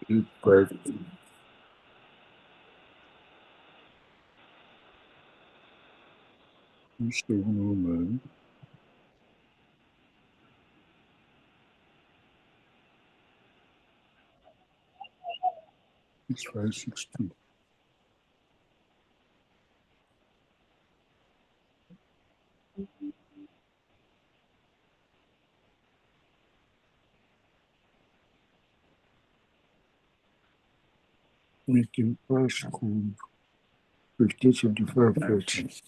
852. $2,709. 6562. 15 50.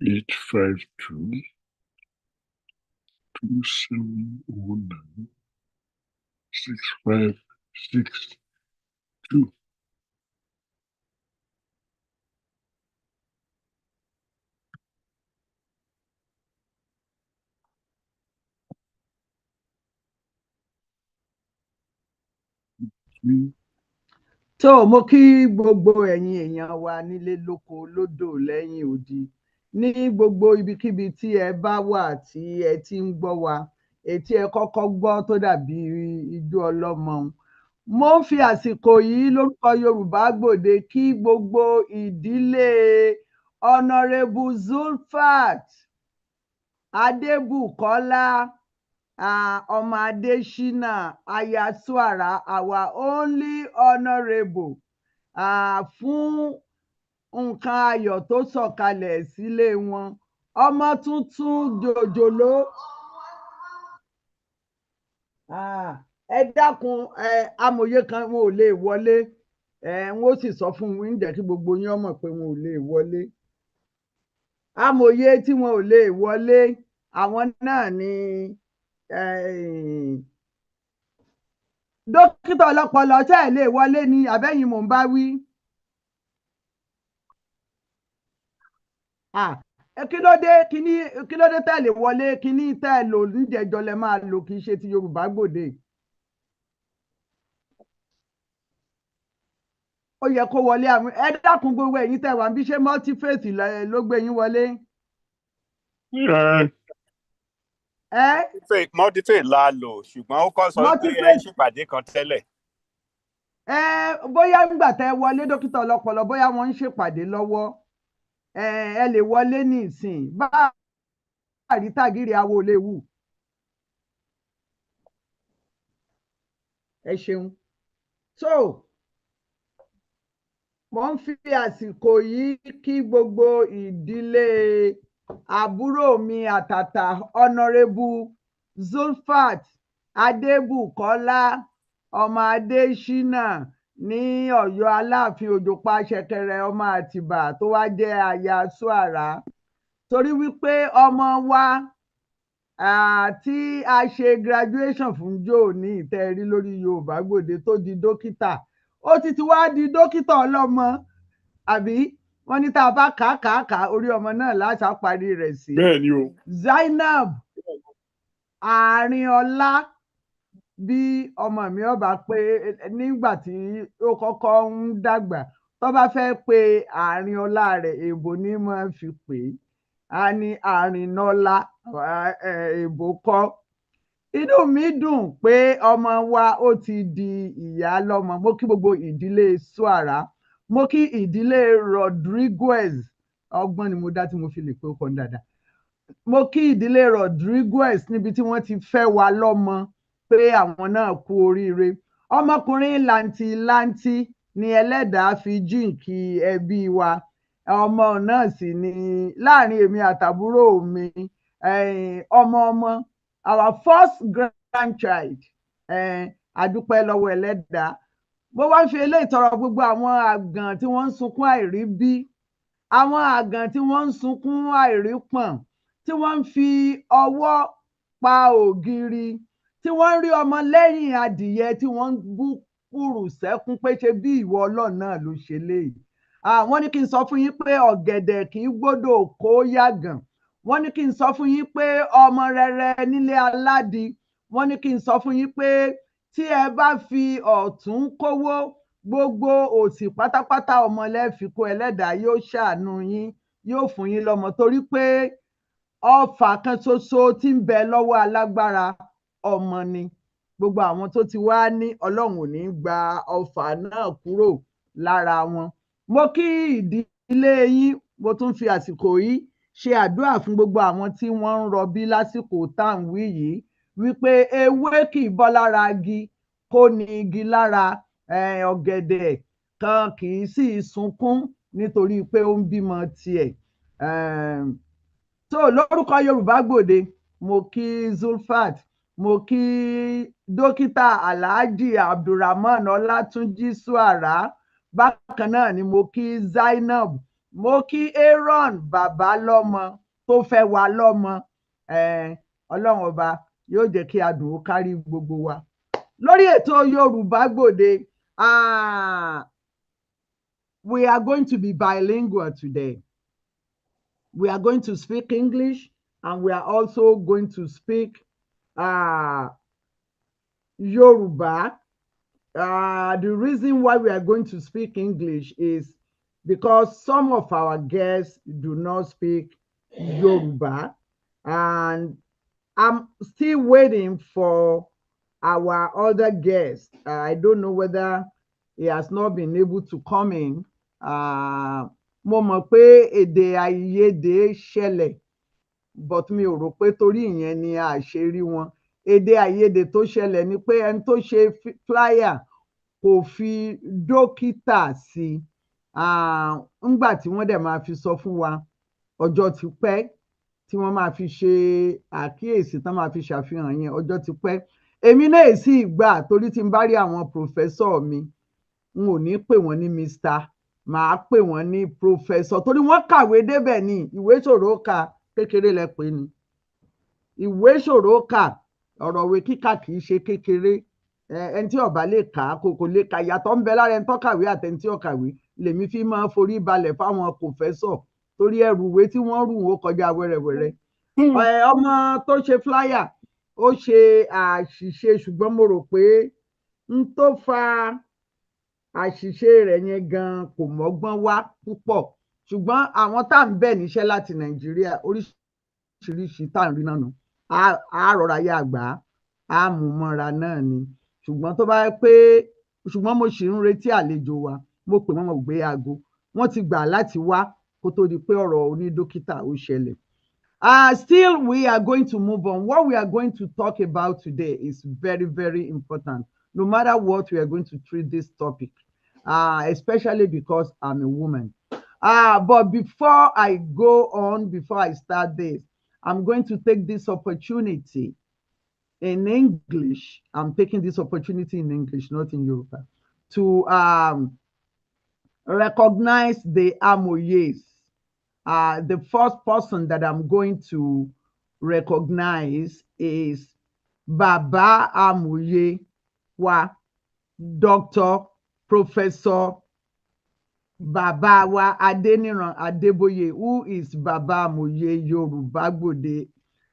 Eight five two 2709 6562. tó mo kí gbogbo ẹ̀yin èèyàn wa nílé lóko lódò lẹ́yìn odi ní gbogbo ibikíbi tí ẹ bá wà tí ẹ ti ń gbọ́ wa ètí ẹ kọ́kọ́ gbọ́ tó dàbí ijó ọlọ́mọ. Mo ń fi àsìkò yìí lórúkọ Yorùbá Gbòde kí gbogbo ìdílé Honourable Zulfat Adébùkọ́lá ọmọ Adésínà aya Suara our only honourable fún nǹkan ayọ̀ tó sọ̀kalẹ̀ sílé wọn. Ọmọ tuntun jòjòló ẹ dákun amòye kan wọn ò lè wọlé wọn ó sì sọ fún wọn ń jẹ́ kí gbogbo yín mọ̀ pé wọn ò lè wọlé. Amòye tí wọn ò lè wọlé àwọn náà ni dókítà ọlọ́pọlọ tẹ́ ẹ̀ lè wọlé ni àbẹ́yìn mò ń bá wí. kí ló dé tẹ́ ẹ̀ lè wọlé kíní tẹ́ ẹ̀ lò níjẹ̀jọ lẹ máa lò kì í ṣe ti Yorùbá Gbòde. ó yẹ kó wọlé àwọn ẹ dákun gbogbo ẹ̀yin tẹ́ wà ń bí ṣe multifaith ló gbé yín wọlé. multifaith la lò ṣùgbọ́n ó kọ́ sọ pé ẹ ṣèpàdé kan tẹ́lẹ̀. bóyá nígbà tẹ́ wọlé dókítà ọlọ́pọlọ bóyá wọ́n ń ṣèpàdé lọ́wọ́ ẹ lè wọlé ní ìsìn bá àrítàgìrì awo lè wù. ẹ ṣeun so mo ń fi àsìkò yìí kí gbogbo ìdílé àbúrò mi àtàtà Honourable Zulfat Adébùkọ́lá ọmọ Adésínà ní Ọ̀yọ́ Aláàfin Òjòpá ṣẹ̀kẹ̀rẹ̀ ọmọ Àtìbà tó wá jẹ́ aya Suara torí wípé ọmọ wa tí a ṣe graduation fún jò ní ìtẹ́rí lórí Yorùbá Gbòde tó di dókítà ó ti wá di dókítà ọlọ́mọ àbí wọ́n ní tá a bá kà orí ọmọ náà láṣà parí rẹ̀ sí. Bẹ́ẹ̀ni o. Zainab Àrínọlá bí ọmọ mi ọba pé nígbà tí ó kọ́kọ́ ń dàgbà tó bá fẹ́ pe Àrínọlá rẹ̀ èèbò ní máa fi pè é a ní Àrínọlá èèbò kọ́. Inú mi dùn pé ọmọ wa ó ti di ìyá lọ́mọ. Mo kí gbogbo ìdílé Suara mo kí ìdílé Rodriguez ọgbọ́n ni mo dá tí mo fi lè pé ó kọ́ dáadáa. Mo kí ìdílé Rodriguez níbi tí wọ́n ti fẹ́ wa lọ́mọ pé àwọn náà kú oríire. Ọmọkùnrin làǹtìlanti ni ẹlẹ́dàá fi jíǹkí ẹbí wa. Ọmọ náà sì ni láàrin èmi àtàbúrò mi, ọmọ our first grandchild. Adúpẹ́ lọ́wọ́ ẹlẹ́dàá. Mo wá ń fi eléyìí tọrọ gbogbo àwọn àgàn tí wọ́n ń sunkún àìrí bí, àwọn àgàn tí wọ́n ń sunkún àìrí pọ̀n, tí wọ́n ń fi ọwọ́ pa ògiri, tí wọ́n ń rí ọmọ lẹ́yìn adìyẹ, tí wọ́n ń bú kùrù sẹ́kún pé ṣe bí ìwọ Ọlọ́run náà ló ṣe léyìí. Wọ́n ní kí n sọ fún yín pé ọ̀gẹ̀dẹ̀ kì í gbọ́dọ̀ kó yàgàn. Wọ́n ní kí n sọ fún yín pé ọmọ rere nílé aládi. Wọ́n ní kí n sọ fún yín pé tí ẹ bá fi ọ̀tún kówó, gbogbo òsì pátápátá ọmọ lẹ́fi kó, ẹlẹ́dàá yóò ṣàánú yín, yóò fún yín lọ́mọ, torí pé ọfà kan ṣoṣo tí ń bẹ lọ́wọ́ alágbára ọmọ ni. Gbogbo àwọn tó ti wá ní Ọlọ́run ò ní gba ọfà náà kúrò lára wọn. Mo kí ìdílé yín, mo tún fi àsìkò yìí ṣe àdúrà fún gbogbo àwọn tí wọ́n ń rọbí lásìkò tá à ń wí yìí, wípé ewé kì í bọ́ lára igi kó ní igi lára. Ọ̀gẹ̀dẹ̀ kan kì í sì sunkún nítorí pé ó ń bímọ tiẹ̀. So lórúkọ Yorùbá Gbòde, mo kí Zulfat, mo kí dókítà Alhaji Abdulrahman Ọlátúnjí Suara, bákan náà ni mo kí Zainab, mo kí Aaron bàbá lọ́mọ tó fẹ́ wa lọ́mọ. Ọlọ́run ọba yóò jẹ́ kí adùn ó kárí gbogbo wa. Lórí ètò Yorùbá Gbòde, we are going to be bilingual today. We are going to speak English, and we are also going to speak Yoruba. The reason why we are going to speak English is because some of our guests do not speak Yoruba, and I'm still waiting for our other guest. I don't know whether he has not been able to come in. Mo mọ̀ pé èdè àìyedè ṣẹlẹ̀, but mi ò rò pé torí ìyẹn ni a ṣe rí wọn. Èdè àìyedè tó ṣẹlẹ̀ ni pé ẹni tó ṣe flyer kò fi dókítà sí. Ńgbà tí wọ́n dẹ̀ máa fi sọ fún wa, ọjọ́ ti pẹ́ tí wọ́n máa fi ṣe àkíyèsí, tán máa fi ṣàfihàn yẹn, ọjọ́ ti pẹ́. Èmi náà sì gbà, torí tí n bá rí àwọn pòfẹ́sọ̀ mi, n ò ní pè wọ́n ní Mr. Màá pè wọ́n ní pòfẹ́sọ̀, torí wọ́n kàwé débẹ̀ ni. Ìwé ṣòro kà, kékeré lẹ pè ní. Ìwé ṣòro kà, ọ̀rọ̀ ìwé kíkà kì í ṣe kékeré. Ẹni tí ó bá lè kà á kò lè kà. Ìyàtọ̀ ń bẹ lára ẹni tó kàwé àti ẹni tí ò kàwé. Lèmi fi máa ń forí balẹ̀ fáwọn pòfẹ́sọ̀, torí ẹrù ìwé tí wọ́n rù ó kọjá wẹ́rẹ́wẹ́rẹ́. Ọmọ tó ṣe flyer ó ṣe àṣìṣe, ṣùgbọ́n mo rò pé n tó fa àṣìṣe rẹ̀ yẹn gan kò mọ́gbọ́n wá púpọ̀. Ṣùgbọ́n àwọn tá à ń bẹ̀ níṣẹ́ láti Nàìjíríà, oríṣiríṣi tá à ń rí náà nù. A rọra yá àgbà, a mú mọ́ra náà ni. Ṣùgbọ́n tó bá yẹ pé, ṣùgbọ́n mo ṣì ń retí àlejò wa. Mo pè wọ́n, mo gbé aago. Wọ́n ti gbà láti wá kó tó di pé ọ̀rọ̀ onídókítà ó ṣẹlẹ̀. Still, we are going to move on. What we are going to talk about today is very, very important. No matter what, we are going to treat this topic, especially because I'm a woman. But before I go on, before I start this, I'm going to take this opportunity in English. I'm taking this opportunity in English, not in Yoruba, to recognize the Amoyes. The first person that I'm going to recognize is Baba Amoye wa, Dr. Professor Baba wa Adeniran Adeboye, who is Baba Amoye Yoruba Gbode,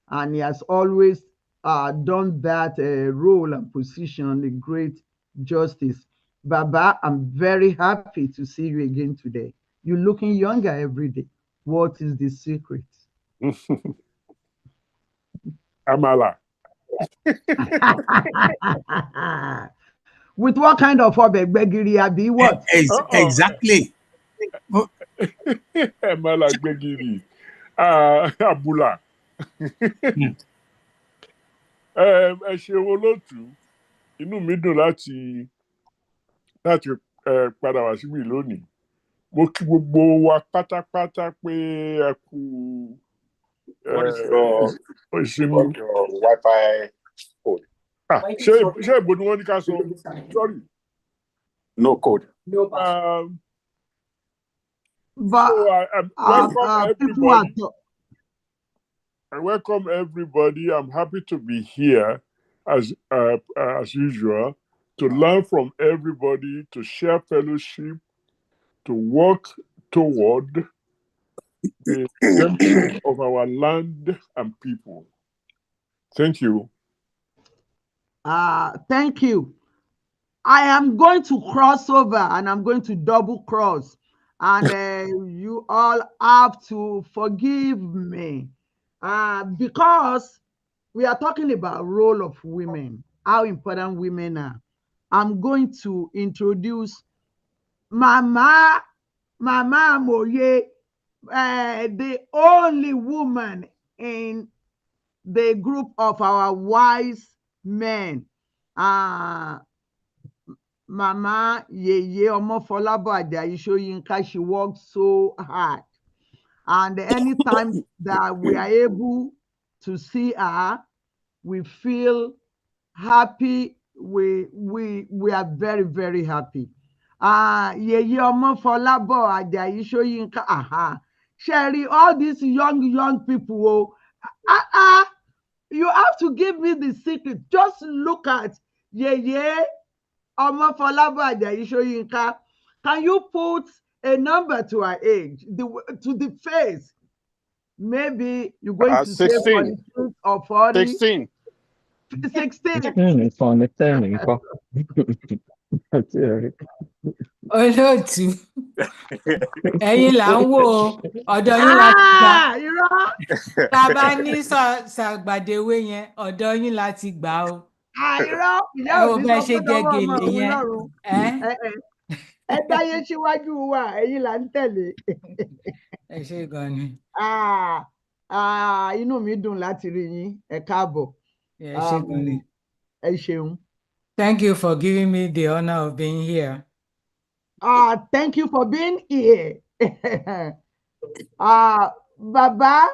and he has always done that role and position with great justice. Baba, I'm very happy to see you again today. You're looking younger every day. What is the secret? Amala. With what kind of gbegiri abi what? Exactly. Amala Gbegiri. Abula. Ẹ ṣe olóòtú. Inú mi dùn láti padà wá síbí lónìí. Mo kí gbogbo wa pátápátá pé ẹ kú What is your Wi-Fi code? Ṣé ìbò ni wọ́n ní ká sọ? Sorry. No code. But I welcome everybody. I'm happy to be here as usual, to learn from everybody, to share fellowship, to work toward the redemption of our land and people. Thank you. Thank you. I am going to cross over and I'm going to double cross. And you all have to forgive me. Because we are talking about role of women, how important women are. I'm going to introduce Mama Moye, the only woman in the group of our wise men. Mama Yeye Omofolabo Ajayi Soyinka, she worked so hard. And anytime that we are able to see her, we feel happy. We are very, very happy. Yeye Omofolabo Ajayi Soyinka, Sherry, all these young people, you have to give me the secret. Just look at Yeye Omofolabo Ajayi Soyinka. Can you put a number to her age, to the face? Maybe you're going to 16. say 42 or 40. 16. 16. Olóòtú, ẹ̀yin là ń wò ọ̀dọ̀ yín láti gbà. Tá a bá ní ṣàgbàdéwé yẹn, ọ̀dọ̀ yín láti gbà o. Irọ́, ìyá òbí sọ pé lọ́wọ́ ọmọ òun lọ́rùn. Ẹ dáyé síwájú wa, ẹ̀yin là ń tẹ̀lé. Ẹ ṣé gan ni. Inú mi dùn láti rí yín. Ẹ káàbọ̀. Ẹ ṣé gan ni. Ẹ ṣeun. Thank you for giving me the honor of being here. Thank you for being here. Bàbá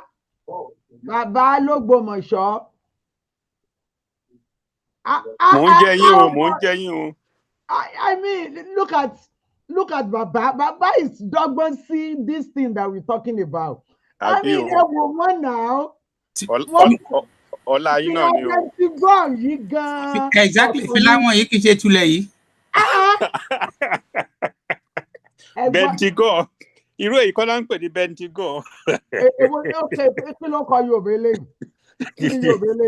l'Ógbómọ̀ṣọ́. Mò ń jẹ yín o. I mean, look at Baba. Baba is dọ́gbọ́n see this thing that we're talking about. I mean, a woman now. Ọlá yín náà ni o. Ti gbọ́ yìí gan-an. Exactly. Fìlà wọn yìí kì í ṣe tulẹ̀ yìí. Bentigo. Irú èyí kọ́ la ń pè ní Bentigo. Èwo ni ó ké kí ló kọ Yorùbá eléyìí?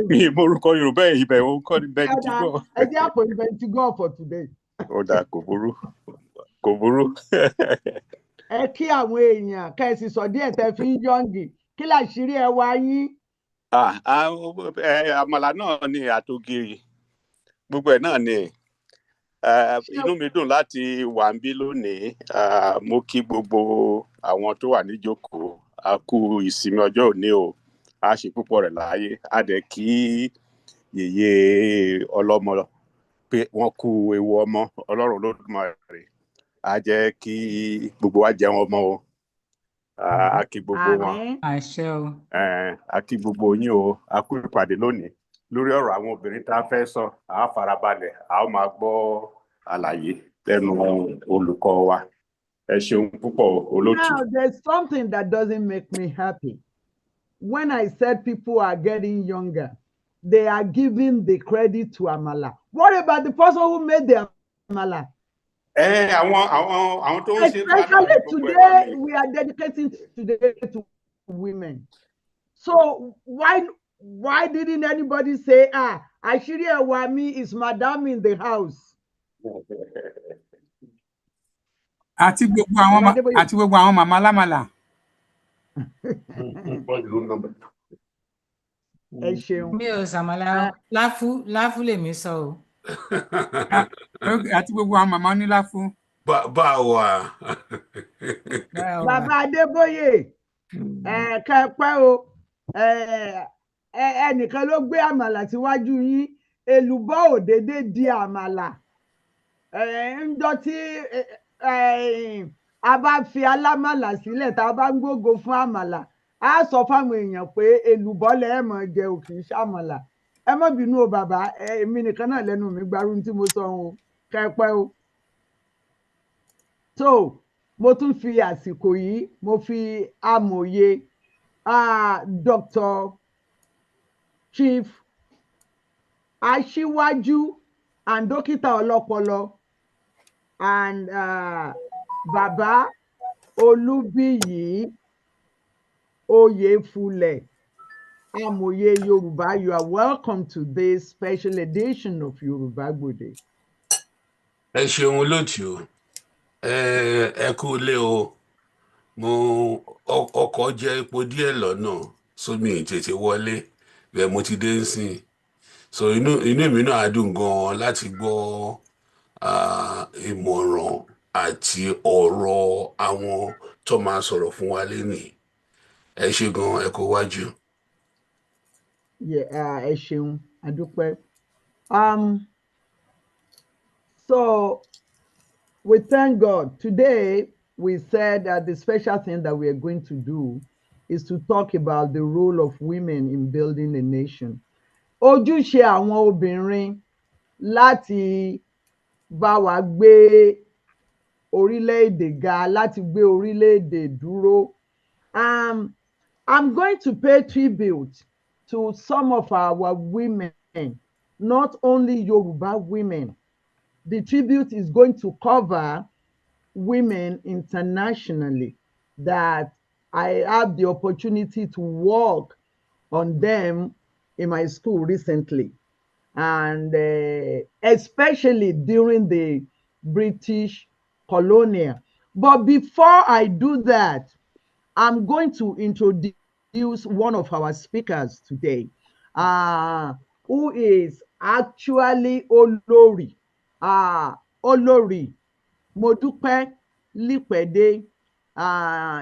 Mi morúkọ Yorùbá ibẹ̀ òun kọ́ ní Bentigo. Ẹ jẹ́ àpò ní Bentigo for today. Ó dáa, kò burú. Ẹ kí àwọn èèyàn kẹ́sì sọ díẹ̀ tẹ́ fi ń yọ̀ǹgì. Kí làṣírí ẹ wá yín? Àmàlà náà ni àtògìrì. Gbogbo ẹ̀ náà ni. Inú mi dùn láti wà níbí lónìí. Mo kí gbogbo àwọn tó wà níjókòó. A kú ìsinmi ọjọ́ òní o. A ṣe púpọ̀ rẹ̀ láàyè. A dẹ̀ kí yèyé ọlọ́mọ pé wọ́n kú ewu ọmọ. Ọlọ́run Olódùmarè á jẹ́ kí gbogbo wa jẹun ọmọ o. A kí gbogbo wọn. Àṣẹ o. A kí gbogbo yín o. A kú ìpàdé lónìí. Lórí ọ̀rọ̀ àwọn obìnrin tá a fẹ́ sọ, a farabalẹ̀, a ó máa gbọ́ àlàyé lẹ́nu olùkọ́ wa. Ẹ ṣeun púpọ̀ olóòtú. Now, there's something that doesn't make me happy. When I said people are getting younger, they are giving the credit to Amala. What about the person who made the Amala? Àwọn tó ń ṣe especially today, we are dedicating today to women. So why didn't anybody say, Ashiri Awami is madam in the house? Àti gbogbo àwọn màmá lámàlà. Ẹ ṣeun. Mi ò sàmàlà láfú lèmi sọ o. Àti gbogbo àwọn màmá ní láfú. Báwa. Bàbá Adébóyè, kẹ́pẹ́ o, ẹnìkan ló gbé àmàlà síwájú yín, èlùbọ́ ò déédéé di àmàlà. Ńjọ́ tí a bá fi alámàlà sílẹ̀ tá a bá ń gbógo fún àmàlà, a sọ fáwọn èèyàn pé èlùbọ́ lẹ ẹ máa jẹ ò kì í ṣàmàlà. Ẹ má bínú o bàbá, èmi nìkan náà lẹ́nu mi gbarú tí mo sọ o, kẹ́pẹ́ o. So mo tún fi àsìkò yìí mo fi amòye Dr. Chief Aṣíwájú and dókítà ọlọ́pọlọ and Bàbá Olúbíyì Oyèfúlẹ̀, amòye Yorùbá. You are welcome to this special edition of Yoruba Gbode. Ẹ ṣeun olóòtú, ẹ kú ilé o. Mo ọkọ̀ jẹ́ epo díẹ̀ lọ́nà sómi tètè wọlé bẹ́ẹ̀ mo ti dé nsìn. So inú mi náà á dùn gan láti gbọ́ ìmọ̀ràn àti ọ̀rọ̀ àwọn tó máa sọ̀rọ̀ fún wa lénìí. Ẹ ṣé gan, ẹ kú wájú. Ẹ ṣeun, a dúpẹ́. So we thank God. Today we said that the special thing that we are going to do is to talk about the role of women in building a nation. Ojúṣe àwọn obìnrin láti bá wa gbé orílẹ̀-èdè ga, láti gbé orílẹ̀-èdè dúró. I'm going to pay tribute to some of our women, not only Yoruba women. The tribute is going to cover women internationally that I have the opportunity to work on them in my school recently, and especially during the British colonial. But before I do that, I'm going to introduce one of our speakers today, who is actually Olori. Olori Modupe Lipede.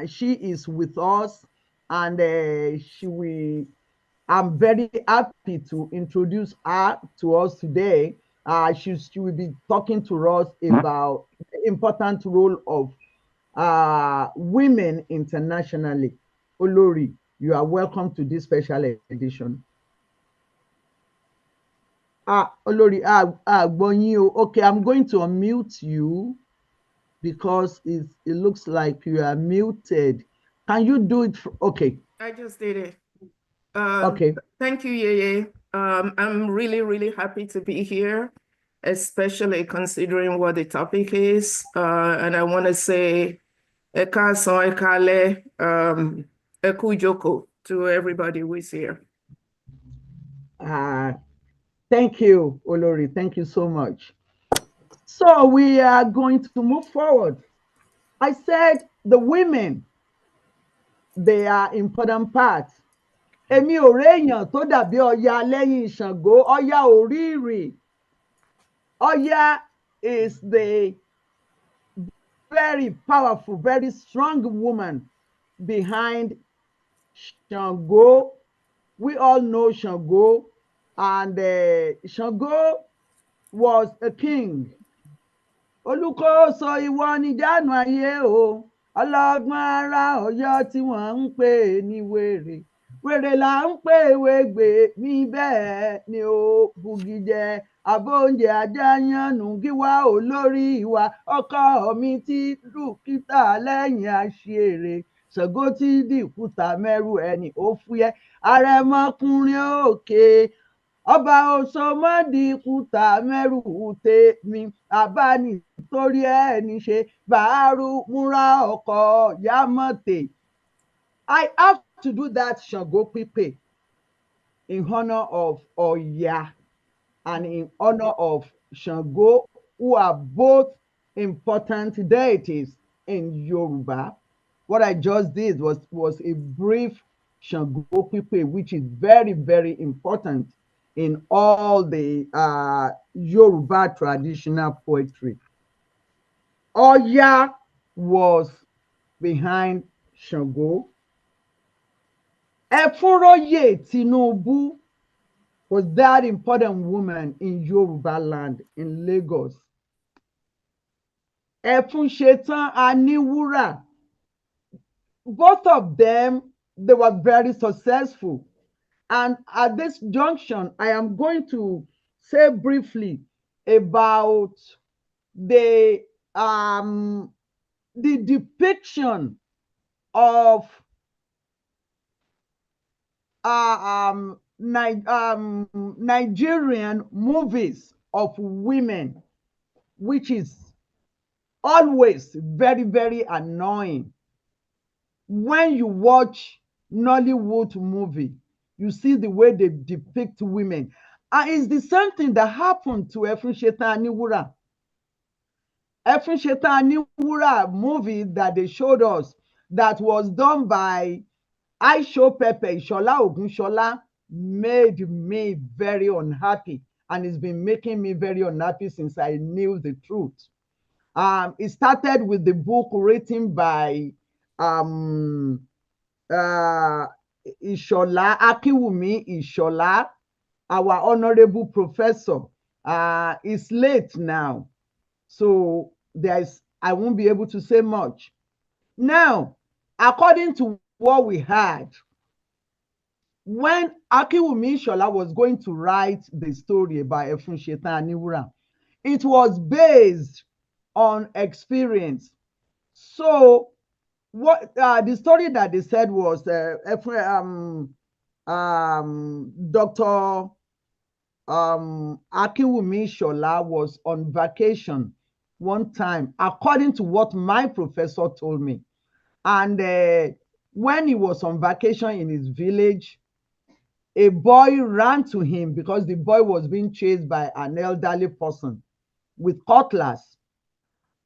She is with us, and I'm very happy to introduce her to us today. She will be talking to us about the important role of women internationally. Olori, you are welcome to this special edition. Olori, okay, I'm going to unmute you because it looks like you are muted. Can you do it? Okay. I just did it. Okay. Thank you, Yeye. I'm really, really happy to be here, especially considering what the topic is. And I want to say, Ekason, Ekale, Ekujoko to everybody who is here. Thank you, Olori. Thank you so much. So we are going to move forward. I said the women, they are important parts. Èmi ò réèyàn tó dàbí Ọya lẹ́yìn Ṣàngó. Ọya ò rí ìrì. Ọya is the very powerful, very strong woman behind Ṣàngó. We all know Ṣàngó, and Ṣàngó was a king. Olúkòso ìwọ ni jánu ayé o, ọlọ́gbọ́n ara Ọ̀yọ́ tí wọ́n ń pè ní wèrè. Wèrè là ń pè wégbè mi bẹ́ẹ̀ ni ó bugi jẹ. Abóúnjẹ ajáyànnù gíwá olórí ìwà, ọkọ mi ti dùkítà lẹ́yìn àṣìírè. Ṣàngó tí dìkúta mẹ́rù ẹni ó fúyẹ́. Àrẹ̀mọkùnrin òkè ọba Òṣòmọdìkúta mẹ́rù tèmi. Abánitórí ẹni ṣe bàárù múra ọkọ̀ Yámọ̀tè. I have to do that Ṣàngó pípé in honor of Ọya and in honor of Ṣàngó, who are both important deities in Yoruba. What I just did was a brief Ṣàngó pípé, which is very, very important in all the Yoruba traditional poetry. Ọya was behind Shango. Efunroye Tinubu was that important woman in Yoruba land in Lagos. Efunsetan Aniwura, both of them, they were very successful. And at this junction, I am going to say briefly about the depiction of Nigerian movies of women, which is always very, very annoying. When you watch Nollywood movie, you see the way they depict women. And it's the same thing that happened to Efunsetan Aniwura. Efunsetan Aniwura movie that they showed us that was done by Aisho Pepe Ishola Ogunshola made me very unhappy, and it's been making me very unhappy since I knew the truth. It started with the book written by Ishola Akiwumi Ishola, our honorable professor. Is late now, so I won't be able to say much. Now, according to what we had, when Akiwumi Ishola was going to write the story about Efunsetan Aniwura, it was based on experience. So what the story that they said was Dr. Akiwumi Ishola was on vacation one time, according to what my professor told me. And when he was on vacation in his village, a boy ran to him because the boy was being chased by an elderly person with cutlass.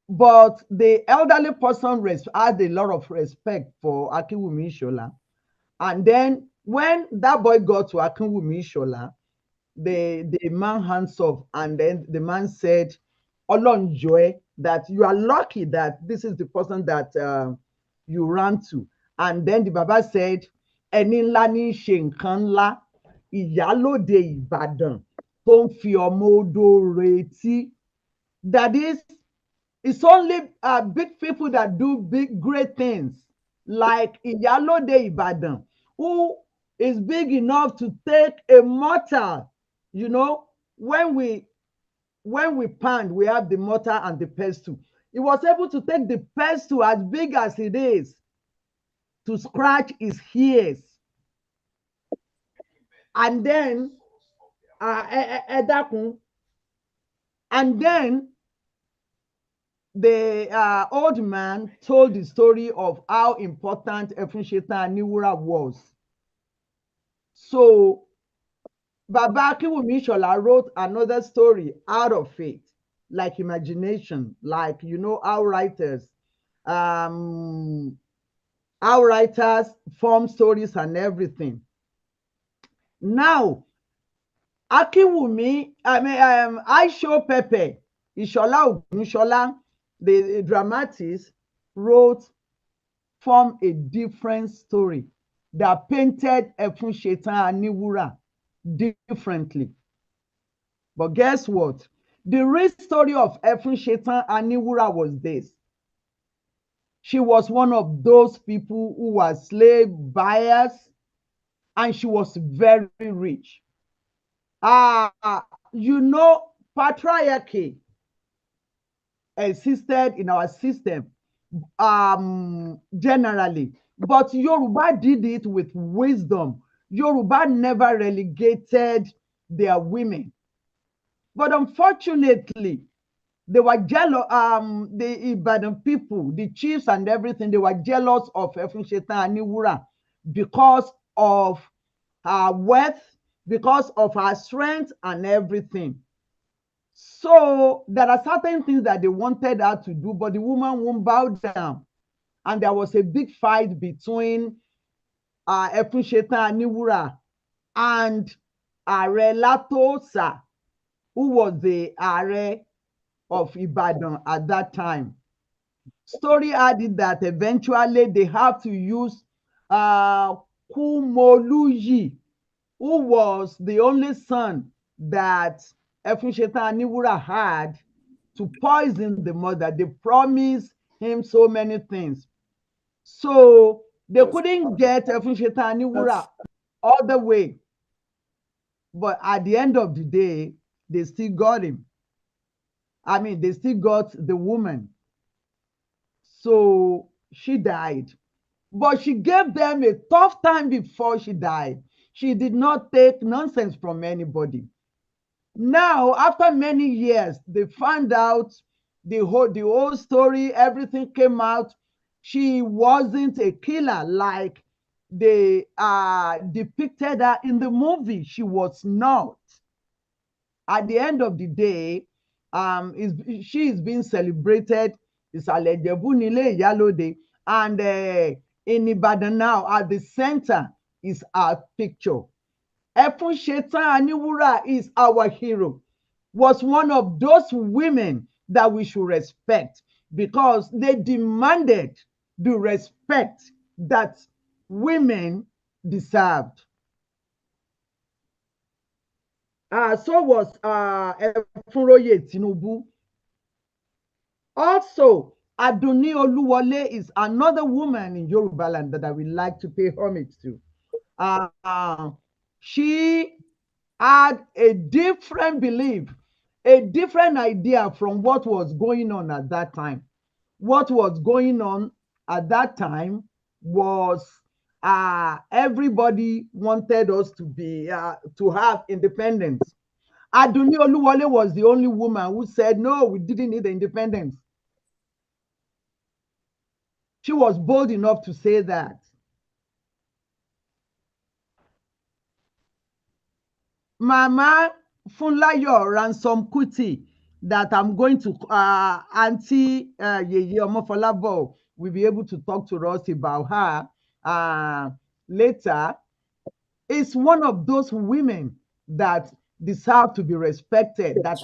But the elderly person had a lot of respect for Akiwumi Ishola. And then when that boy got to Akiwumi Ishola, the man hands off, and then the man said, Olonjoy, that you are lucky that this is the person that you ran to. And then the Baba said, Ẹni ńlá ní í ṣe nǹkan ńlá, Ìyálóde Ìbàdàn tó ń fi ọmọ odò retí. That is, it's only big people that do great things, like Ìyálóde Ìbàdàn, who is big enough to take a mortar. You know, when we pound, we have the mortar and the pestle. He was able to take the pestle as big as it is to scratch his ears. And then, and then the old man told the story of how important Efunsetan Aniwura was. So Baba Akiwumi Ishola wrote another story out of it, like imagination, like, you know, how writers form stories and everything. Now, Aisho Pepe Ishola Ogunshola, the dramatist, formed a different story that painted Efunsetan Aniwura differently. But guess what? The real story of Efunsetan Aniwura was this. She was one of those people who were slave buyers, and she was very rich. You know, patriarchy existed in our system generally, but Yoruba did it with wisdom. Yoruba never relegated their women. But unfortunately, they were jealous, the Ibadan people, the chiefs and everything, they were jealous of Efunsetan Aniwura because of her wealth, because of her strength and everything. So there are certain things that they wanted her to do, but the woman won't bow down. And there was a big fight between Efunsetan Aniwura and Are Latosa, who was the Are of Ibadan at that time. story had it that eventually they have to use Kumoluyi, who was the only son that Efunsheta Aniwura had, to poison the mother. They promised him so many things. So they couldn't get Efunsheta Aniwura all the way. But at the end of the day, they still got him. I mean, they still got the woman. So she died. But she gave them a tough time before she died. She did not take nonsense from anybody. Now, after many years, they found out the whole story, everything came out. She wasn't a killer like they depicted her in the movie. She was not. At the end of the day, she is being celebrated. Ìsàlẹ̀ Ìjẹ̀bú nílé Ìyálóde, and in Ibadan now, at the center is our picture. Efunsheta Aniwura is our hero. Was one of those women that we should respect because they demanded the respect that women deserved. So was Efunroye Tinubu. Also, Aduni Oluwole is another woman in Yoruba land that I would like to pay homage to. She had a different belief, a different idea from what was going on at that time. What was going on at that time was everybody wanted us to be to have independence. Aduni Oluwole was the only woman who said, no, we didn't need independence. She was bold enough to say that. Mama Funlayo Ransom Kuti, that I'm going to Auntie Yeye Omofolabo will be able to talk to us about her later, is one of those women that deserve to be respected, that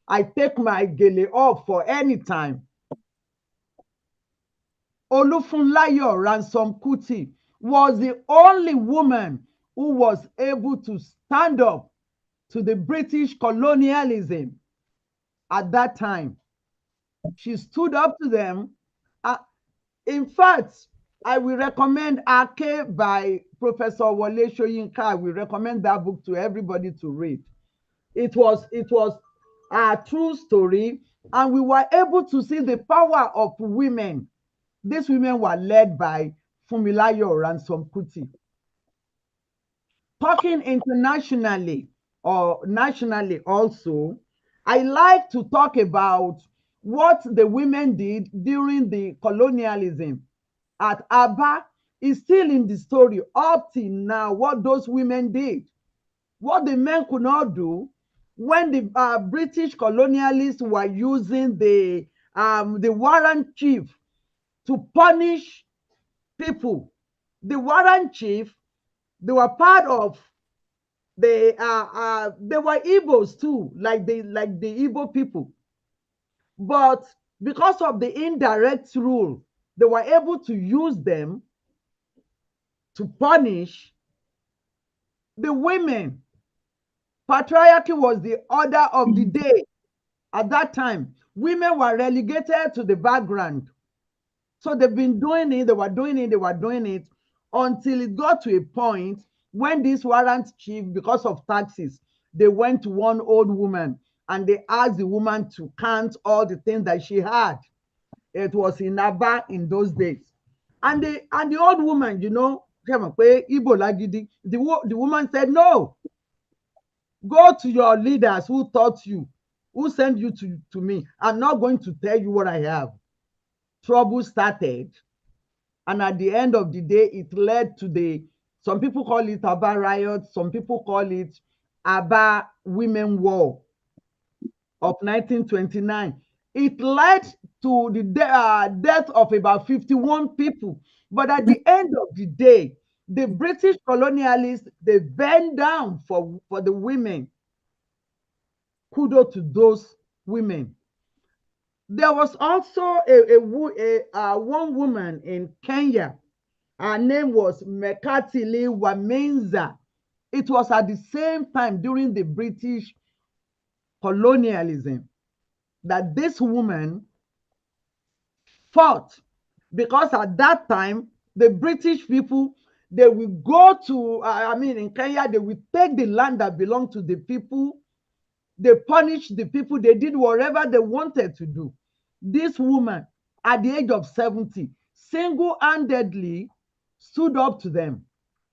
I take my gele off for any time. Olufunlayo Ransom Kuti was the only woman who was able to stand up to the British colonialism at that time. She stood up to them. In fact, I will recommend Ake by Professor Wole Soyinka. I will recommend that book to everybody to read. It was a true story, and we were able to see the power of women. These women were led by Funmilayo Ransom Kuti. Talking internationally or nationally also, I like to talk about what the women did during the colonialism at Aba. Is still in the story up till now, what those women did. What the men could not do when the British colonialists were using the warrant chief to punish people. The warrant chief, they were part of they were Igbos too, like the Igbo people. But because of the indirect rule, they were able to use them to punish the women. Patriarchy was the order of the day at that time. Women were relegated to the background. So they've been doing it, they were doing it until it got to a point when this warrant chief, because of taxes, they went to one old woman and they asked the woman to count all the things that she had. It was in Aba in those days. And the old woman, you know, the woman said, no, go to your leaders who taught you, who sent you to me. I'm not going to tell you what I have. Trouble started, and at the end of the day, it led to some people call it Aba riot, some people call it Aba Women War of 1929. It led to the death of about 51 people. But at the end of the day, the British colonialists, they bent down for the women. Kudos to those women. There was also one woman in Kenya. Her name was Mekatili Wamenza. It was at the same time during the British colonialism that this woman fought, because at that time the British people, they will go to in Kenya, they will take the land that belonged to the people. They punished the people. They did whatever they wanted to do. This woman, at the age of 70, single-handedly stood up to them.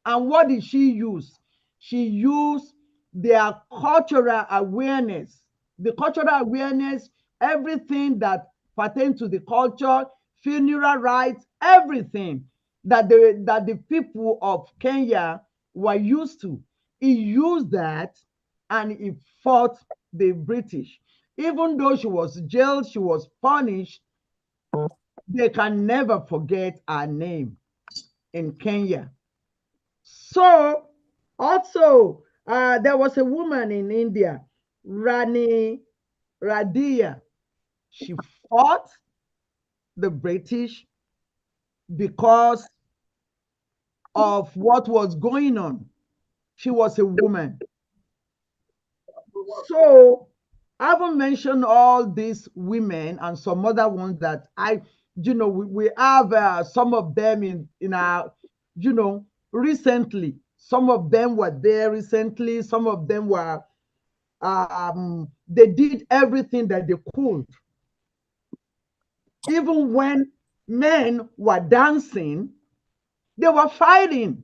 And what did she use? She used their cultural awareness. The cultural awareness, everything that pertains to the culture, funeral rites, everything that the people of Kenya were used to. He used that and he fought the British. Even though she was jailed, she was punished, they can never forget her name in Kenya. So, also, there was a woman in India, Rani Radia. She fought the British because of what was going on. She was a woman. So, I haven't mentioned all these women and some other ones that we have some of them in our, recently. Some of them were there recently. Some of them were, they did everything that they could. Even when men were dancing, they were fighting.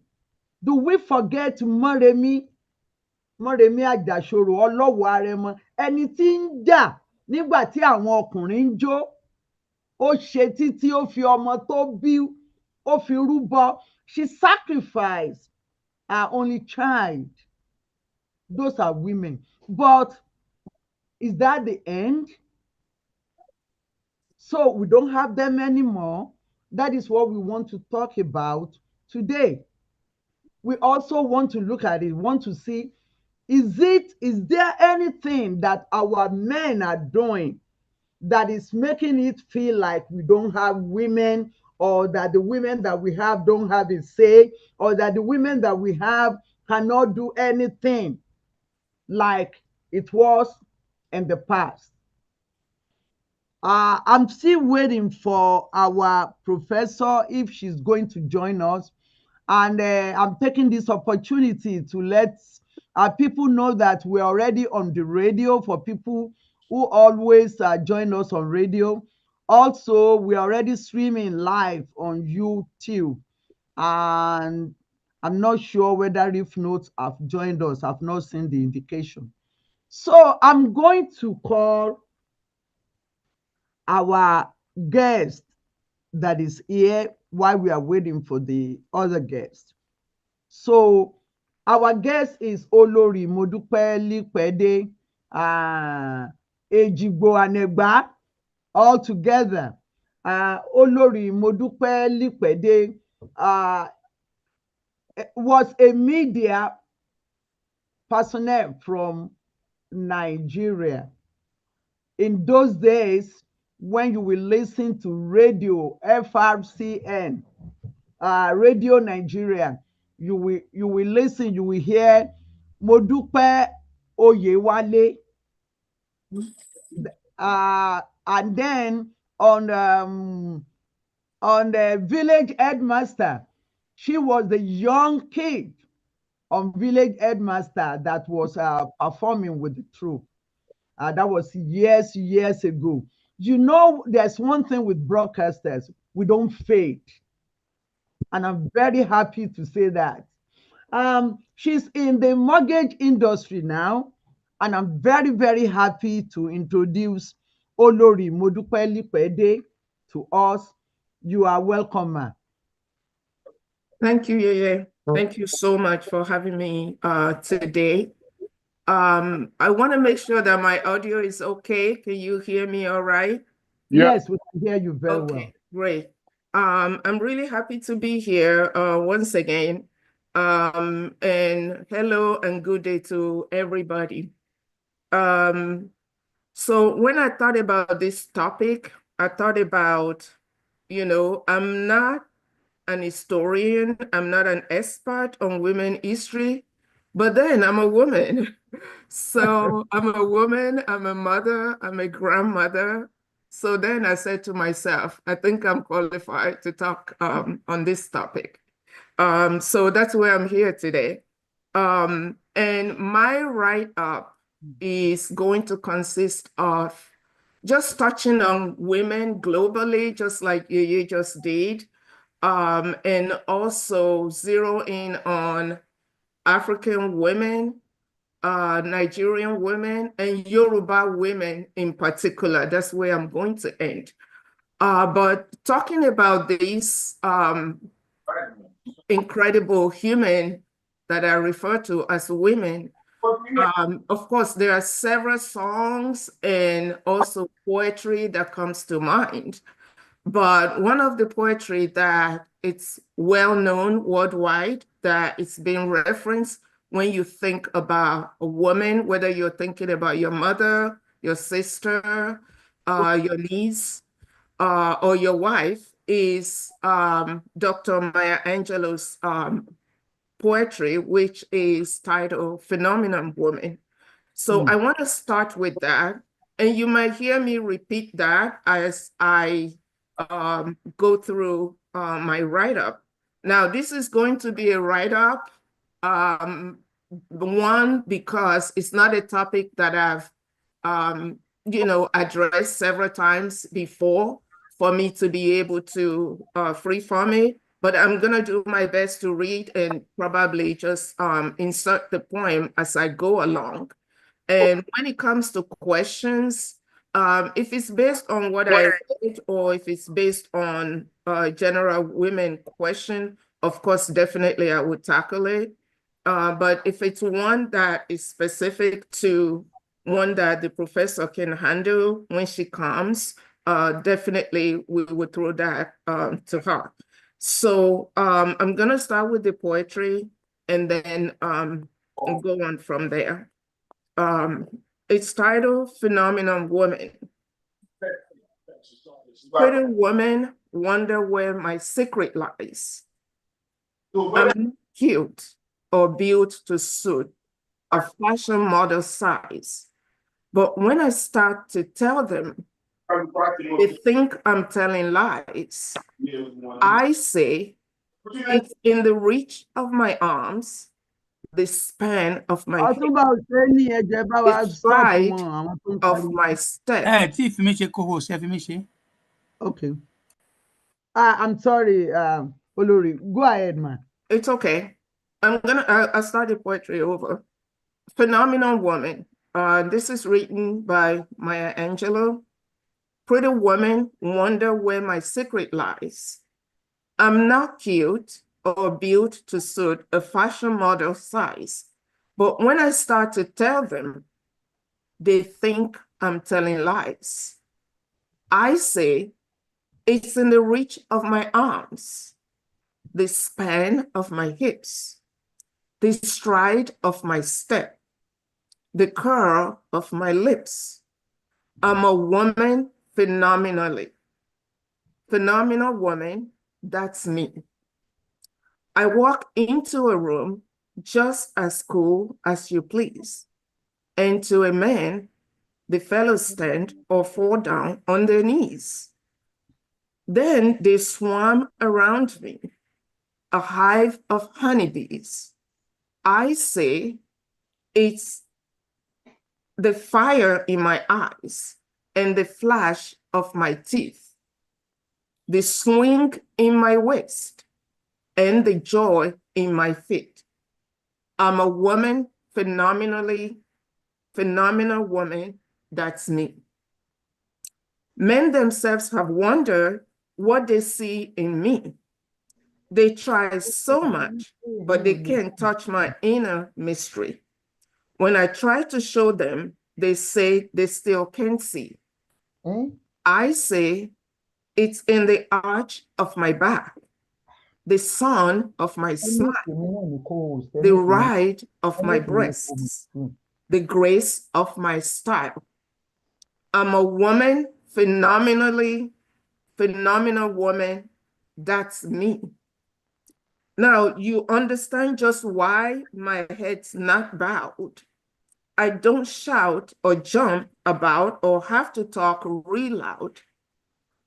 Do we forget Mọ́remí Àjàṣorò Ọlọ́wọ̀ Arẹmọ, ẹni tí ń jà nígbà tí àwọn ọkùnrin ń jó, ó ṣe títí ó fi ọmọ tó bí ó fi rúbọ. She sacrificed her only child. Those are women. But is that the end? So we don't have them anymore. That is what we want to talk about today. We also want to look at it, want to see, is there anything that our men are doing that is making it feel like we don't have women, or that the women that we have don't have a say, or that the women that we have cannot do anything like it was in the past? I'm still waiting for our professor, if she's going to join us. And I'm taking this opportunity to let people know that we're already on the radio, for people who always join us on radio. Also, we're already streaming live on YouTube. And I'm not sure whether If Notes have joined us. I've not seen the indication. So I'm going to call our guest that is here while we are waiting for the other guest. So our guest is Olori Modupe Lipede, Ejigbo Anegba, all together. Olori Modupe Lipede was a media personnel from Nigeria. In those days, when you will listen to radio FRCN, Radio Nigeria, you will listen, you will hear Modupe Oyewale. And then on the Village Headmaster, she was the young kid on Village Headmaster that was performing with the troupe. That was years ago. You know, there's one thing with broadcasters, we don't fade. And I'm very happy to say that. She's in the mortgage industry now, and I'm very happy to introduce Olori Modupe Lipede to us. You are welcome, ma'am. Thank you, Yeye. Thank you so much for having me today. I want to make sure that my audio is okay. Can you hear me all right? Yeah. Yes, we can hear you very well. Great. I'm really happy to be here once again. And hello and good day to everybody. So when I thought about this topic, I thought about, I'm not an historian, I'm not an expert on women history, but then I'm a woman. So I'm a woman, I'm a mother, I'm a grandmother. So then I said to myself, I think I'm qualified to talk on this topic. So that's why I'm here today. And my write-up is going to consist of just touching on women globally, just like you just did, and also zero in on African women, Nigerian women, and Yoruba women in particular. That's where I'm going to end. But talking about these incredible human that I refer to as women, of course, there are several songs and also poetry that comes to mind. But one of the poetry that it's well known worldwide, that it's being referenced when you think about a woman, whether you're thinking about your mother, your sister, your niece, or your wife, is Dr. Maya Angelou's poetry, which is titled Phenomenon Woman. So I want to start with that. And you might hear me repeat that as I go through my write-up. Now, this is going to be a write-up, one, because it's not a topic that I've, addressed several times before for me to be able to free-form it. But I'm going to do my best to read and probably just insert the poem as I go along. And when it comes to questions, if it's based on what I read or if it's based on general women question, of course, definitely I would tackle it. But if it's one that is specific to one that the professor can handle when she comes, definitely we would throw that to her. So I'm going to start with the poetry and then go on from there. It's titled Phenomenon Woman. Pretty woman, wonder where my secret lies. I'm not cute or built to suit a fashion model size. But when I start to tell them, they think I'm telling lies. I say, it's in the reach of my arms, the span of my hip, the stride of my step. Okay. I'm sorry, Olori. Go ahead, man. It's okay. I'll start the poetry over. Phenomenal Woman. This is written by Maya Angelou. Pretty woman, wonder where my secret lies. I'm not cute or built to suit a fashion model size. But when I start to tell them, they think I'm telling lies. I say, it's in the reach of my arms, the span of my hips, the stride of my step, the curl of my lips. I'm a woman phenomenally. Phenomenal woman, that's me. I walk into a room just as cool as you please. And to a man, the fellows stand or fall down on their knees. Then they swarm around me, a hive of honeybees. I say, it's the fire in my eyes and the flash of my teeth, the swing in my waist and the joy in my feet. I'm a woman, phenomenal woman, that's me. Men themselves have wondered what they see in me. They try so much, but they can't touch my inner mystery. When I try to show them, they say they still can't see. I say, it's in the arch of my back, the sun of my smile, the ride of my breasts, the grace of my style. I'm a woman, phenomenal woman. That's me. Now, you understand just why my head's not bowed. I don't shout or jump about or have to talk real loud.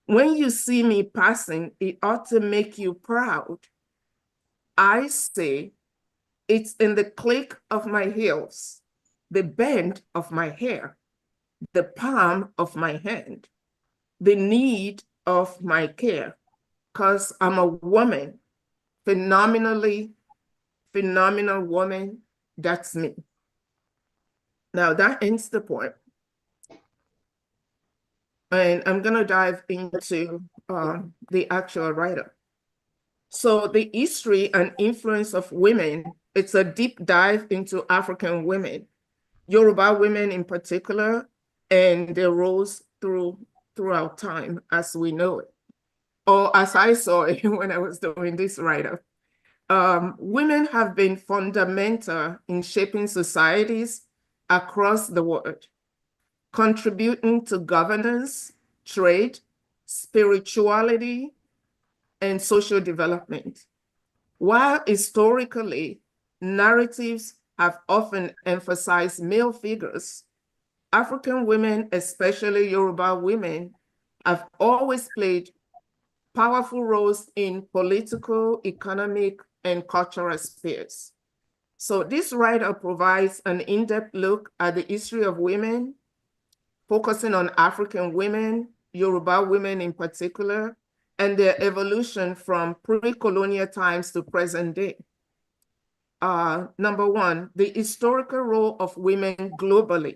When you see me passing, it ought to make you proud. I say, it's in the click of my heels, the bend of my hair, the palm of my hand, the need of my care, because I'm a woman, phenomenal woman. That's me. Now that ends the poem. And I'm going to dive into the actual writer. So the history and influence of women, it's a deep dive into African women, Yoruba women in particular, and their roles throughout time as we know it, or as I saw it when I was doing this write-up. Women have been fundamental in shaping societies across the world, contributing to governance, trade, spirituality, and social development. While historically, narratives have often emphasized male figures, African women, especially Yoruba women, have always played powerful roles in political, economic, and cultural spheres. So this writer provides an in-depth look at the history of women, focusing on African women, Yoruba women in particular, and their evolution from pre-colonial times to present day. Number one, the historical role of women globally.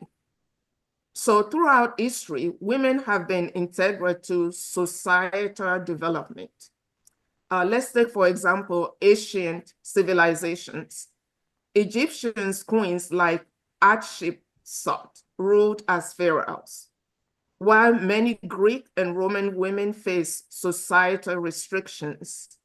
So throughout history, women have been integral to societal development. Let's take, for example, ancient civilizations. Egyptians' queens like Hatshepsut ruled as pharaohs, while many Greek and Roman women faced societal restrictions.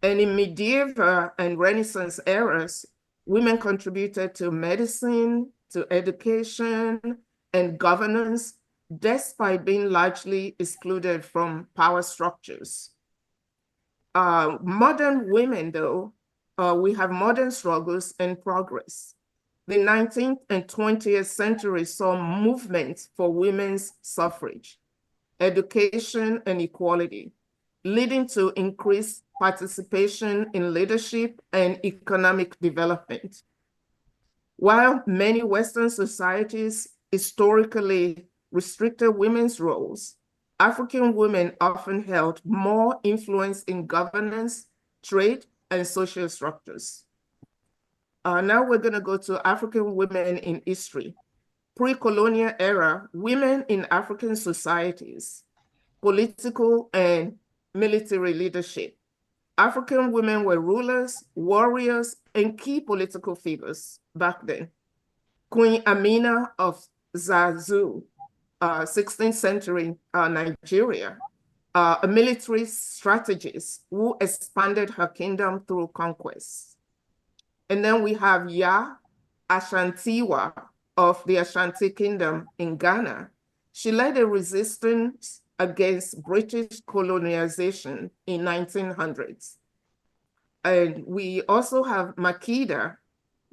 And in medieval and Renaissance eras, women contributed to medicine, to education, and governance, despite being largely excluded from power structures. Modern women, though, we have modern struggles and progress. The 19th and 20th century saw movements for women's suffrage, education, and equality, leading to increased participation in leadership and economic development. While many Western societies historically restricted women's roles, African women often held more influence in governance, trade, and social structures. Now we're going to go to African women in history. Pre-colonial era, women in African societies, political and military leadership. African women were rulers, warriors, and key political figures back then. Queen Amina of Zazu, 16th century Nigeria, a military strategist who expanded her kingdom through conquest. And then we have Ya Ashantiwa of the Ashanti Kingdom in Ghana. She led a resistance against British colonization in 1900s. And we also have Makeda,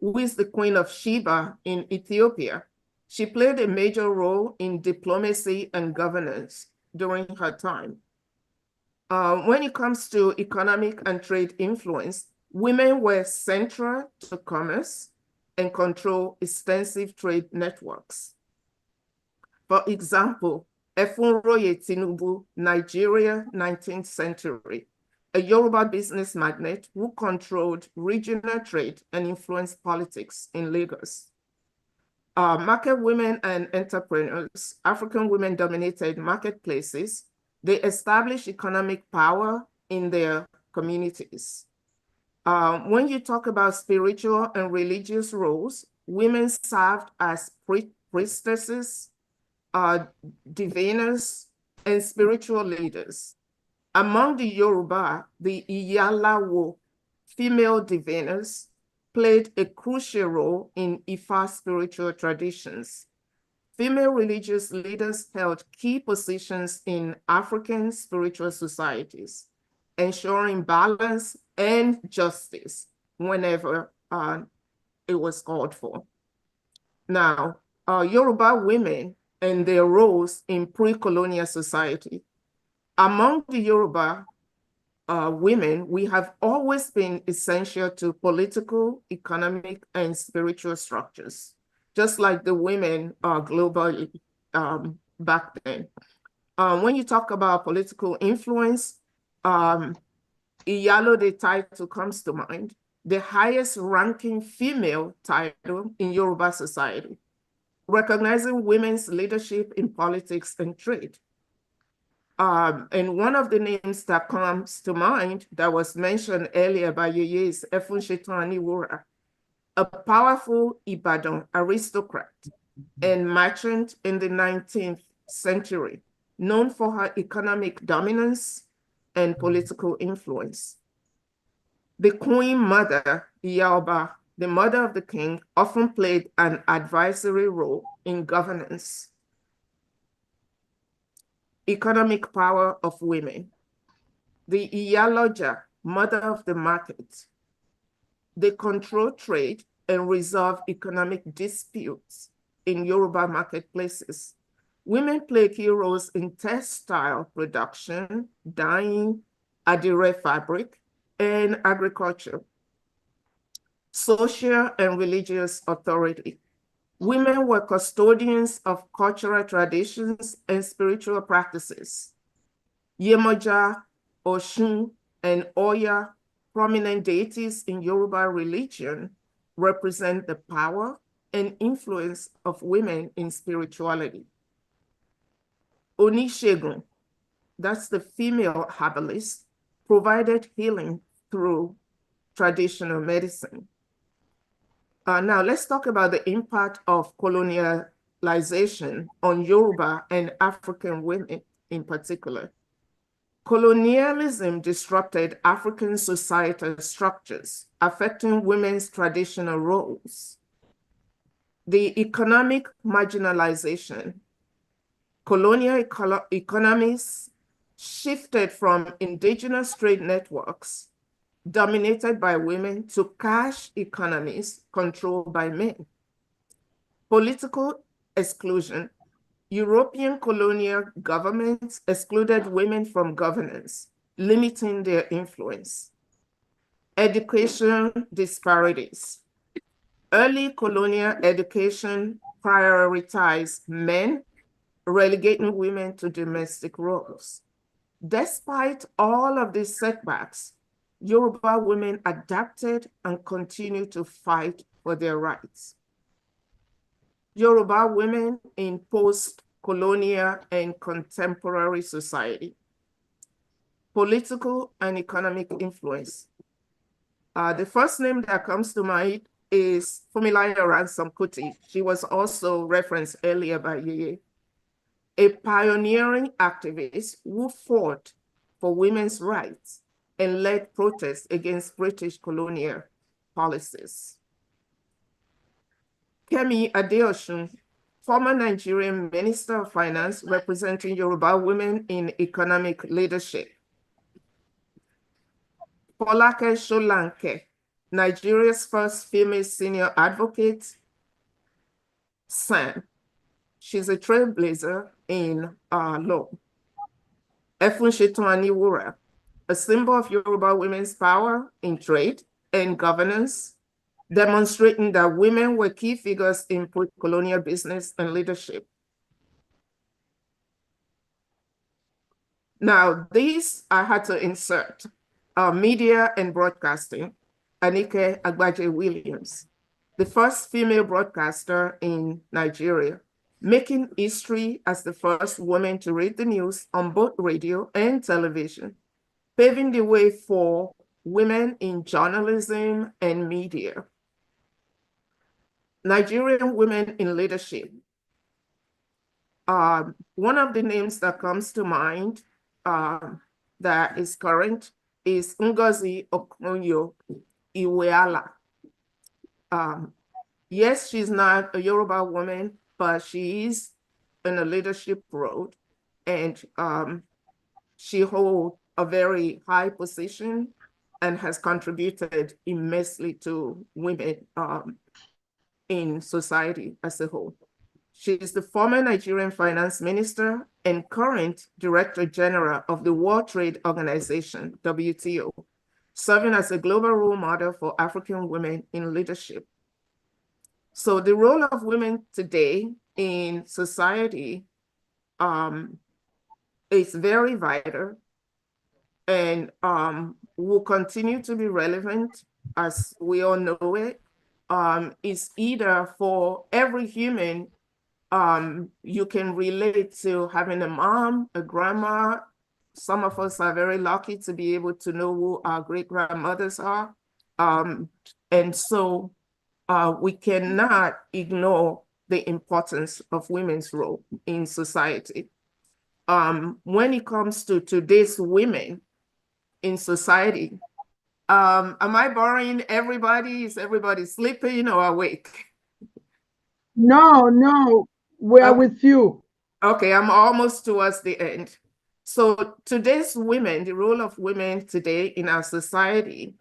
who is the Queen of Sheba in Ethiopia. She played a major role in diplomacy and governance during her time. When it comes to economic and trade influence, women were central to commerce and control extensive trade networks. For example, Efunroye Tinubu, Nigeria, 19th century, a Yoruba business magnate who controlled regional trade and influenced politics in Lagos. Market women and entrepreneurs, African women dominated marketplaces. They established economic power in their communities. When you talk about spiritual and religious roles, women served as priestesses, diviners, and spiritual leaders. Among the Yoruba, the Iyalawo, female diviners, played a crucial role in Ifa spiritual traditions. female religious leaders held key positions in African spiritual societies, ensuring balance and justice whenever it was called for. Now, Yoruba women and their roles in pre-colonial society. Among the Yoruba women, we have always been essential to political, economic, and spiritual structures, just like the women globally back then. When you talk about political influence, Iyalode title comes to mind, the highest ranking female title in Yoruba society, recognizing women's leadership in politics and trade. And one of the names that comes to mind that was mentioned earlier by Yeye is Efunshetan Aniwura, a powerful Ibadan aristocrat and merchant in the 19th century, known for her economic dominance and political influence. The Queen Mother, Iyaoba, the mother of the king, often played an advisory role in governance. Economic power of women. The Iyaloja, mother of the market. They control trade and resolve economic disputes in Yoruba marketplaces. Women play key roles in textile production, dyeing, adire fabric, and agriculture. Social and religious authority. Women were custodians of cultural traditions and spiritual practices. Yemoja, Oshun, and Oya, prominent deities in Yoruba religion, represent the power and influence of women in spirituality. Onishegun, that's the female herbalist, provided healing through traditional medicine. Now let's talk about the impact of colonialization on Yoruba and African women in particular. Colonialism disrupted African societal structures, affecting women's traditional roles. The economic marginalization. Colonial economies shifted from indigenous trade networks dominated by women to cash economies controlled by men. Political exclusion. European colonial governments excluded women from governance, limiting their influence. Education disparities. Early colonial education prioritized men, relegating women to domestic roles. Despite all of these setbacks, Yoruba women adapted and continue to fight for their rights. Yoruba women in post-colonial and contemporary society. Political and economic influence. The first name that comes to mind is Funmilayo Ransome Kuti. She was also referenced earlier by Yeye, a pioneering activist who fought for women's rights and led protests against British colonial policies. Kemi Adeosun, former Nigerian Minister of Finance representing Yoruba women in economic leadership. Folake Solanke, Nigeria's first female senior advocate. SAN, she's a trailblazer in law. Efunshetan Aniwura, a symbol of Yoruba women's power in trade and governance, demonstrating that women were key figures in colonial business and leadership. Now, these I had to insert. Media and broadcasting, Anike Agbaje Williams, the first female broadcaster in Nigeria, making history as the first woman to read the news on both radio and television, paving the way for women in journalism and media. Nigerian women in leadership. One of the names that comes to mind that is current is Ngozi Okonjo-Iweala. Yes, she's not a Yoruba woman, but she is in a leadership role, and she holds a very high position and has contributed immensely to women in society as a whole. She is the former Nigerian finance minister and current director general of the World Trade Organization, WTO, serving as a global role model for African women in leadership. So the role of women today in society is very vital and will continue to be relevant as we all know it. Is either for every human, you can relate to having a mom, a grandma. Some of us are very lucky to be able to know who our great-grandmothers are. And so we cannot ignore the importance of women's role in society. When it comes to today's women in society, am I boring everybody? Is everybody sleeping or awake? No, we're with you. Okay, I'm almost towards the end. So today's women, the role of women today in our society,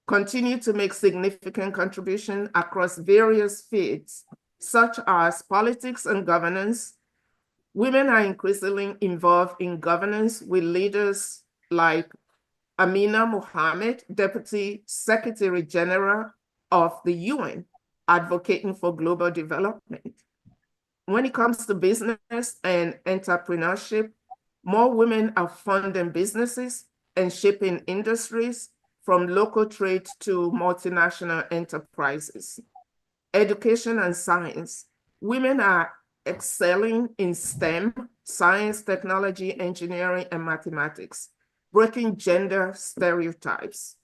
continue to make significant contribution across various fields, such as politics and governance. Women are increasingly involved in governance with leaders like Amina Mohammed, Deputy Secretary General of the UN, advocating for global development. When it comes to business and entrepreneurship, more women are funding businesses and shaping industries from local trade to multinational enterprises. Education and science. Women are excelling in STEM, science, technology, engineering, and mathematics, breaking gender stereotypes.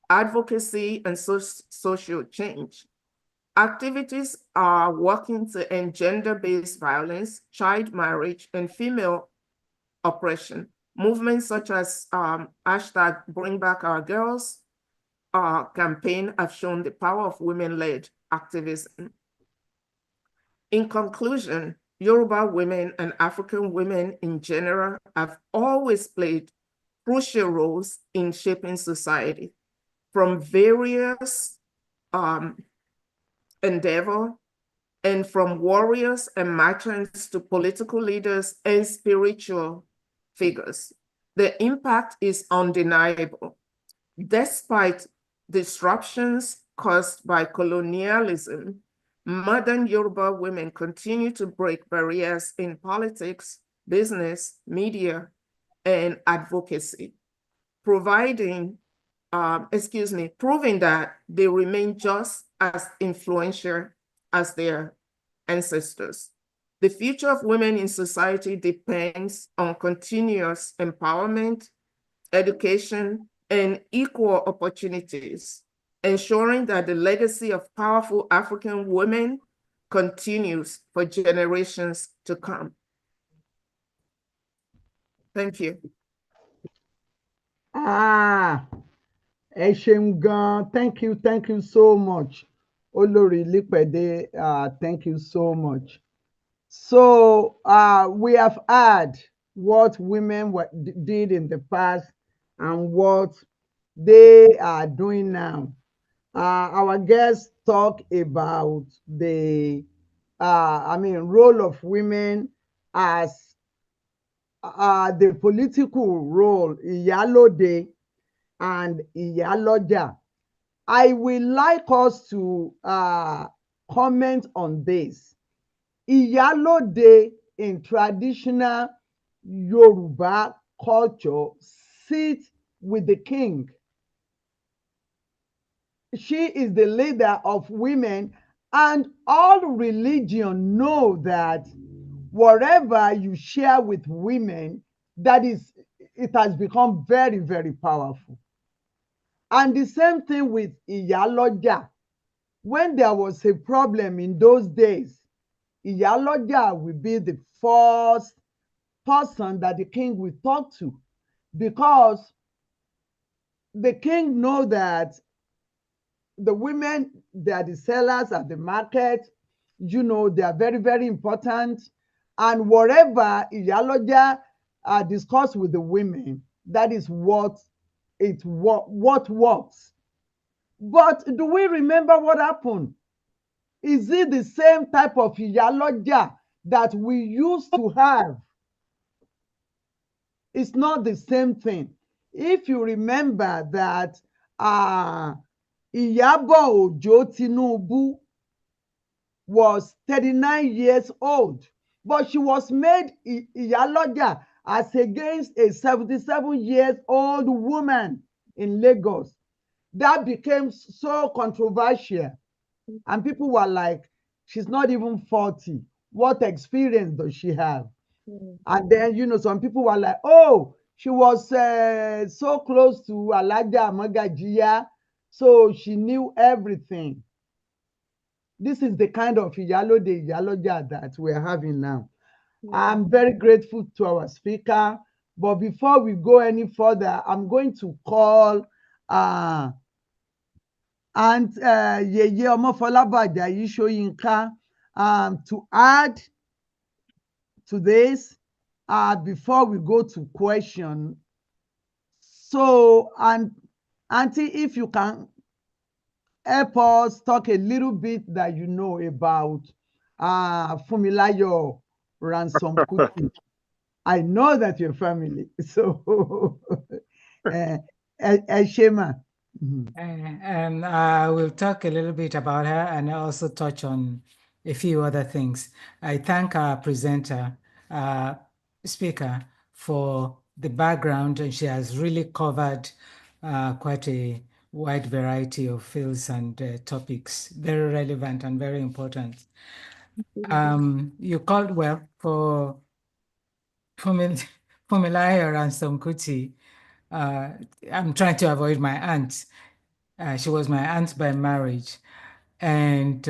Advocacy and social change. Activities are working to end gender-based violence, child marriage, and female oppression. Movements such as hashtag Bring Back Our Girls campaign have shown the power of women-led activism. In conclusion, Yoruba women and African women in general have always played crucial roles in shaping society, from various endeavor, and from warriors and merchants to political leaders and spiritual figures. The impact is undeniable. Despite disruptions caused by colonialism, modern Yoruba women continue to break barriers in politics, business, media, and advocacy, proving that they remain just as influential as their ancestors. The future of women in society depends on continuous empowerment, education, and equal opportunities, ensuring that the legacy of powerful African women continues for generations to come. Thank you. Ẹ ṣeun gan. Thank you so much. Olori Lipede, thank you so much. So we have heard what women did in the past and what they are doing now. Our guests talk about the role of women as the political role, Iyalode and Iyaloja. I would like us to comment on this. Iyalode in traditional Yoruba culture sits with the king. She is the leader of women, and all religion know that whatever you share with women, it has become very, very powerful. And the same thing with Iyaloja. When there was a problem in those days, Iyaloja will be the first person that the king will talk to, because the king knows that the women, they are the sellers at the market, you know, they are very, very important. And whatever Iyaloja discuss with the women, that is what works. But do we remember what happened? Is it the same type of Iyaloja that we used to have? It's not the same thing. If you remember that Iyabo Ojo Tinubu was 39 years old, but she was made Iyaloja as against a 77 years old woman in Lagos. That became so controversial. And people were like, she's not even 40. What experience does she have? And then, you know, some people were like, oh, she was so close to Alaja Magajiya, so she knew everything. This is the kind of Iyaloja that we're having now. I'm very grateful to our speaker. But before we go any further, I'm going to call Aunt Yeye Omofolabaja Yishoyinka to add to this before we go to question. So, and Auntie, if you can help us talk a little bit that you know about Funmilayo Ransom Kuti. I know that you're family, so Shema. And I will talk a little bit about her and also touch on a few other things. I thank our presenter, speaker, for the background, and she has really covered quite a wide variety of fields and topics, very relevant and very important. You called well for Funmilayo Ransom Kuti. I'm trying to avoid my aunt. She was my aunt by marriage. And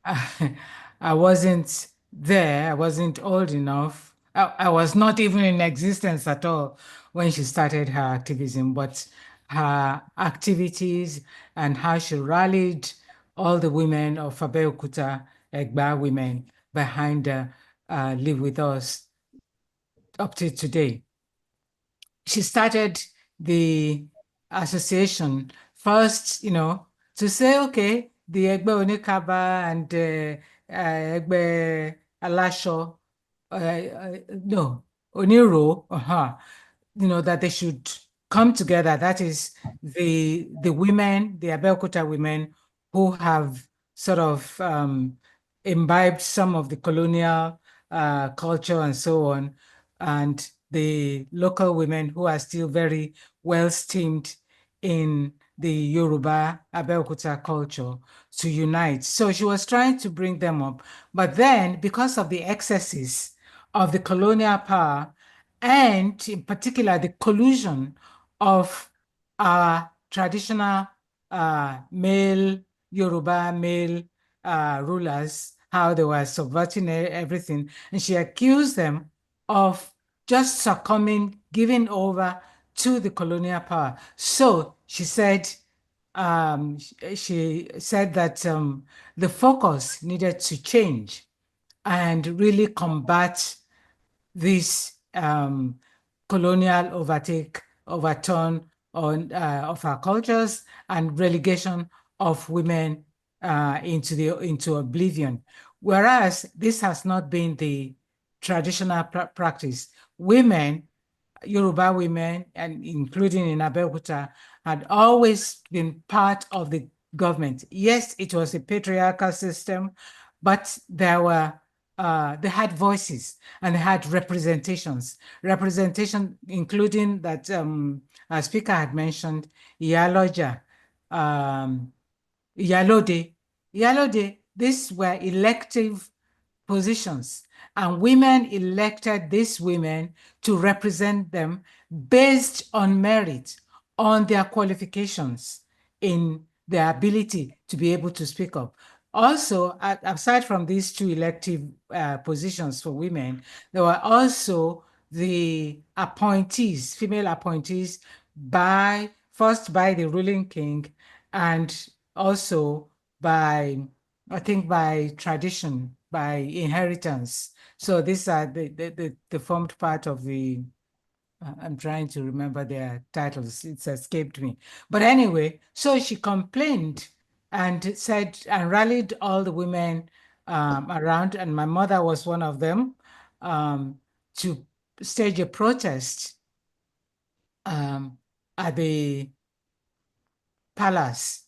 I wasn't there. I wasn't old enough. I was not even in existence at all when she started her activism, but her activities and how she rallied all the women of Abeokuta, Egba women behind her Live With Us up to today. She started the association first, you know, to say, okay, the Egbe Onikaba and Egbe Alasho, no, Oniro, you know, that they should come together. That is the women, the Abeokuta women who have sort of imbibed some of the colonial culture and so on, and the local women who are still very well steamed in the Yoruba Abeokuta culture to unite. So she was trying to bring them up. But then, because of the excesses of the colonial power, and in particular the collusion of our traditional male Yoruba male rulers, how they were subverting everything, and she accused them of just succumbing, giving over to the colonial power. So she said, that the focus needed to change and really combat this colonial overturn of our cultures and relegation of women into oblivion. Whereas this has not been the traditional practice. Women, Yoruba women, and including in Abeokuta, had always been part of the government. Yes, it was a patriarchal system, but there were they had voices and they had representation, including that our speaker had mentioned, Iyaloja, Iyalode. These were elective positions, and women elected these women to represent them based on merit, on their qualifications, in their ability to be able to speak up. Also, aside from these two elective positions for women, there were also the appointees, female appointees, first by the ruling king, and also by I think by tradition, by inheritance. So these are the formed part of the, I'm trying to remember their titles. It's escaped me. But anyway, so she complained and said, and rallied all the women around, and my mother was one of them, to stage a protest at the palace,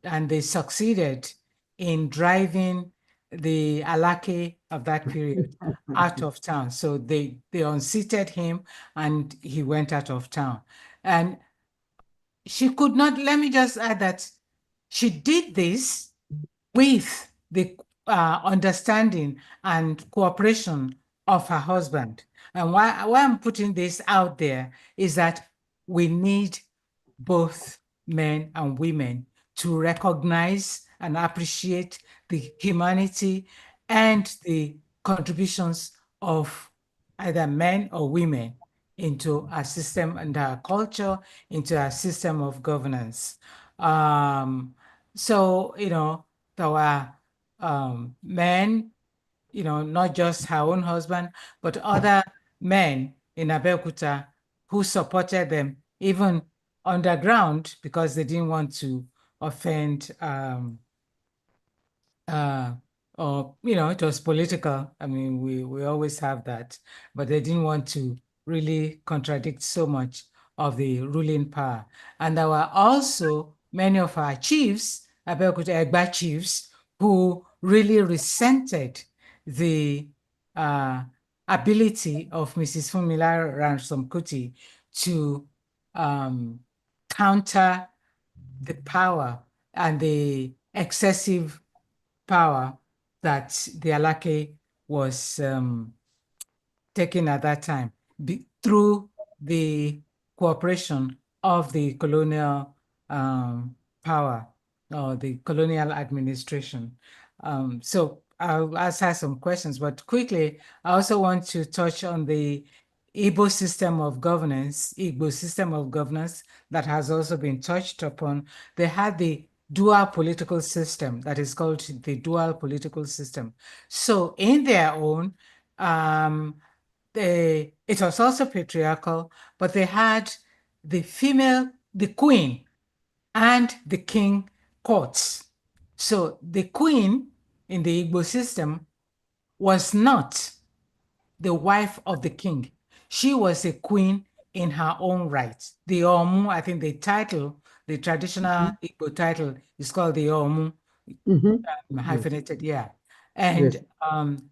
and they succeeded in driving the Alake of that period out of town. So they unseated him and he went out of town. And she could not, let me just add that she did this with the understanding and cooperation of her husband. And why I'm putting this out there is that we need both men and women to recognize and appreciate the humanity and the contributions of either men or women into our system and our culture, into our system of governance. So, there were men, not just her own husband, but other men in Abeokuta who supported them, even underground, because they didn't want to offend or it was political. I mean, we always have that, but they didn't want to really contradict so much of the ruling power. And there were also many of our chiefs, Abeokuta Egba chiefs, who really resented the ability of Mrs. Funmilayo Ransome Kuti to counter the power and the excessive power that the Alake was taking at that time through the cooperation of the colonial power or the colonial administration. So I'll ask her some questions, but quickly, I also want to touch on the Igbo system of governance, that has also been touched upon. They had the dual political system that is called the dual political system. So in their own, it was also patriarchal, but they had the queen and the king courts. So the queen in the Igbo system was not the wife of the king. She was a queen in her own right. The Omu, I think the traditional Igbo title is called the Omu, hyphenated, yeah. And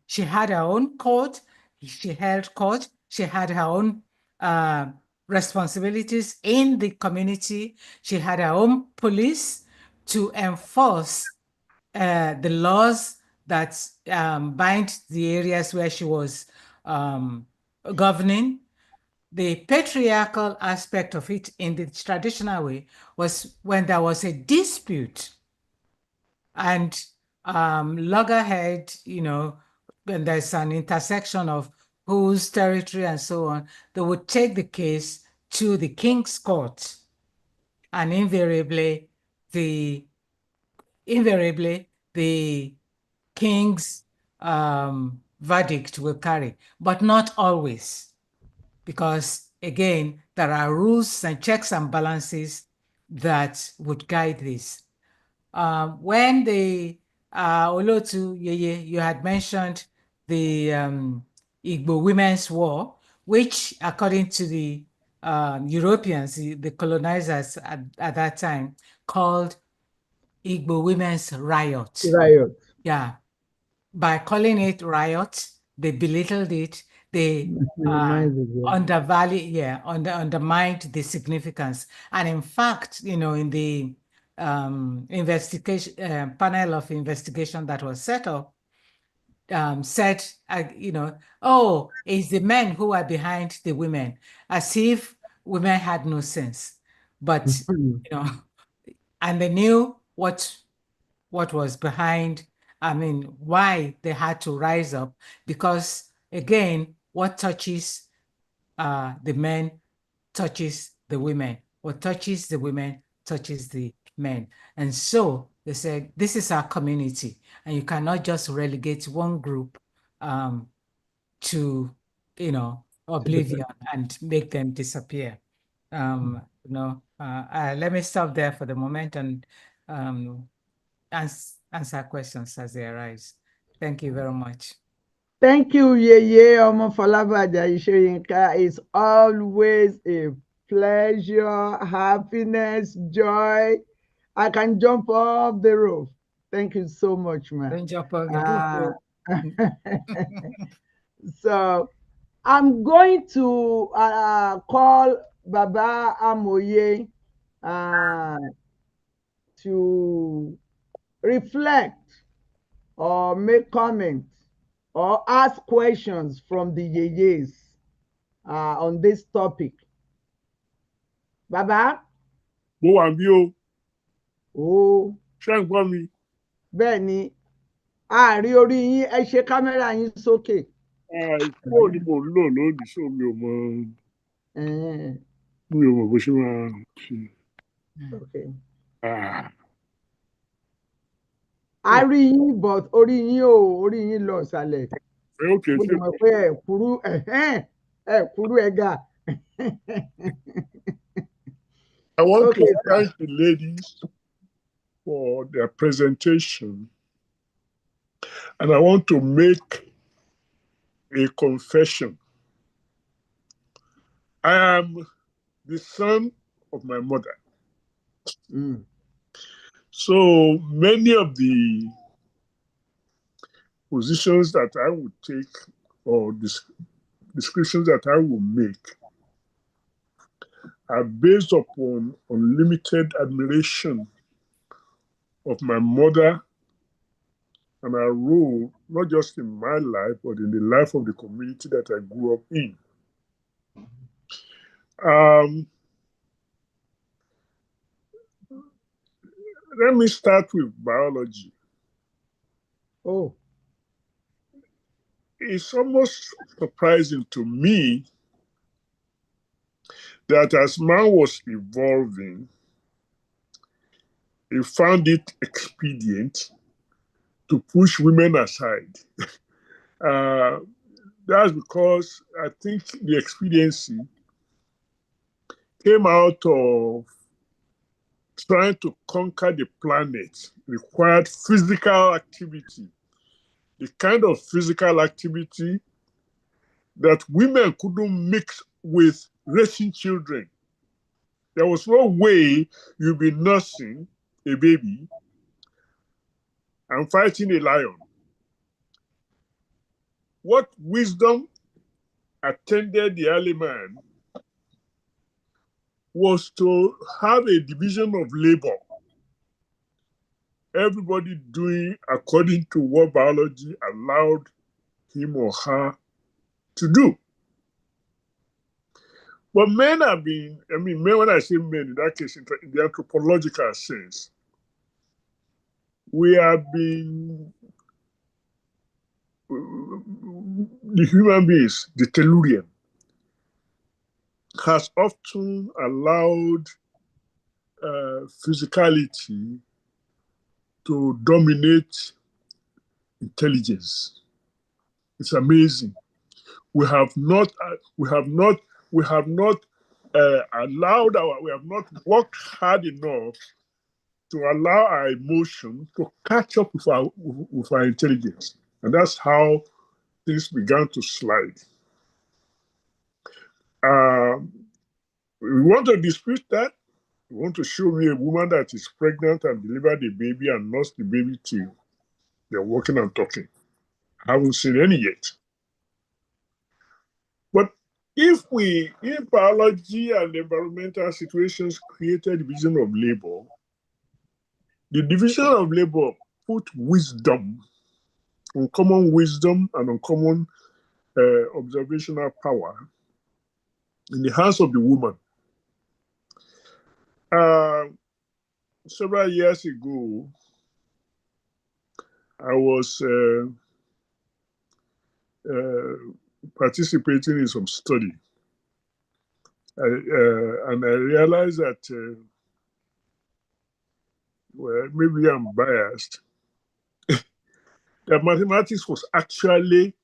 she had her own court, she held court, she had her own responsibilities in the community, she had her own police to enforce the laws that bind the areas where she was governing. The patriarchal aspect of it in the traditional way was when there was a dispute and loggerhead, when there's an intersection of whose territory and so on, they would take the case to the king's court, and invariably the king's verdict will carry, but not always, because again, there are rules and checks and balances that would guide this. When the Olotu Yeye, you had mentioned the Igbo Women's War, which according to the Europeans, the colonizers at that time, called Igbo Women's Riot. Riot. Yeah. By calling it riot, they belittled it. They undermined the significance. And in fact, in the investigation panel of investigation that was set up, said, oh, it's the men who are behind the women, as if women had no sense. But and they knew what was behind, why they had to rise up, because again, what touches the men touches the women. What touches the women touches the men. And so They said, this is our community, and you cannot just relegate one group to, oblivion and make them disappear. Let me stop there for the moment and answer questions as they arise. Thank you very much. Thank you, Yeye Omofolabaja Ishoyinka. It's always a pleasure, happiness, joy. I can jump off the roof. Thank you so much, man. Don't jump off the roof. So I'm going to call Baba Amoye to reflect or make comments or ask questions from the yeyes on this topic. Baba? Mo wà bí o. Oh. Ṣé ń gbọ́ mi? Bẹ́ẹ̀ ni, a rí orí yín, ẹ ṣe kámẹ́rà yín sókè. Fóònù mo ń lò lónìí, so mi ò mọ bó ṣe máa ṣe. A rí yín, but orí yín lọ ìsàlẹ̀. Mo lè mọ̀ pé ẹ kúrú ẹ̀gà. I want to thank the ladies for their presentation, and I want to make a confession. I am the son of my mother. So many of the positions that I would take or descriptions that I will make are based upon unlimited admiration of my mother and her role, not just in my life, but in the life of the community that I grew up in. Let me start with biology. Oh. It's almost surprising to me that as man was evolving, he found it expedient to push women aside. That's because I think the expediency came out of trying to conquer the planet required physical activity, the kind of physical activity that women couldn't mix with raising children. There was no way you'd be nursing a baby and fighting a lion. What wisdom attended the early man was to have a division of labor. Everybody doing according to what biology allowed him or her to do. But men have been, men, when I say men, in that case, in the anthropological sense, we have been, the human beings, the Tellurian, has often allowed physicality to dominate intelligence. It's amazing. We have not worked hard enough to allow our emotion to catch up with our intelligence. And that's how things began to slide. We want to dispute that. You want to show me a woman that is pregnant and delivered a baby and nursed the baby till they're walking and talking. I haven't seen any yet. But if biology and environmental situations created division of labor, the division of labor put wisdom, uncommon wisdom and uncommon observational power in the hands of the woman. Several years ago, I was participating in some study. And I realized that well, maybe I'm biased, that mathematics was actually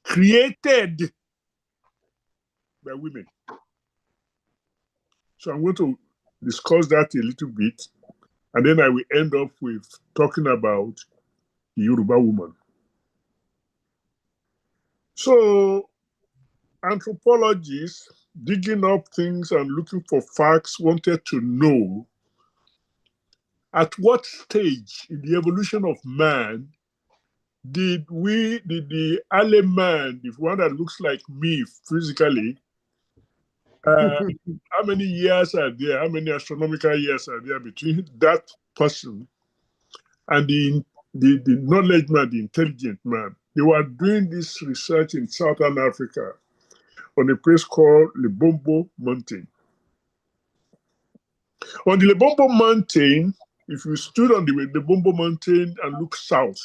created by women. So I'm going to discuss that a little bit, and then I will end up with talking about the Yoruba woman. So anthropologists digging up things and looking for facts wanted to know at what stage in the evolution of man did the early man, the one that looks like me physically, how many years are there, how many astronomical years are there between that person and the knowledge man, the intelligent man? They were doing this research in Southern Africa on a place called Lebombo Mountain. On the Lebombo Mountain, if you stood on the Lebombo Mountain and look south,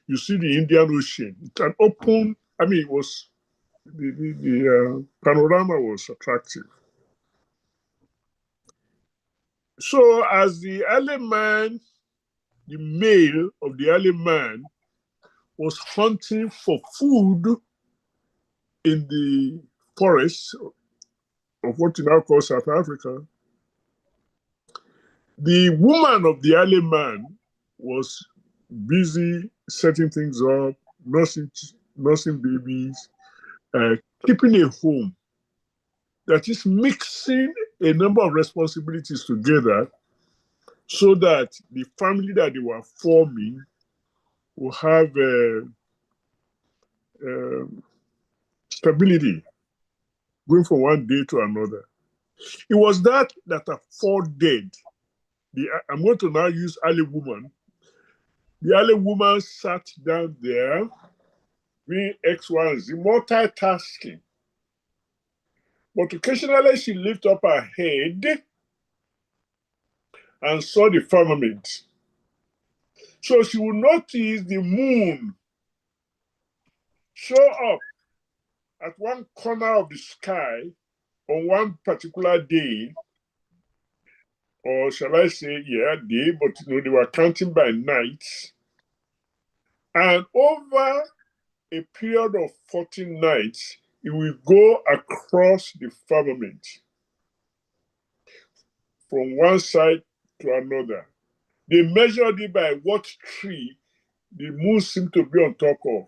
you see the Indian Ocean. It's an open, I mean, it was, the panorama was attractive. So as the early man, the male of the early man was hunting for food in the forests of what you now call South Africa, the woman of the early man was busy setting things up, nursing babies, keeping a home. That is mixing a number of responsibilities together so that the family that they were forming will have stability going from one day to another. It was that afforded. I'm going to now use early woman. The early woman sat down there, being X, Y, and Z, multitasking. But occasionally she lifted up her head and saw the firmament. So she would notice the moon show up at one corner of the sky on one particular day, or shall I say, yeah, day, but they were counting by nights. And over a period of 14 nights, it will go across the firmament from one side to another. They measured it by what tree the moon seemed to be on top of.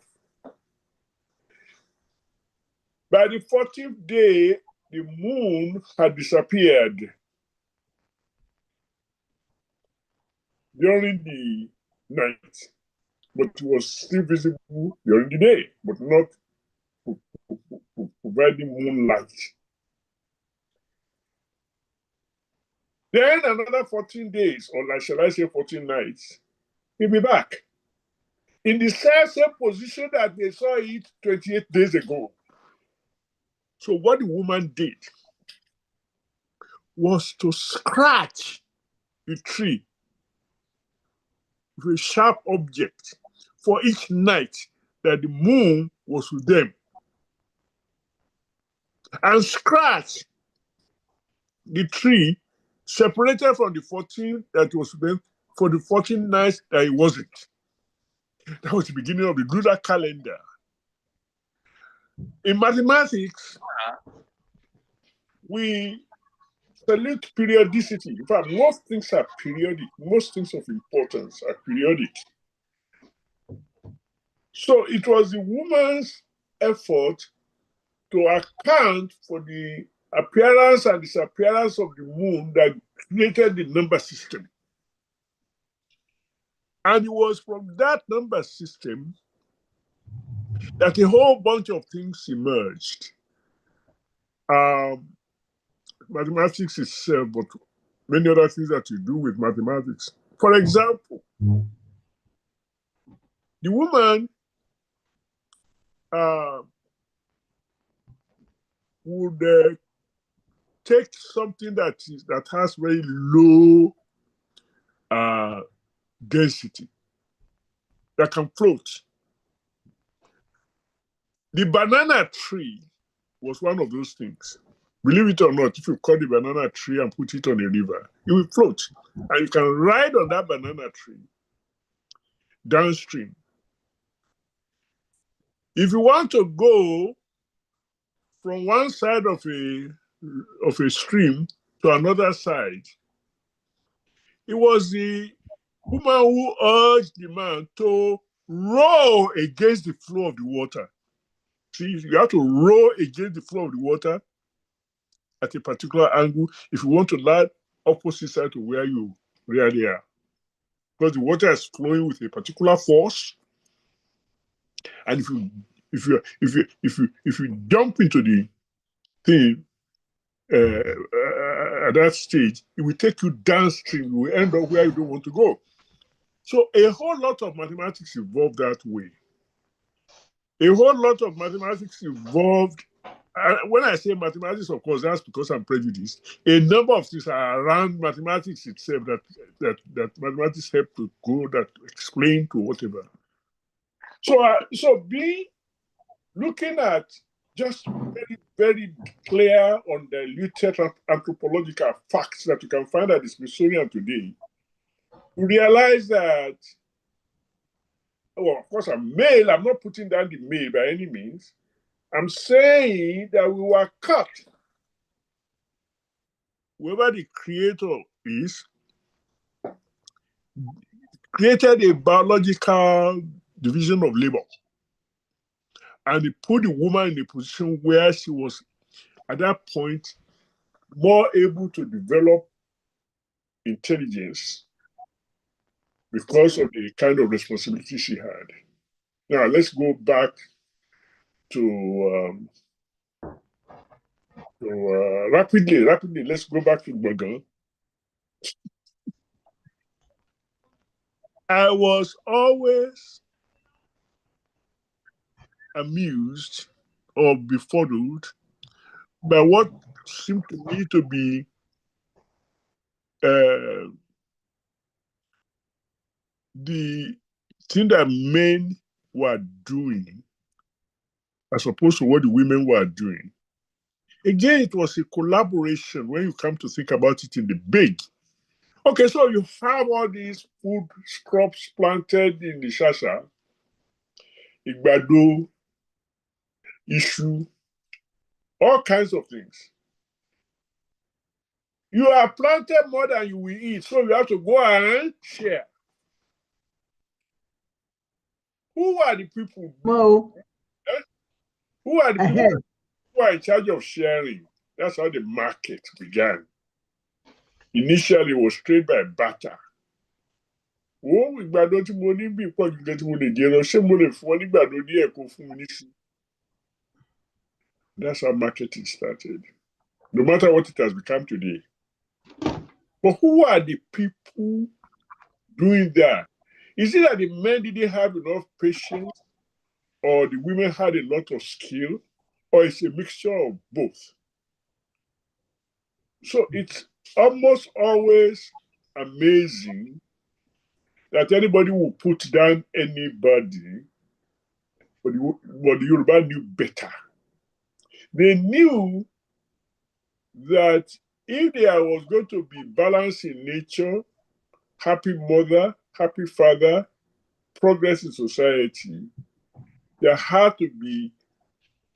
By the 14th day, the moon had disappeared during the night, but it was still visible during the day, but not providing moonlight. Then another 14 days, or like, shall I say 14 nights, he'll be back in the same position that they saw it 28 days ago. So what the woman did was to scratch the tree with a sharp object for each night that the moon was with them, and scratch the tree separated from the 14 that was with them for the 14 nights that it wasn't. That was the beginning of the lunar calendar. In mathematics, we salute periodicity. In fact, most things are periodic. Most things of importance are periodic. So it was the woman's effort to account for the appearance and disappearance of the moon that created the number system. And it was from that number system that a whole bunch of things emerged. Mathematics itself, but many other things that you do with mathematics. For example, the woman would take something that has very low density that can float. The banana tree was one of those things. Believe it or not, if you cut the banana tree and put it on a river, it will float. And you can ride on that banana tree downstream. If you want to go from one side of a stream to another side, it was the woman who urged the man to row against the flow of the water. See, you have to row against the flow of the water at a particular angle if you want to land opposite side to where you really are. Because the water is flowing with a particular force. And if you jump into the thing at that stage, it will take you downstream. You will end up where you don't want to go. So a whole lot of mathematics evolved that way. A whole lot of mathematics evolved. When I say mathematics, of course, that's because I'm prejudiced. A number of things are around mathematics itself that mathematics help to go, that explain to whatever. So being looking at just very, very clear, undiluted anthropological facts that you can find at the Smithsonian today, you realize that, well, of course, I'm male. I'm not putting down the male by any means. I'm saying that we were cut. Whoever the creator is, created a biological division of labor. And he put the woman in a position where she was, at that point, more able to develop intelligence because of the kind of responsibility she had. Now, let's go back to rapidly, let's go back to Gbogan. I was always amused or befuddled by what seemed to me to be the thing that men were doing as opposed to what the women were doing. Again, it was a collaboration when you come to think about it in the big. Okay, so you have all these food crops planted in the Shasha, Igbado, Ishu, all kinds of things. You have planted more than you will eat, so you have to go and share. Who are the people? Mo. Who are the people who are in charge of sharing? That's how the market began. Initially, it was trade by barter. Oh, ìgbàdo tí mo ní bí pọ̀ jù tí mo lè jẹ lọ, ṣé mo lè fún ọ nígbàdo díẹ̀ kó fún mi nísì? That's how marketing started. No matter what it has become today. But who are the people doing that? Is it that the men didn't have enough patience, or the women had a lot of skill, or it's a mixture of both? So it's almost always amazing that anybody will put down anybody, but the Yoruba knew better. They knew that if there was going to be balance in nature, happy mother, happy father, progress in society, there had to be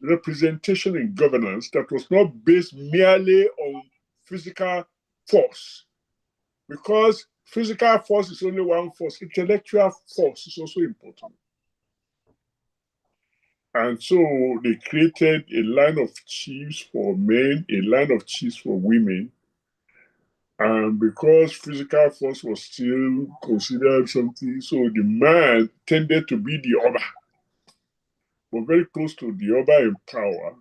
representation in governance that was not based merely on physical force. Because physical force is only one force, intellectual force is also important. And so they created a line of chiefs for men, a line of chiefs for women. And because physical force was still considered something, so the man tended to be the Oba, but very close to the Oba in power.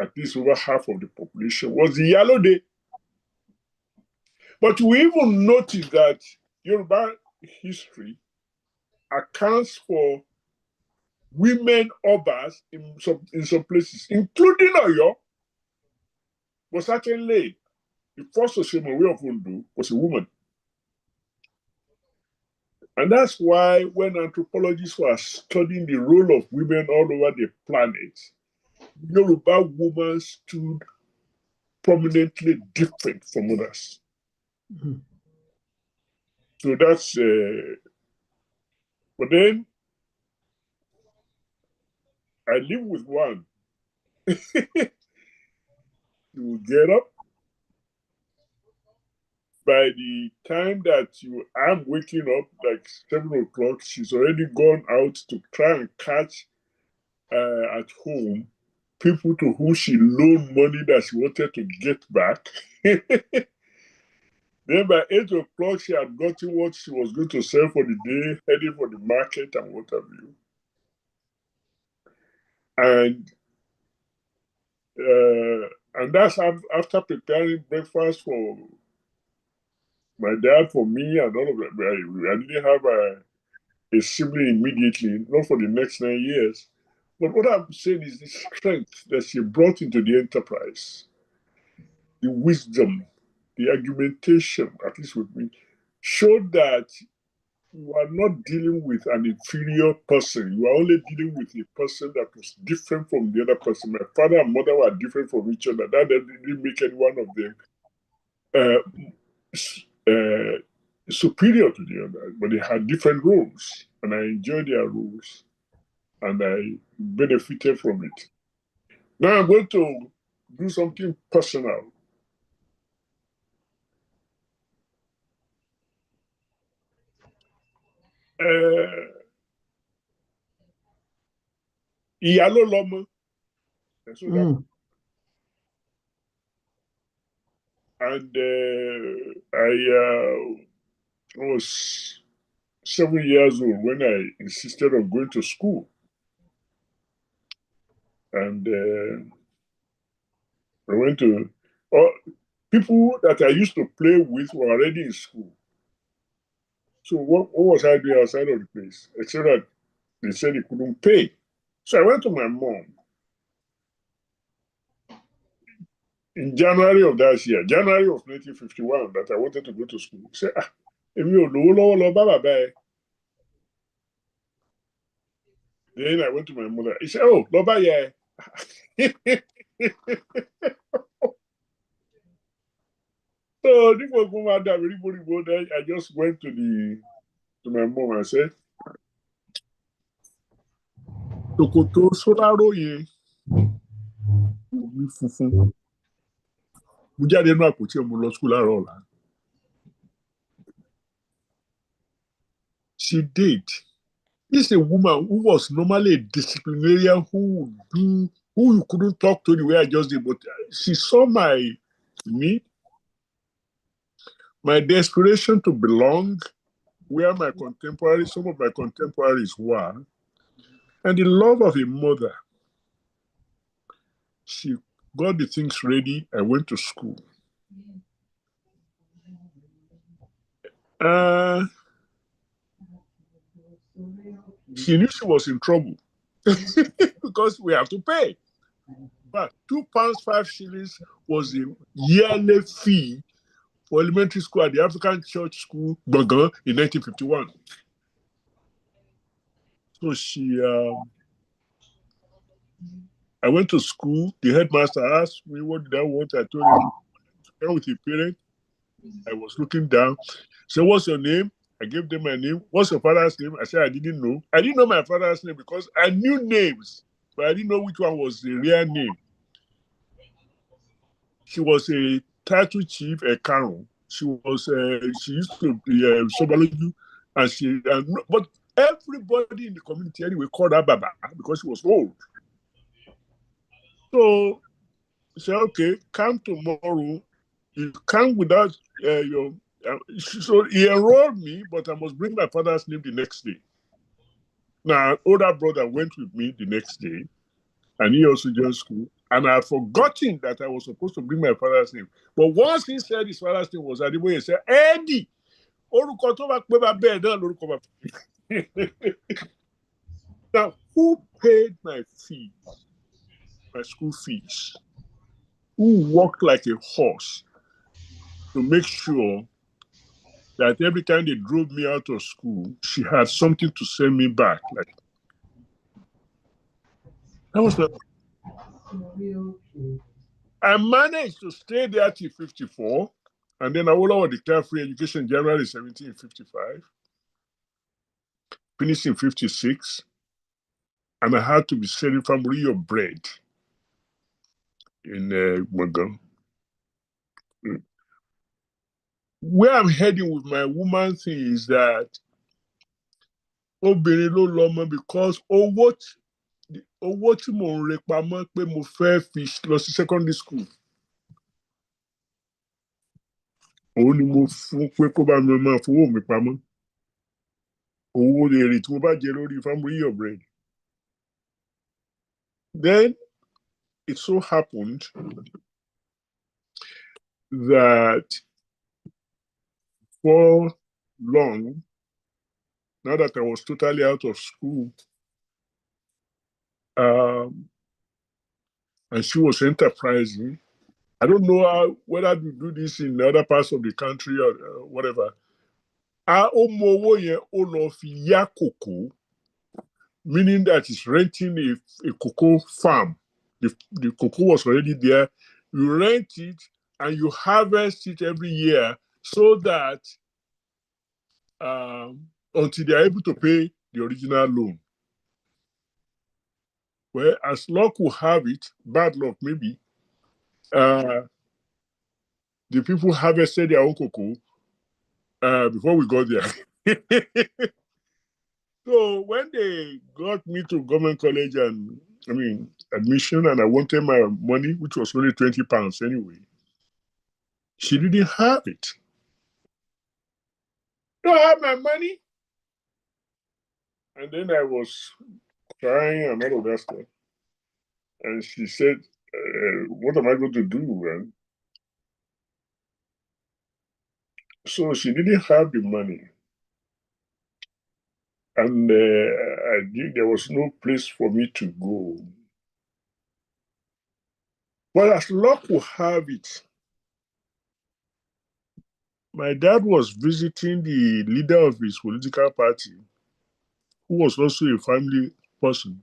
At least over half of the population was the Yalode. But we even notice that Yoruba history accounts for women Obas in some places, including Oyo. But certainly, the first Oshomowe of Ondo was a woman. And that's why when anthropologists were studying the role of women all over the planet, Yoruba woman stood prominently different from others. Mhm. So that's, but then I live with one. You will get up. By the time that I'm waking up, like 7 o'clock, she's already gone out to try and catch at home people to whom she loaned money that she wanted to get back. Then by 8 o'clock, she had gotten what she was going to sell for the day, heading for the market and what have you. And that's after preparing breakfast for my dad, for me, and all of that. I didn't have a sibling immediately, not for the next 9 years. But what I'm saying is the strength that she brought into the enterprise, the wisdom, the argumentation, at least with me, showed that you are not dealing with an inferior person. You are only dealing with a person that was different from the other person. My father and mother were different from each other. That didn't make any one of them superior to the other, but they had different roles, and I enjoyed their roles, and I benefited from it. Now I'm going to do something personal. Ìyá ló lọ́mọ. And I was 7 years old when I insisted on going to school. And I went to, people that I used to play with were already in school. So what was I doing outside of the place? Except that they said they couldn't pay. So I went to my mom in January of that year, January of 1951, that I wanted to go to school. I said, then I went to my mother. He said, oh, Loba, yeah. So I just went to my mom and said, Tokoto Solaro ye. She did. This is a woman who was normally a disciplinarian who you couldn't talk to the way I just did, but she saw my need, my desperation to belong, where some of my contemporaries were, and the love of a mother. She got the things ready. I went to school. She knew she was in trouble because we have to pay. But £2.05 was the yearly fee for elementary school at the African Church School, Gbọ̀ngàn, in 1951. So I went to school. The headmaster asked me, what did I want? I told him, to with your parent. I was looking down. So what's your name? I gave them my name. What's your father's name? I said, I didn't know. I didn't know my father's name because I knew names, but I didn't know which one was the real name. She was a title chief at Kano. She used to be Sobaloju, but everybody in the community anyway called her Baba because she was old. So she said, okay, come tomorrow. You come without your. So he enrolled me, but I must bring my father's name the next day. Now, an older brother went with me the next day, and he also joined school. And I had forgotten that I was supposed to bring my father's name. But once he said his father's name was Adiboye, he said, Eddie, now, who paid my fees, my school fees? Who walked like a horse to make sure that every time they drove me out of school, she had something to send me back? Like, that was I managed to stay there till 54, and then Awolowo declared free education in January 1755, finished in 56, and I had to be selling family of bread in Gbogan. Where I'm heading with my woman thing is that obìnrin ló lọ́mọ because owó tí mò ń re pamọ́ pé mo fẹ́ fi lọ sí secondary school òun ni mo fún pé kó bá mi máa fowó mi pamọ́ owó èrè tí mo bá jẹ lórí family of bread. Then it so happened that for long, now that I was totally out of school, and she was enterprising. I don't know whether to do this in other parts of the country or whatever. Ó mú owó yẹn ó lọ fi yá cocoa, meaning that it's renting a cocoa farm. The cocoa was already there. You rent it and you harvest it every year so that until they are able to pay the original loan. Well, as luck will have it, bad luck maybe, the people harvested their own cocoa before we got there. So when they got me to government college and admission, and I wanted my money, which was only £20 anyway, she didn't have it. Don't have my money. And then I was crying and all of that stuff. And she said, what am I going to do? And so she didn't have the money. And there was no place for me to go. But as luck will have it, my dad was visiting the leader of his political party, who was also a family person.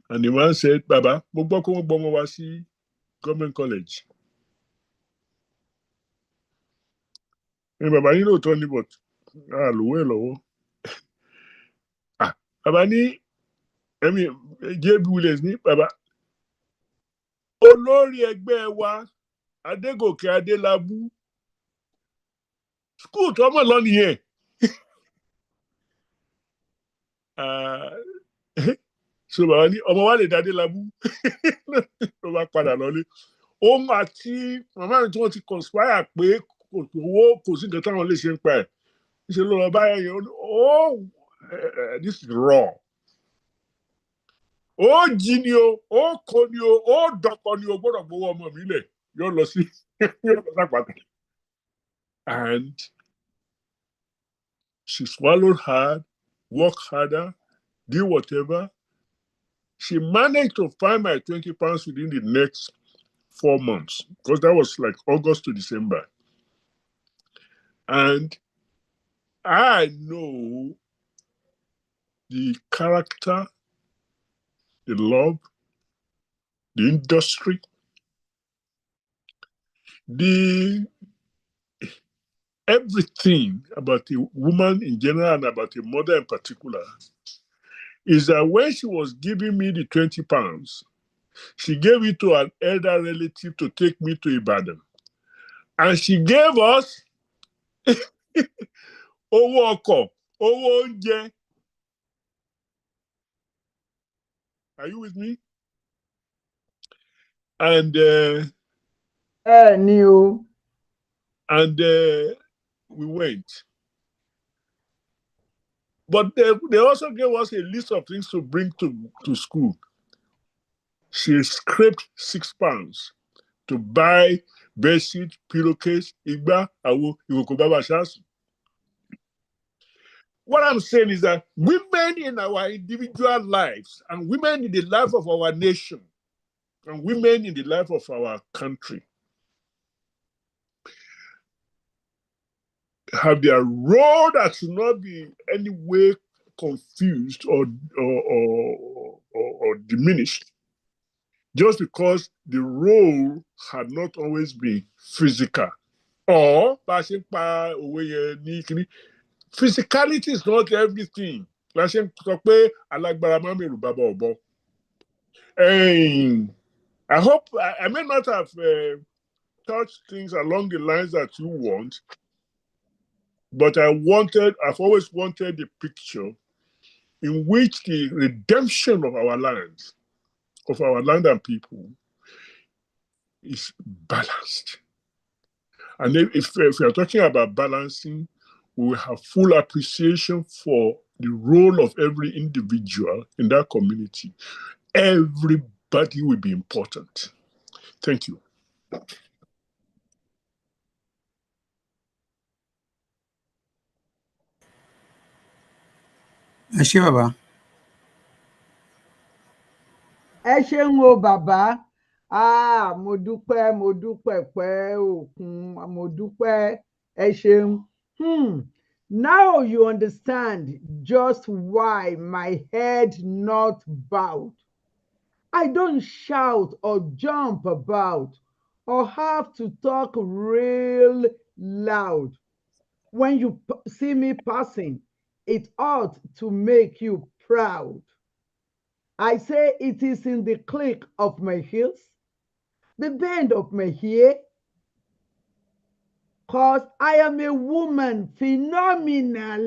And the man said, Baba, mo gbọ́ kó wọ́n gbọ́mọ wá sí government college. And Baba yín lóòótọ́ ni, but lówó ẹ̀ lọ́wọ́. Baba ní, JB Williams ní, Baba, olórí ẹgbẹ́ wa, Adégòkè Adélabú, school tó mọ̀ lọ nìyẹn. So bàbá ní ọmọ wa lè dá Adélabú ló bá padà lọlé. Òun àti màmá mi tí wọ́n ti conspire pé kò sí nǹkan táwọn lè ṣe ń pa ẹ̀. Ṣe ló lọ báyà yẹn, this is raw. Ó jí ni o, ó kó ni o, ó dọ̀kọ̀ ni o, gbọ́dọ̀ gbowó ọmọ mi lẹ̀, yóò lọ sí sápàtà. And she swallowed hard, worked harder, did whatever. She managed to find my £20 within the next 4 months, because that was like August to December. And I know the character, the love, the industry, everything about a woman in general and about a mother in particular, is that when she was giving me the £20, she gave it to an elder relative to take me to Ibadan. And she gave us owó ọkọ̀, owó oúnjẹ. Are you with me? And we went. But they also gave us a list of things to bring to school. She scraped £6 to buy bedsheet, pillowcase, igba, awo, ìkòkò bàbá ṣáàṣì. What I'm saying is that women in our individual lives and women in the life of our nation and women in the life of our country have their role that should not be any way confused or diminished just because the role had not always been physical. Or, physicality is not everything. I hope I may not have touched things along the lines that you want, but I've always wanted a picture in which the redemption of our land and people, is balanced. And if you're talking about balancing, we will have full appreciation for the role of every individual in that community. Everybody will be important. Thank you. ẹ ṣé bàbá. ẹ ṣeun o bàbá, mo dúpẹ́ pẹ́ òkun, mo dúpẹ́, ẹ ṣeun. Now you understand just why my head not bowed. I don't shout or jump about or have to talk real loud. When you see me passing, it ought to make you proud. I say it is in the click of my heels, the bend of my hair, because I am a woman, phenomenal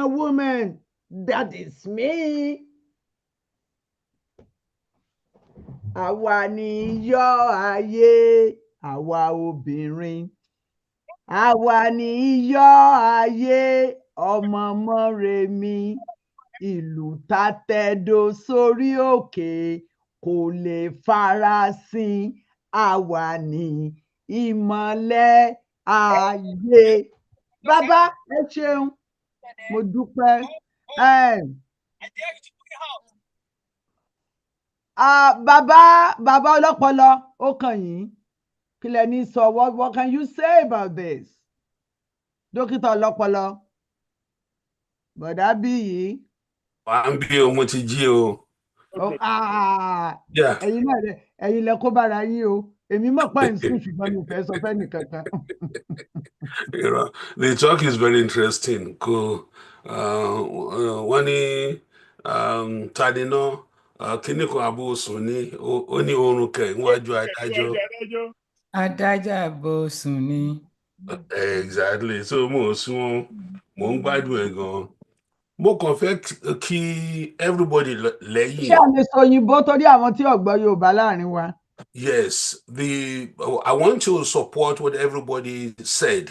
woman. That is me. Àwa ni iyọ̀ ayé, àwa obìnrin. Àwa ni iyọ̀ ayé, ọmọ Mọ́remí. Ìlú tàtẹ̀dó sórí òkè kò lè farasin. Àwa ni ìmọ́lẹ̀ ayé. Bàbá, ẹ ṣeun, mo dúpẹ́. Bàbá ọlọ́pọlọ, ó kàn yín. Kí lẹ ní sọ? What can you say about this? Dókítà ọlọ́pọlọ. Bọ̀dá Bíyì. Wà ń bí o, mo ti jí o. Ẹ̀yin náà ẹ̀yin lẹ kó bára yín o. Èmi mọ̀ pé ń sùn ṣùgbọ́n mi ò fẹ́ sọ fẹ́ni kankan. The talk is very interesting. Kò wọ́n ní tani náà kíní kan àbòsùn ní ó ní oorun kẹ̀ níwájú adájọ́. Adájọ́ àbòsùn ni. Exactly. So mo sún mo ń gbádùn ẹ̀ gan. Mo kàn fẹ́ kí everybody lẹ́yìn. Ṣé a lè sọ òyìnbó torí àwọn tí ò gbọ́ Yorùbá láàrin wa? Yes, I want to support what everybody said,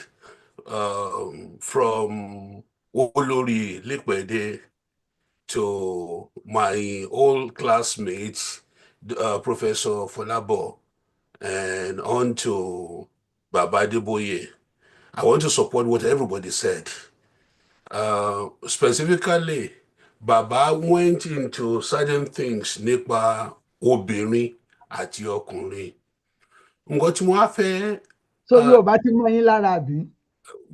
from Olori Lipede to my old classmates, Professor Folabo, and on to Baba Deboye. I want to support what everybody said. Specifically, Baba went into certain things nípa obìnrin àti ọkùnrin. Nǹkan tí wọ́n á fẹ́. So Yorùbá ti mọ́ yín lára àbí?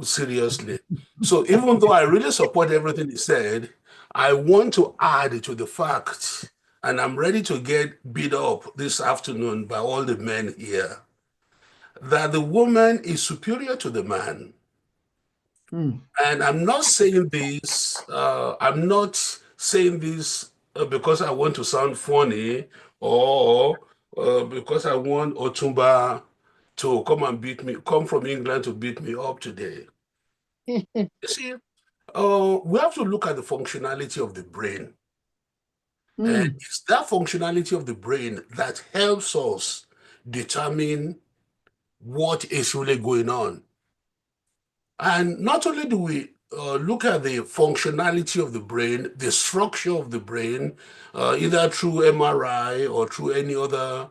Seriously. So even though I really support everything he said, I want to add to the fact, and I'm ready to get beat up this afternoon by all the men here, that the woman is superior to the man. And I'm not saying this, because I want to sound funny or because I want Otumba to come from England to beat me up today. You see, we have to look at the functionality of the brain. And it's that functionality of the brain that helps us determine what is really going on. And not only do we look at the functionality of the brain, the structure of the brain, either through MRI or through any other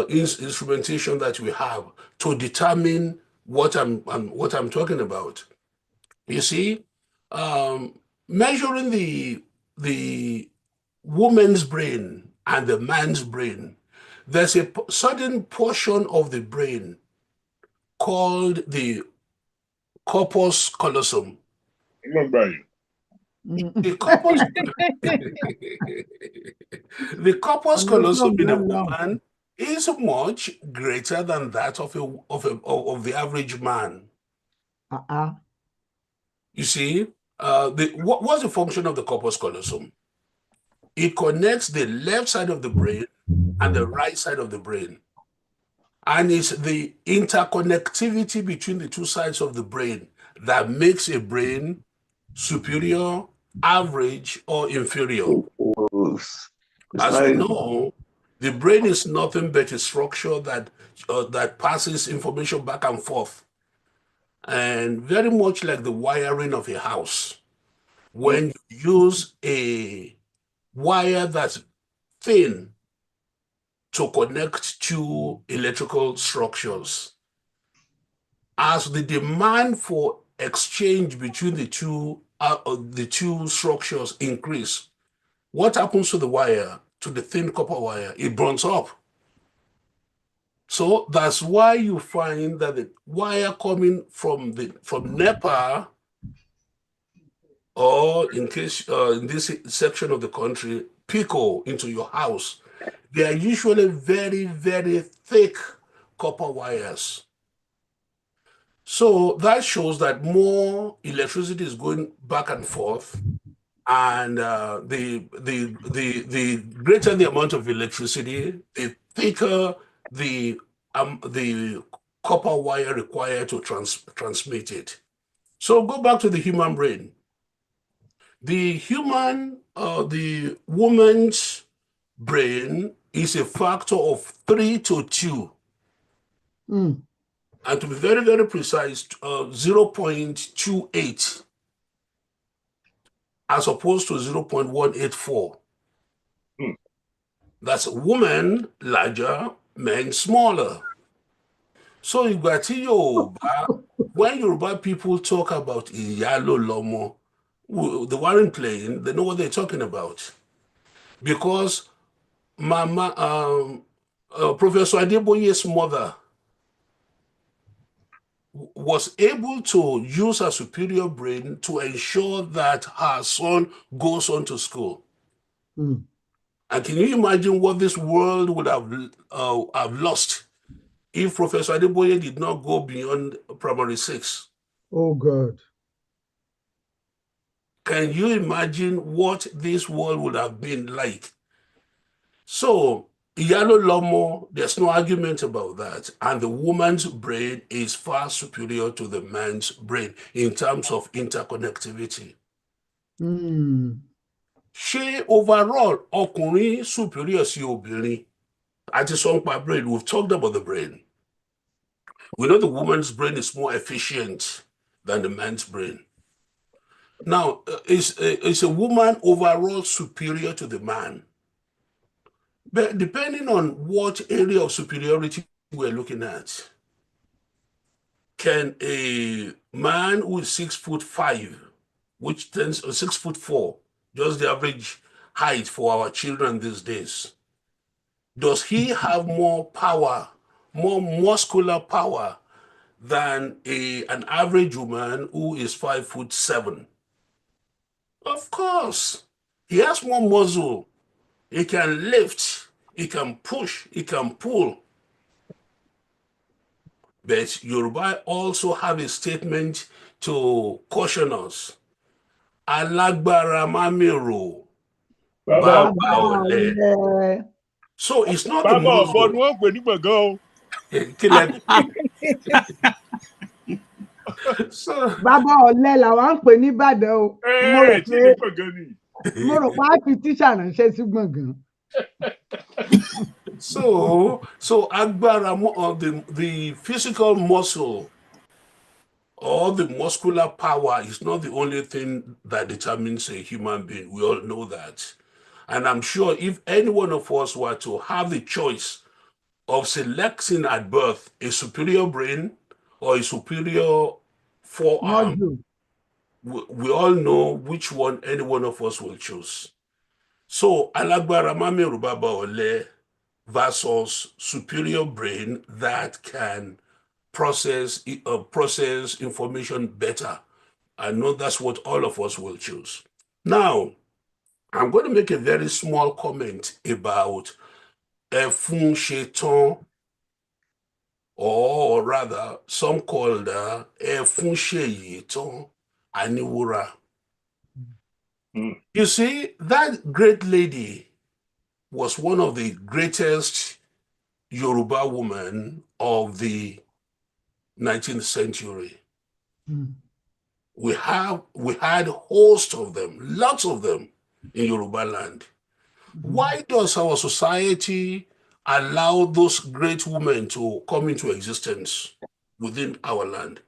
instrumentation that we have to determine what I'm talking about. You see, measuring the woman's brain and the man's brain, there's a certain portion of the brain called the corpus callosum. The corpus, The corpus ọ̀nà callosum ojú in a ọ̀nà lọ. woman is much greater than that of the average man. You see, what's the function of the corpus callosum? It connects the left side of the brain and the right side of the brain. And it's the interconnectivity between the two sides of the brain that makes a brain superior, average, or inferior. As we know, the brain is nothing but a structure that passes information back and forth. And very much like the wiring of a house, when you use a wire that's thin to connect two electrical structures, as the demand for exchange between the two structures increase, what happens to the wire, to the thin copper wire? It burns up. So that's why you find that the wire coming from NEPA, or in this section of the country, PICO, into your house, they are usually very, very thick copper wires. So that shows that more electricity is going back and forth, and the greater the amount of electricity, the thicker the copper wire required to transmit it. So go back to the human brain. The woman's brain is a factor of 3 to 2. And to be very, very precise, 0.28 as opposed to 0.184. That's women larger, men smaller. So you got to Yoruba, when Yoruba people talk about Iyalo Lomo, the Warren playing, they know what they're talking about. Because Professor Adeboye's mother was able to use her superior brain to ensure that her son goes on to school. And can you imagine what this world would have lost if Professor Adeboye did not go beyond primary 6? Oh, God. Can you imagine what this world would have been like? So, Iyalo Lomo, there's no argument about that. And the woman's brain is far superior to the man's brain in terms of interconnectivity. Ṣé overall, ọkùnrin superior sí obìnrin? Àti sọ nípa brain, we've talked about the brain. We know the woman's brain is more efficient than the man's brain. Now, is a woman overall superior to the man? But depending on what area of superiority we're looking at, can a man who is 6'5", which tends 6'4", just the average height for our children these days, does he have more power, more muscular power than an average woman who is 5'7"? Of course, he has more muscle. He can lift, he can push, he can pull. But Yoruba also have a statement to caution us. Alágbára má mèrò, bàbá ọ̀lẹ. So it's not the muscle. Bàbá ọ̀bọ ni wọ́n pè ní gbọ̀ngàn o. Bàbá ọ̀lẹ làwọn ń pè ní Ìbàdàn o. Mo rò pé a fi tíṣà ránṣẹ́ sí gbọ̀ngàn. So agbára, the physical muscle or the muscular power is not the only thing that determines a human being. We all know that. And I'm sure if any one of us were to have the choice of selecting at birth a superior brain or a superior forearm, we all know which one any one of us will choose. So, alágbára má mèrò bàbá ọ̀lẹ versus superior brain that can process information better. I know that's what all of us will choose. Now, I'm going to make a very small comment about Efun Shetan, or rather, some called Efun Sheyitan Aniwura. You see, that great lady was one of the greatest Yoruba women of the 19th century. We had hosts of them, lots of them in Yoruba land. Why does our society allow those great women to come into existence within our land?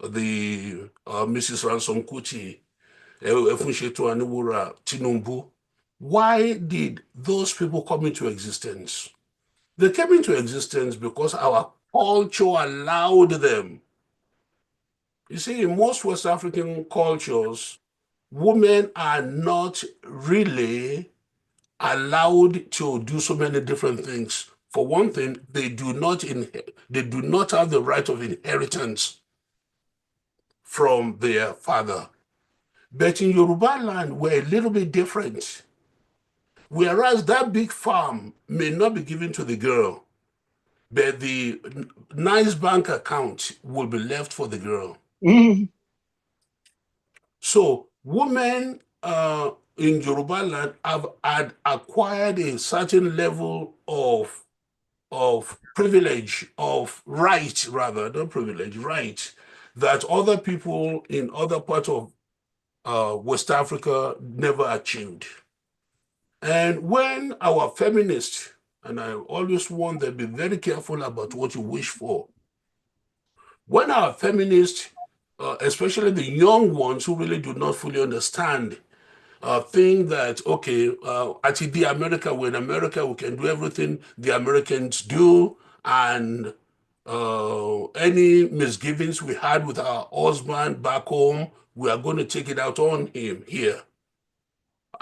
The Mrs. Ransom Kuti, Efunshetu Aniwura, Tinumbu. Why did those people come into existence? They came into existence because our culture allowed them. You see, in most West African cultures, women are not really allowed to do so many different things. For one thing, they do not have the right of inheritance from their father. But in Yoruba land, we're a little bit different. Whereas that big farm may not be given to the girl, but the nice bank account will be left for the girl. So women in Yoruba land had acquired a certain level of privilege, of right, rather, not privilege, right, that other people in other parts of West Africa never achieved. And when our feminists, and I always want them to be very careful about what you wish for, when our feminists, especially the young ones who really do not fully understand, think that, okay, at the America, we're in America, we can do everything the Americans do, and any misgivings we had with our husband back home, we are going to take it out on him here.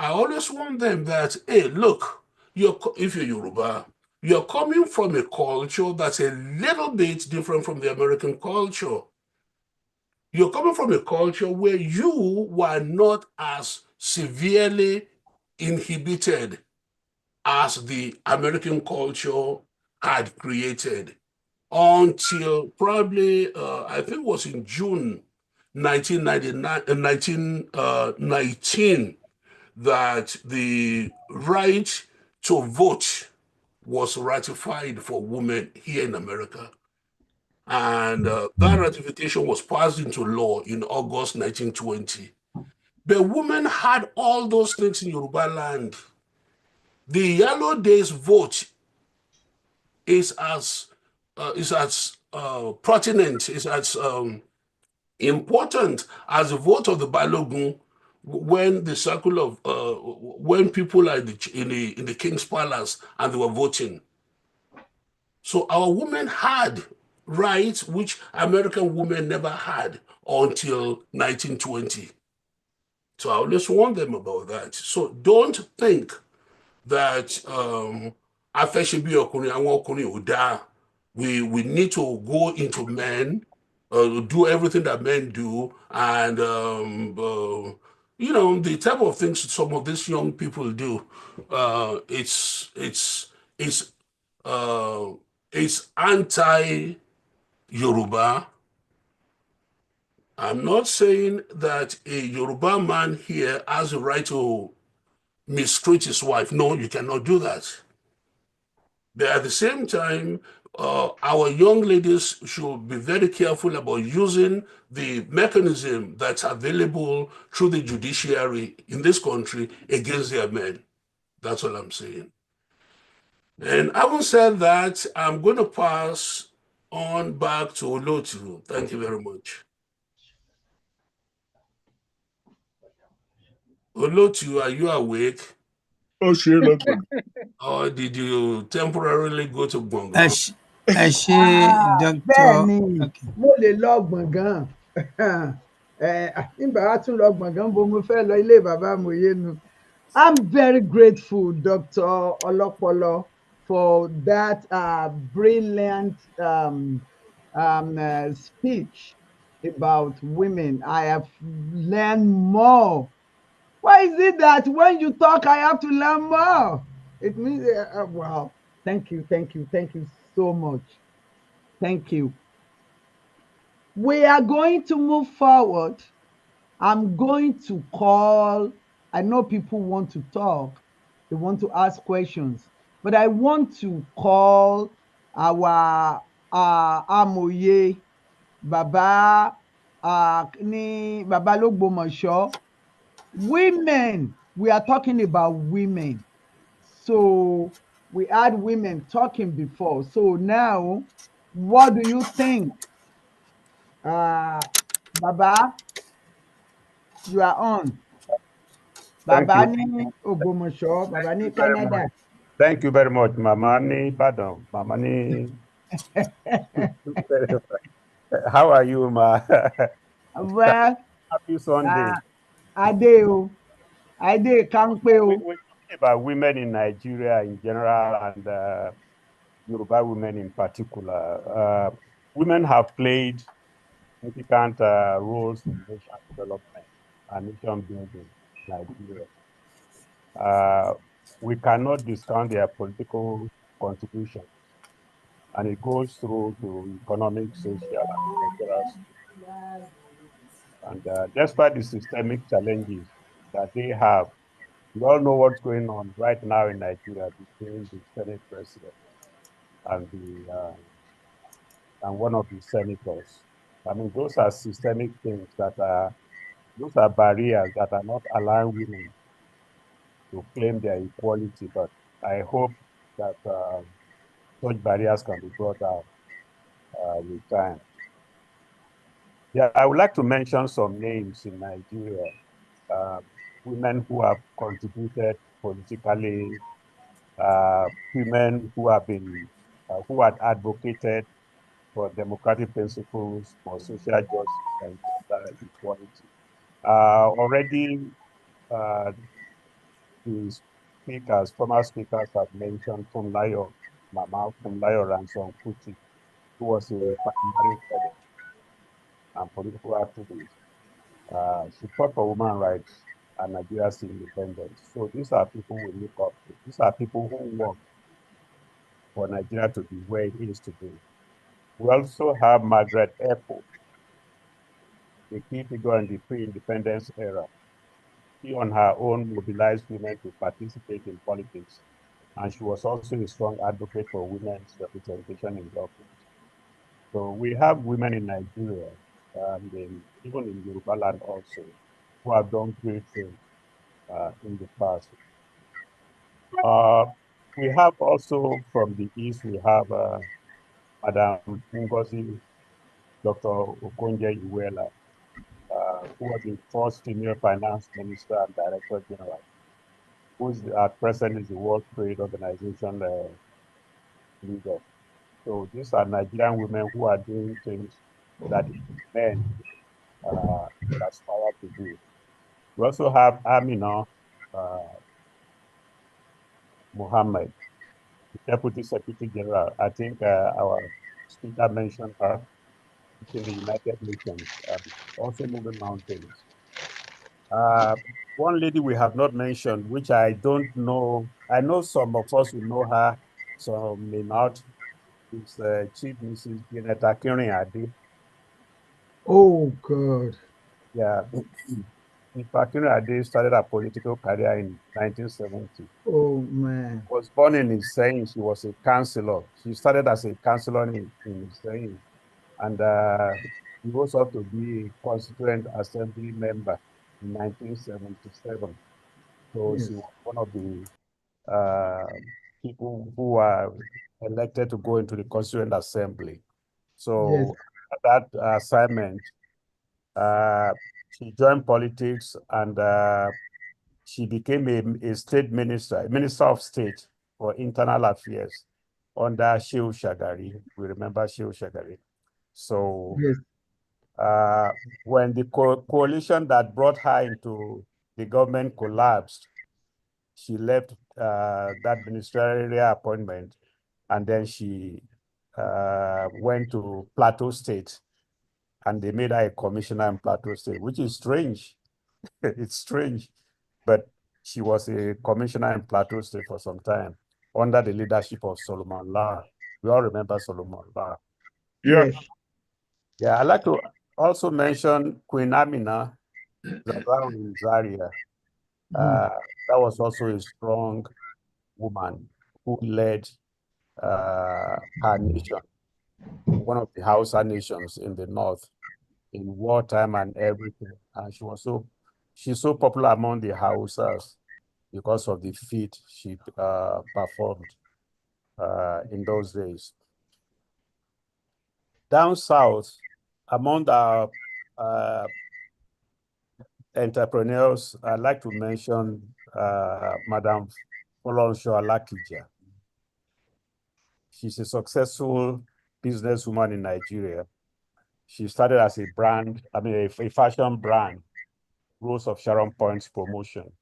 I always want them that, hey, look, if you're Yoruba, you're coming from a culture that's a little bit different from the American culture. You're coming from a culture where you were not as severely inhibited as the American culture had created until probably, I think it was in June 1919 that the right to vote was ratified for women here in America. And that ratification was passed into law in August 1920. The women had all those things in Yoruba land. The Yellow Days vote is as pertinent, is as important as the vote of the Balogun when the circle of when people are in the King's Palace and they were voting. So our women had rights which American women never had until 1920. So I always warn them about that. So don't think that we need to go into men, do everything that men do, and you know, the type of things some of these young people do. It's anti-Yoruba. I'm not saying that a Yoruba man here has the right to mistreat his wife. No, you cannot do that. But at the same time, our young ladies should be very careful about using the mechanism that's available through the judiciary in this country against their men. That's all I'm saying. And having said that, I'm going to pass on back to Olotu. Thank you very much. Olotu, are you awake? Oh, sure. Or did you temporarily go to Bongo? Bẹ́ẹ̀ ni, mo lè lọ gbọ̀ngàn. Nígbà wá tún lọ gbọ̀ngàn bó mo fẹ́ lọ ilé bàbá Moyenu. I'm very grateful, Dr. Olopolo, for that brilliant speech about women. I have learned more Why is it that when you talk, I have to learn more? It means, wow. Thank you so much. Thank you. We are going to move forward. I'm going to call, I know people want to talk, they want to ask questions, but I want to call our Amoye, Baba Baba Logbomoso. Women, we are talking about women. So we had women talking before. So now, what do you think? Baba, you are on. Thank Baba you. ní Ògbómọ̀ṣọ́, Baba ní Thank you very Canada. much. Thank you very much, Mama ni Badon. Mama ni. How are you, Ma? Well, Happy Sunday. Adé o, Adé Kánpé o. We're talking about women in Nigeria in general and Yoruba women in particular. Women have played significant roles in nation development and nation building in Nigeria. We cannot discount their political contribution, and it goes through to economic, social, and cultural. And despite the systemic challenges that they have, we all know what's going on right now in Nigeria between the Senate president and one of the senators. I mean, those are systemic things those are barriers that are not allowing women to claim their equality. But I hope that such barriers can be brought out with time. Yeah, I would like to mention some names in Nigeria, women who have contributed politically, women who have been, who had advocated for democratic principles, for social justice and gender equality. Already, the speakers, former speakers have mentioned Funlayo, Mama Funlayo Ransom Kuti, who was a pioneering and political activist. She fought for women's rights and Nigeria's independence. So these are people we look up to. These are people who work for Nigeria to be where it is today. We also have Margaret Epo, a key figure in the pre-independence era. She on her own mobilized women to participate in politics, and she was also a strong advocate for women's representation in government. So we have women in Nigeria, and even in Yoruba land also, who have done great things in the past. We have also from the East, we have Madam Ngozi, Dr. Okonje Iweala, who was the first female finance minister and director general, who is at present is the World Trade Organization leader. So these are Nigerian women who are doing things that men would aspire to do. We also have Amina Mohammed, Deputy Secretary General. I think our speaker mentioned her in the United Nations, also moving mountains. One lady we have not mentioned, which I don't know, I know some of us will know her, some may not, is Chief Mrs. Janet Akinrin-Ade. Oh, God. Yeah. Akinrin-Ade started her political career in 1970. Oh, man. Was born in Iseyin. She was a councillor. She started as a councillor in Iseyin, and he rose up to be a constituent assembly member in 1977. So Yes. she was one of the people who were elected to go into the constituent assembly. So Yes. that assignment, she joined politics, and she became a state minister of state for internal affairs under Shehu Shagari. We remember Shehu Shagari. So Yes. when the coalition that brought her into the government collapsed, she left that ministerial appointment, and then she went to Plateau State, and they made her a commissioner in Plateau State, which is strange. It's strange. but she was a commissioner in Plateau State for some time under the leadership of Solomon Lar. We all remember Solomon Lar. Yeah. Yeah, I'd like to also mention Queen Amina Zabao in Zaria. That was also a strong woman who led her nation, one of the Hausa nations in the north, in wartime and everything. And she's so popular among the Hausas because of the feat she performed in those days. Down south, among the entrepreneurs, I'd like to mention Madam Folonsho Alakija. She's a successful businesswoman in Nigeria. She started as a fashion brand, Rose of Sharon Point's promotion.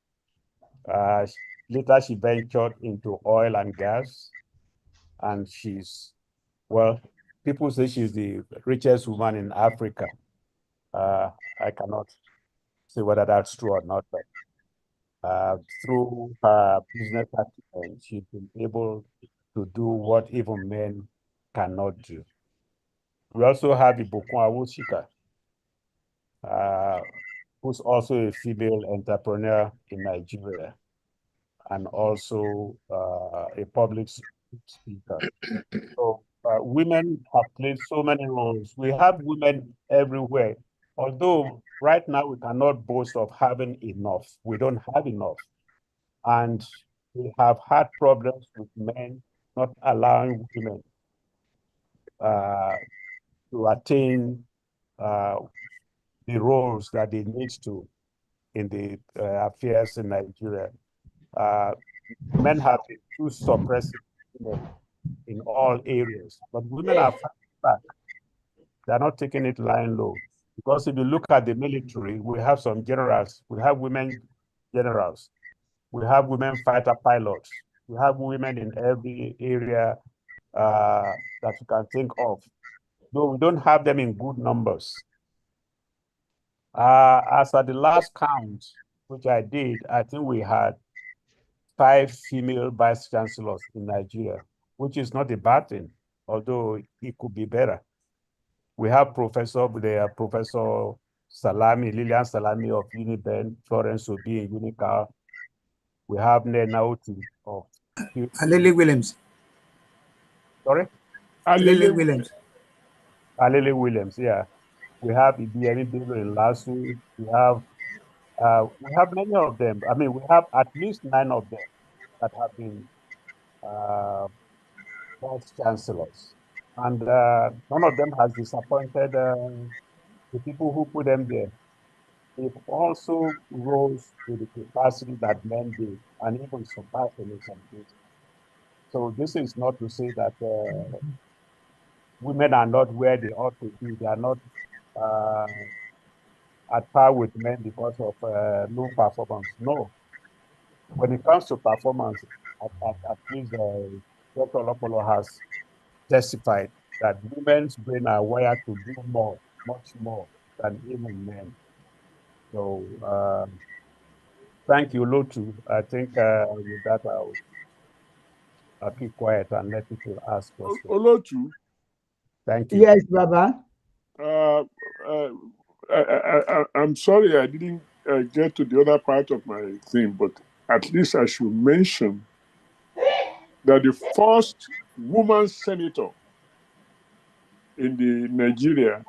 Later, she ventured into oil and gas, and people say she's the richest woman in Africa. I cannot say whether that's true or not, but through her business acumen, she's been able to do what even men cannot do. We also have Ibukun Awosika, who's also a female entrepreneur in Nigeria and also a public speaker. So women have played so many roles. We have women everywhere. Although right now we cannot boast of having enough. We don't have enough. And we have had problems with men not allowing women to attain the roles that they need to in the affairs in Nigeria. Men have been too suppressive in all areas, but women are fighting back. They're not taking it lying low. Because if you look at the military, we have some generals, we have women generals, we have women fighter pilots, we have women in every area that you can think of. Though we don't have them in good numbers. As at the last count, which I did, I think we had 5 female vice chancellors in Nigeria, which is not a bad thing, although it could be better. We have Professor Salami, Lilian Salami of Uniben, Florence Obi in Unical. We have Nenauti of Alele Williams. Sorry? Alele Williams. Alele Williams, yeah. We have Ibiemi Bello in Lasu. We have many of them. I mean, we have at least 9 of them that have been vice chancellors. And none of them has disappointed the people who put them there. They've also rose to the capacity that men did, and even surpassed them in some cases. So this is not to say that women are not where they ought to be. They are not at par with men because of low performance. No. When it comes to performance, at least Dr. Lopolo has testified that women's brain are wired to do more, much more than even men. So thank you, Lotu. I think with that I'll keep quiet and let people ask questions. Olotu. Thank you. Yes, Baba. I'm sorry I didn't get to the other part of my thing, but at least I should mention that the first woman senator in the Nigeria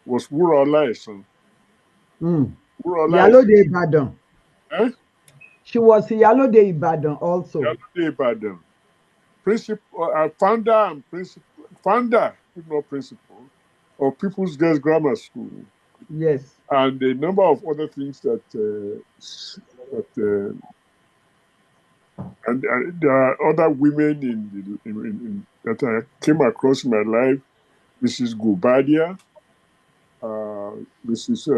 was Wura Olaison. Iyalode Ibadan. Eh? She was Iyalode Ibadan also. Iyalode Ibadan. Founder, if not principal, of People's Girls Grammar School. Yes. And a number of other things that and there are other women that I came across in my life. Mrs. Gobadia, Mrs.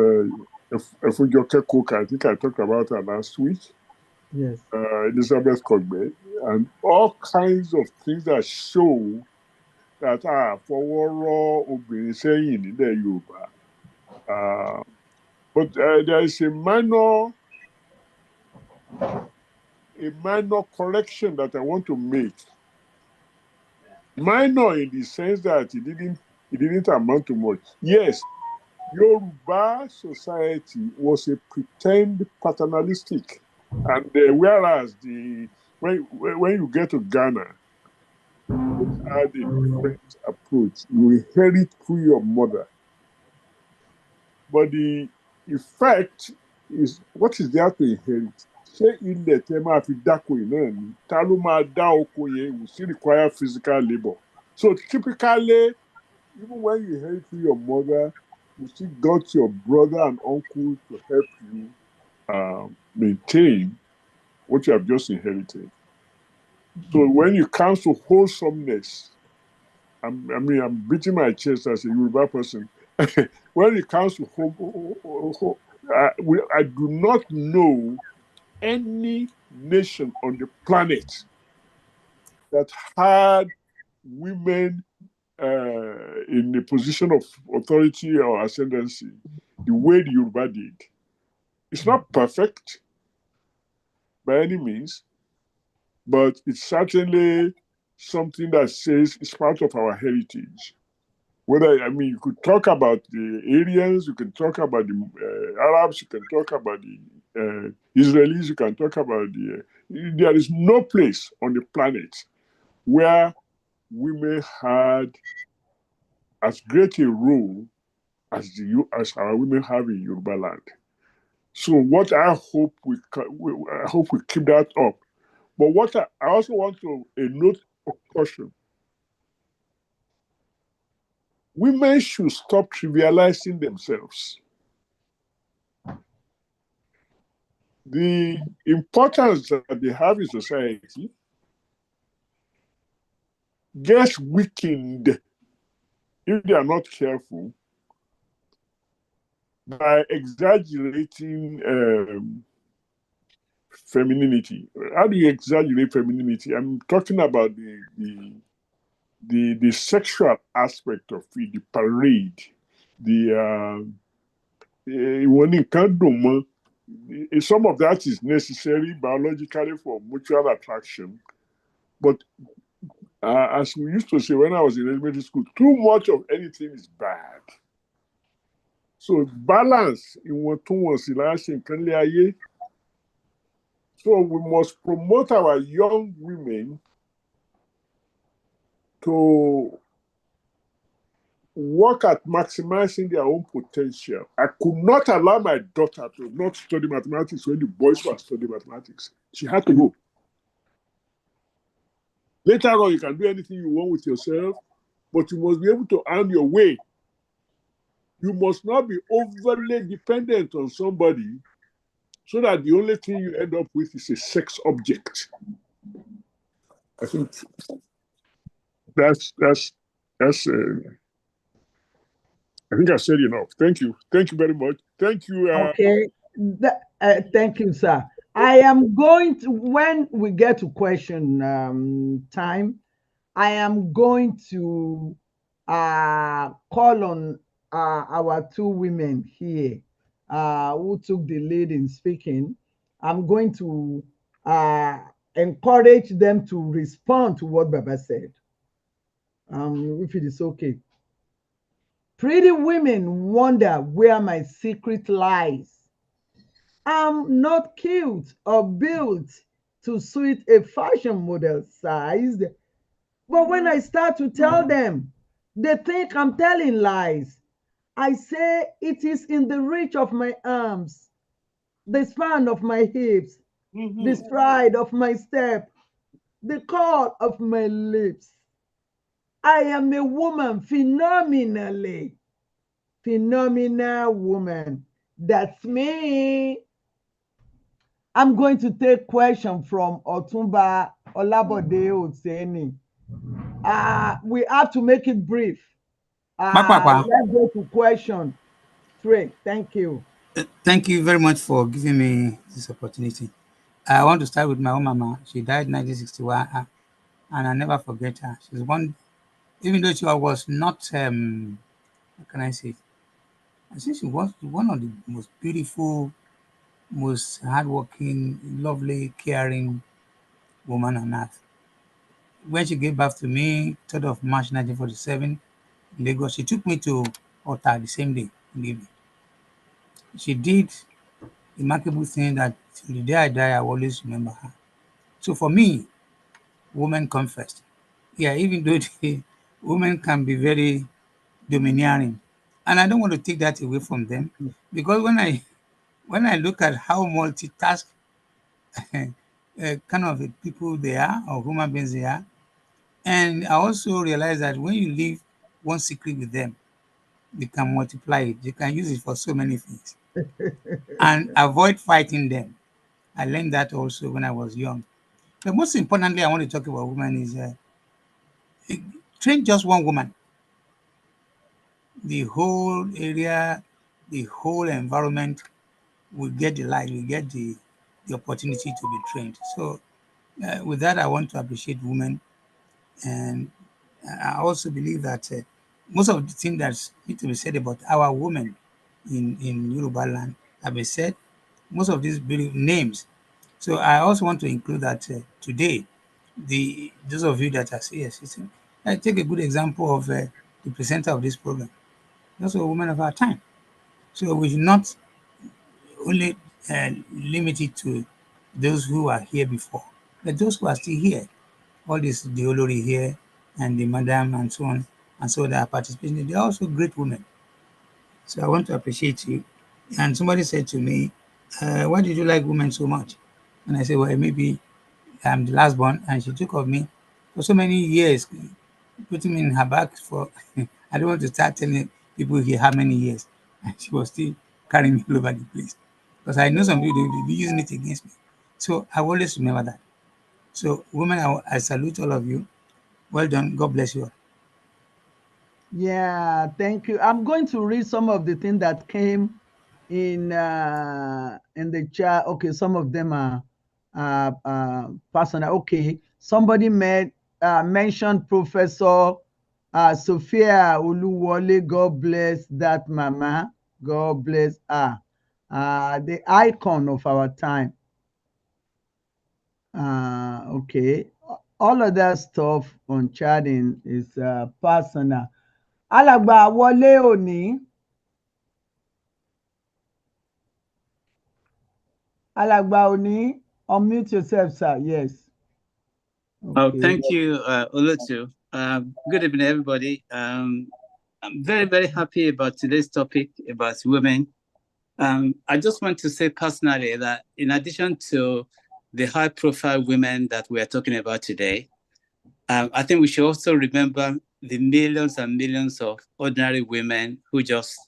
Efujoke Cook, I think I talked about her last week. Yes. Elizabeth Kogbe, and all kinds of things that show that fọwọ́rọ́ obìnrin sẹ́yìn nílẹ̀ Yorùbá. But there is a minor a minor correction that I want to make. Minor in the sense that it didn't amount to much. Yes, Yoruba society was a pretend paternalistic, and whereas when you get to Ghana, it had a different approach. You inherit through your mother, but the effect is what is there to inherit? Ṣé ilẹ̀ tẹ́ máa fi dáko yìí náà ni? Ta ló máa dá oko yẹn? We still require physical labor. So typically, even when you inherit through your mother, you still got your brother and uncle to help you maintain what you have just inherited. So when it comes to wholesomeness, I'm beating my chest as a Yoruba person. When it comes to I do not know any nation on the planet that had women in a position of authority or ascendancy the way the Yoruba did. It's not perfect by any means, but it's certainly something that says it's part of our heritage. You could talk about the Aryans, you can talk about the Arabs, you can talk about the Israelis, you can talk about there is no place on the planet where women had as great a role as our women have in Yoruba land. So what I hope we keep that up. But what I also want to a note of caution. Women should stop trivializing themselves. The importance that they have in society gets weakened if they are not careful by exaggerating femininity. How do you exaggerate femininity? I'm talking about the sexual aspect of it, the parade, some of that is necessary biologically for mutual attraction. But as we used to say when I was in elementary school, too much of anything is bad. So balance in what so we must promote our young women to work at maximizing their own potential. I could not allow my daughter to not study mathematics when the boys were studying mathematics. She had to go. Later on, you can do anything you want with yourself, but you must be able to earn your way. You must not be overly dependent on somebody so that the only thing you end up with is a sex object. I think that's I think I said enough. Thank you. Thank you very much. Thank you. Okay. Thank you, sir. I am going to, when we get to question time, I am going to call on our two women here who took the lead in speaking. I'm going to encourage them to respond to what Baba said, if it is okay. Pretty women wonder where my secret lies. I'm not cute or built to suit a fashion model size. But when I start to tell them, they think I'm telling lies. I say it is in the reach of my arms, the span of my hips, the stride of my step, the curl of my lips. I am a woman, phenomenal woman. That's me. I'm going to take question from Otumba Olabode Otseni. We have to make it brief. Let's go to question 3. Thank you. Thank you very much for giving me this opportunity. I want to start with my own mama. She died in 1961, and I never forget her. She's one, even though she was not, how can I say? I think she was one of the most beautiful most hardworking, lovely, caring woman on earth. When she gave birth to me, 3rd of March 1947, in Lagos, she took me to Ota the same day in the evening. She did remarkable thing that till the day I die, I will always remember her. So for me, women come first. Yeah, even though the women can be very domineering, and I don't want to take that away from them, because when I look at how multitask kind of people they are or human beings they are, and I also realize that when you leave one secret with them, you can multiply it. You can use it for so many things and avoid fighting them. I learned that also when I was young. But most importantly, I want to talk about women is train just one woman. The whole area, the whole environment will get the light, will get the opportunity to be trained. So with that, I want to appreciate women. And I also believe that most of the things that need to be said about our women in Yoruba land have been said. Most of these names. So I also want to include that today, those of you that are here, I take a good example of the presenter of this program. Also a woman of our time. So we should not only limit it to those who are here before, but those who are still here. All this, the Olori here and the Madam and so on, and so they are participating. They are also great women. So I want to appreciate you. And somebody said to me, why did you like women so much? And I said, well, maybe I'm the last born, and she took of me for so many years, putting me in her back for, I don't want to start telling people here how many years. And she was still carrying me all over the place. Because I know some people, they will be using it against me. So I always remember that. So women, I salute all of you. Well done. God bless you all. Yeah, thank you. I'm going to read some of the things that came in the chat. Okay, some of them are personal. Okay, somebody mentioned Professor Sophia Uluwole. God bless that mama. God bless her. The icon of our time. Okay, all of that stuff on chatting is personal. Alàgbà Wọlé Òní. Alàgbà Òní, unmute yourself, sir. Yes. Okay. Oh, thank you, Olutu. Good evening, everybody. I'm very, very happy about today's topic about women. I just want to say personally that in addition to the high-profile women that we are talking about today, I think we should also remember the millions and millions of ordinary women who just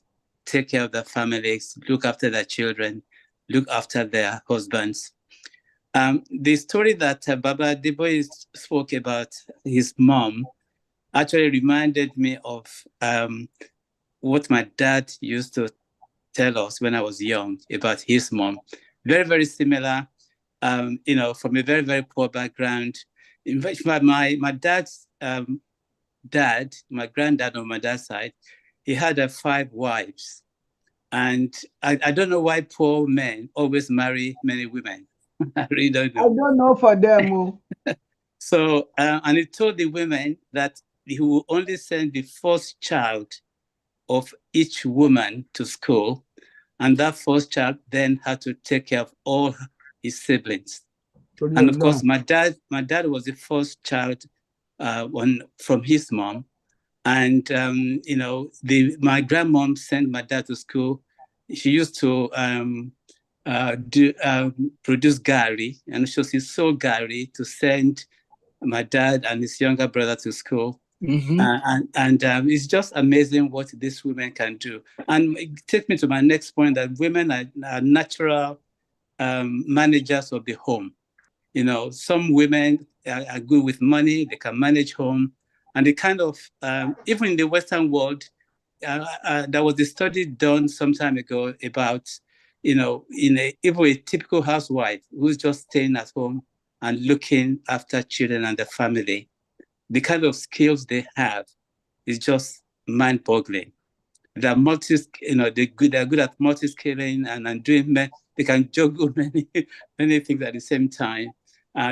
take care of their families, look after their children, look after their husbands. The story that Baba Deboye spoke about his mom actually reminded me of what my dad used to tell us when I was young about his mom. Very, very similar, from a very, very poor background. In fact, my dad's dad, my granddad on my dad's side, he had 5 wives. And I don't know why poor men always marry many women. I really don't know. I don't know for them. So, and he told the women that he will only send the first child of each woman to school. And that first child then had to take care of all his siblings. And of course, my dad was the first child from his mom. And, my grandmom sent my dad to school. She used to produce gari, and she sold gari to send my dad and his younger brother to school. Mm-hmm. And it's just amazing what these women can do. And it takes me to my next point, that women are natural managers of the home. Some women are good with money, they can manage home. And they kind of, even in the Western world, there was a study done some time ago about, even a typical housewife who's just staying at home and looking after children and the family, the kind of skills they have is just mind-boggling. They're they're good at multi-scaling and doing they can juggle many things at the same time.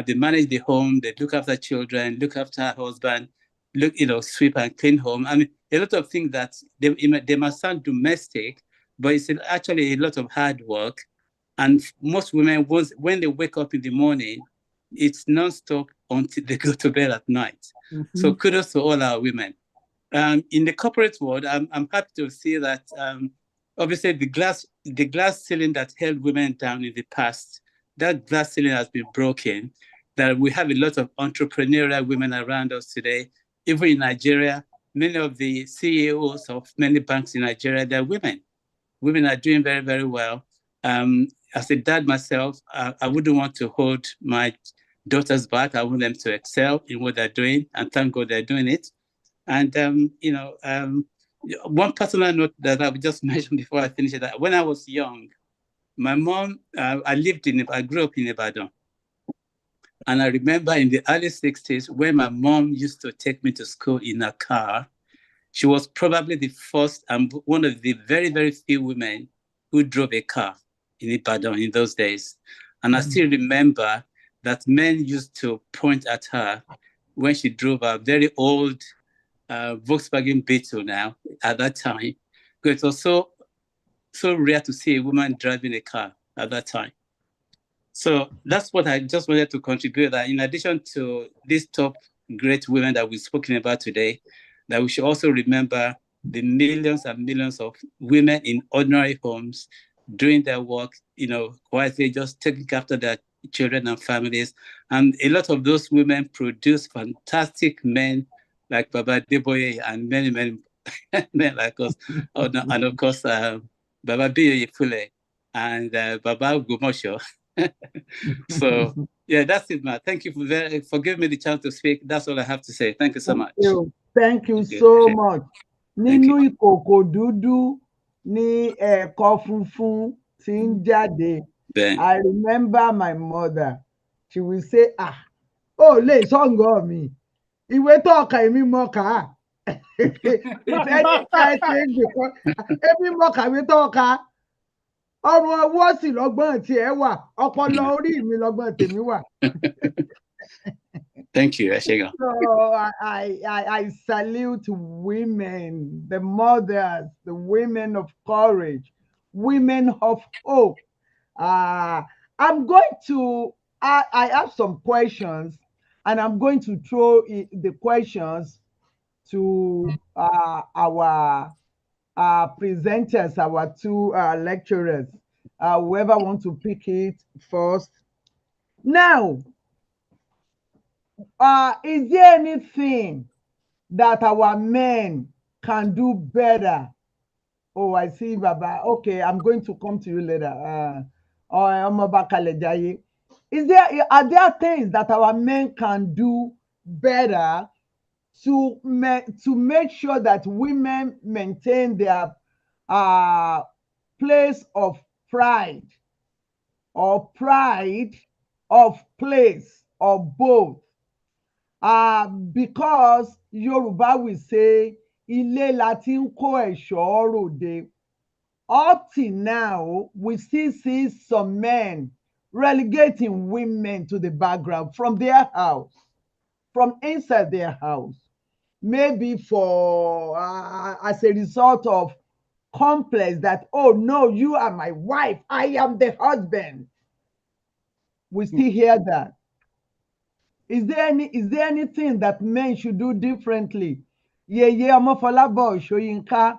They manage the home, they look after children, look after husband, sweep and clean home. I mean, a lot of things that they must sound domestic, but it's actually a lot of hard work. And most women, when they wake up in the morning, it's non-stop until they go to bed at night. Mm-hmm. So kudos to all our women. In the corporate world, I'm happy to see that obviously the glass ceiling that held women down in the past, that glass ceiling has been broken. That we have a lot of entrepreneurial women around us today. Even in Nigeria, many of the CEOs of many banks in Nigeria, they're women. Women are doing very, very well. As a dad myself, I wouldn't want to hold my daughters back. I want them to excel in what they're doing, and thank God they're doing it. And one personal note that I would just mention before I finish it, that when I was young, my mom, I grew up in Ibadan. And I remember in the early 60s, when my mom used to take me to school in a car, she was probably the first and one of the very, very few women who drove a car in Ibadan in those days. And I still remember that men used to point at her when she drove a very old Volkswagen Beetle now at that time. Because it was so rare to see a woman driving a car at that time. So that's what I just wanted to contribute, that in addition to these top great women that we've spoken about today, that we should also remember the millions and millions of women in ordinary homes doing their work, quietly, just taking after their children and families. And a lot of those women produce fantastic men like Baba Deboye and many men like us, and of course Baba Biyoye Fule and Baba Gumosho. So yeah, that's it, man. Thank you for giving me the chance to speak. That's all I have to say. Thank you so much. Thank you so much. Nínú ìkòkò dúdú ní ẹ̀kọ funfun tí ń jáde. I remember my mother. She will say, ó lè sọ̀ngọ̀ mi. Ìwé tó ọkà èmi mọ̀ ká. If any child take because èmi mọ̀ kàwé tó ọkà. Ọrùn ọwọ́ sì lọ́gbọ́n tí ẹ wà, ọpọlọ orí mi lọ́gbọ́n tèmi wà. Thank you, Ashega. So I salute women, the mothers, the women of courage, women of hope. I'm going to, I have some questions, and I'm going to throw the questions to our presenters, our two lecturers, whoever wants to pick it first. Now, is there anything that our men can do better? Oh, I see, Baba. Okay, I'm going to come to you later. Are there things that our men can do better to make sure that women maintain their place of pride, or pride of place, or both? Because Yoruba will say, Ilé la ti ń kó ẹ̀ṣọ́ ròde. Up till now, we still see some men relegating women to the background from their house, from inside their house. Maybe for as a result of complex that, oh no, you are my wife, I am the husband. We still hear that. Is there anything that men should do differently? Omofalabo Soyinka,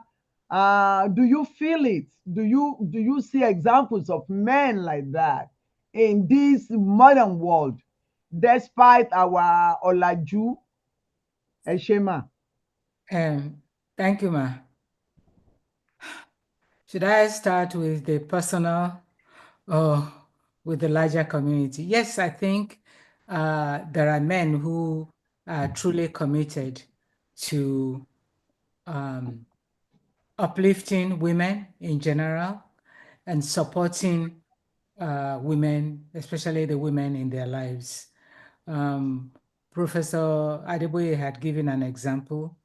do you feel it? Do you see examples of men like that in this modern world, despite our Olaju? Eshema. Thank you, ma. Should I start with the personal or with the larger community? Yes, I think there are men who are truly committed to uplifting women in general and supporting women, especially the women in their lives. Professor Adeboye had given an example.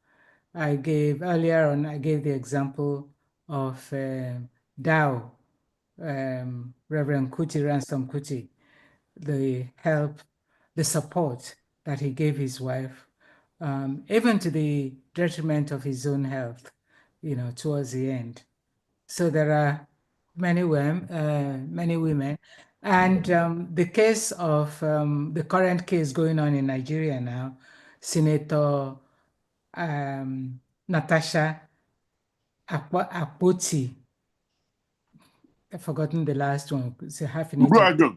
I gave the example of Dow, Reverend Kuti, Ransom Kuti, the help, the support that he gave his wife, even to the detriment of his own health, towards the end. So there are many women. And the case of the current case going on in Nigeria now, Senator Natasha Akpoti, I've forgotten the last one. It's a hyphenated.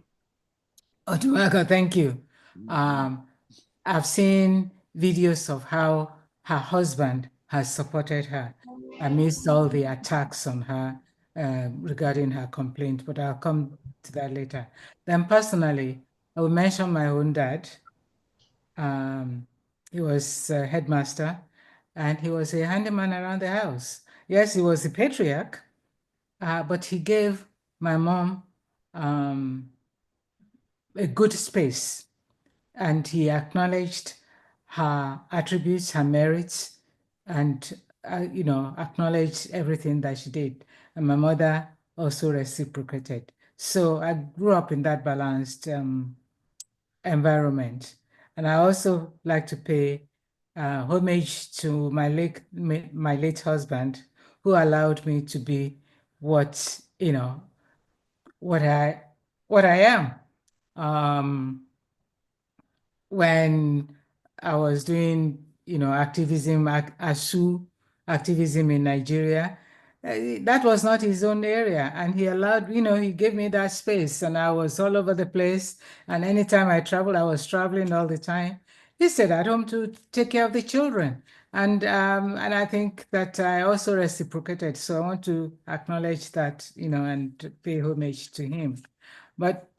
Oduwago, thank you. I've seen videos of how her husband has supported her amidst all the attacks on her regarding her complaint, but I'll come to that later. Then personally, I will mention my own dad. He was a headmaster and he was a handyman around the house. Yes, he was a patriarch, but he gave my mom a good space, and he acknowledged her attributes, her merits, and acknowledged everything that she did. And my mother also reciprocated. So I grew up in that balanced environment. And I also like to pay homage to my late husband, who allowed me to be what I am. When I was doing, activism, ASU activism in Nigeria, that was not his own area. And he allowed, he gave me that space, and I was all over the place. And anytime I traveled, I was traveling all the time. He stayed at home to take care of the children. And I think that I also reciprocated. So I want to acknowledge that, and pay homage to him. But,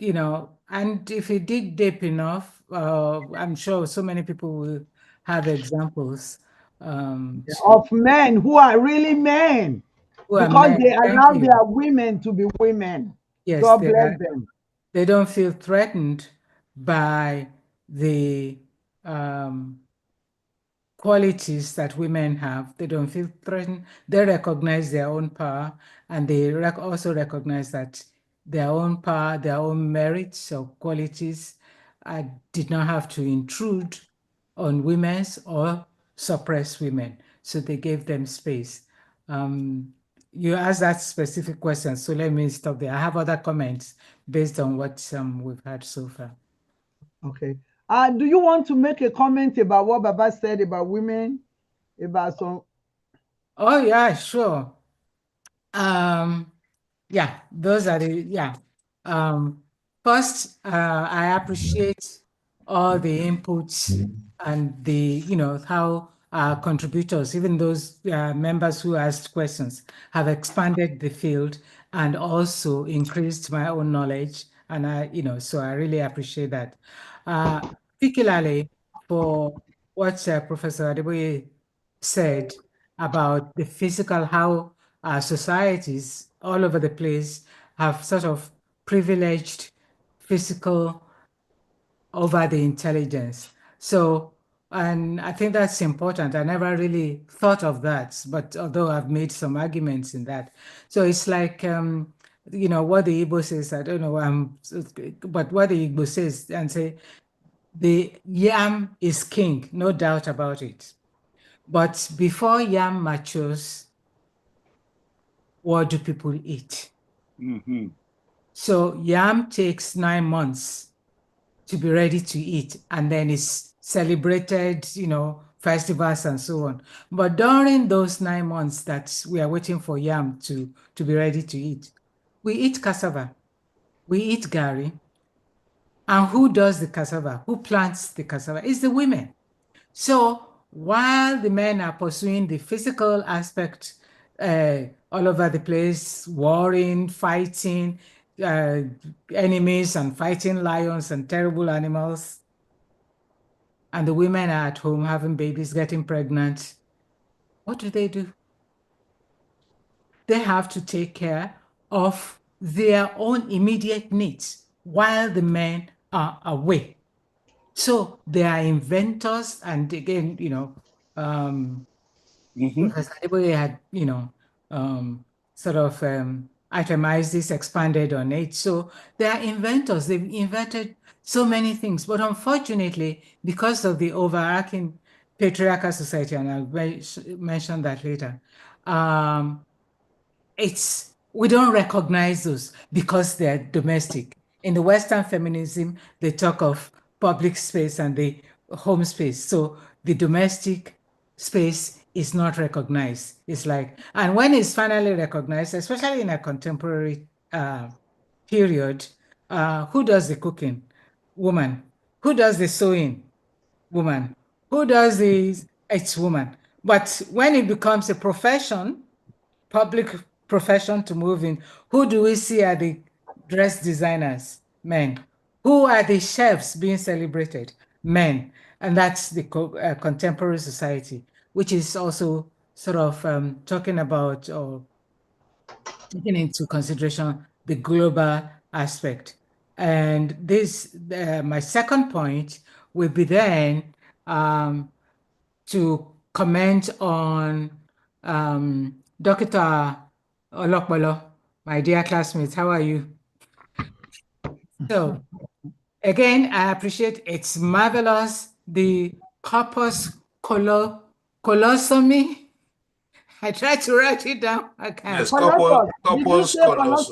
and if he dig deep enough, I'm sure so many people will have examples. Of men who are really men. Because they allow their women to be women. Yes, God bless them. They don't feel threatened by the qualities that women have. They don't feel threatened. They recognize their own power, and they also recognize that their own power, their own merits or qualities did not have to intrude on women's or suppress women. So they gave them space. You asked that specific question, so let me stop there. I have other comments based on what we've had so far. Okay. Do you want to make a comment about what Baba said about women? About some... Oh, yeah, sure. Yeah, those are the, first, I appreciate all the inputs and the, how our contributors, even those members who asked questions, have expanded the field and also increased my own knowledge. And so I really appreciate that. Particularly for what Professor Adeboye said about the physical, how our societies all over the place have sort of privileged physical over the intelligence. So, and I think that's important. I never really thought of that, but although I've made some arguments in that. So it's like, what the Igbo says, I don't know, but what the Igbo says and say, the yam is king, no doubt about it. But before yam matures, what do people eat? Mm-hmm. So yam takes 9 months to be ready to eat, and then it's celebrated, festivals and so on. But during those 9 months that we are waiting for yam to be ready to eat, we eat cassava, we eat gari. And who does the cassava? Who plants the cassava? It's the women. So while the men are pursuing the physical aspect all over the place, warring, fighting enemies and fighting lions and terrible animals, and the women are at home having babies, getting pregnant, what do? They have to take care of their own immediate needs while the men are away. So they are inventors, and again, Professor Adeboye had, sort of itemized this, expanded on it. So they are inventors. They've invented so many things. But unfortunately, because of the overarching patriarchal society, and I'll mention that later, we don't recognize those because they're domestic. In the Western feminism, they talk of public space and the home space. So the domestic space is not recognized. It's like, and when it's finally recognized, especially in a contemporary period, who does the cooking? Woman. Who does the sewing? Woman. Who does the, it's woman. But when it becomes a profession, public profession to move in, who do we see are the dress designers? Men. Who are the chefs being celebrated? Men. And that's the contemporary society, which is also sort of talking about or taking into consideration the global aspect. And this, my second point will be then to comment on Dr. Olokbolo, my dear classmates. How are you? So again, I appreciate it's marvelous. The corpus colosomy. I tried to write it down. I can't. Yes, Colossus. Did you say Colossus?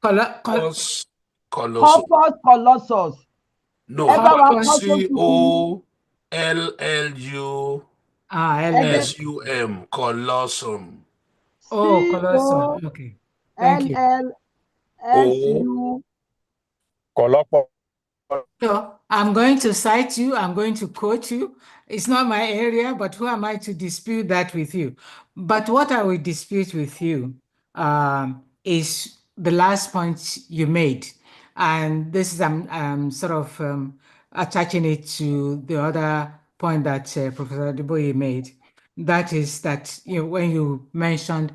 Corpus Corpus Colossus. No, Corpus COLLUSUM, Colossum. Oh, colossum. Okay. Thank you. LLSU. So I'm going to cite you. I'm going to quote you. It's not my area, but who am I to dispute that with you? But what I will dispute with you is the last point you made. And this is, I'm sort of attaching it to the other point that Professor Adeboye made. That is that, when you mentioned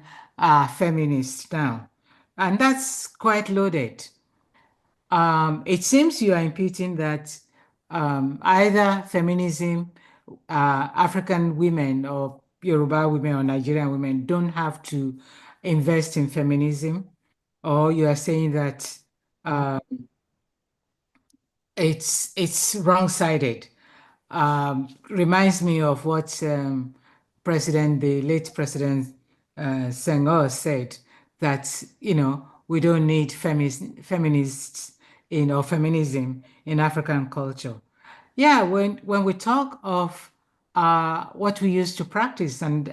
feminists now, and that's quite loaded. It seems you are imputing that either feminism, African women or Yoruba women or Nigerian women don't have to invest in feminism, or you are saying that it's wrong-sided. Reminds me of what the late President Senghor said, that we don't need feminists or feminism in African culture. Yeah, when we talk of what we used to practice, and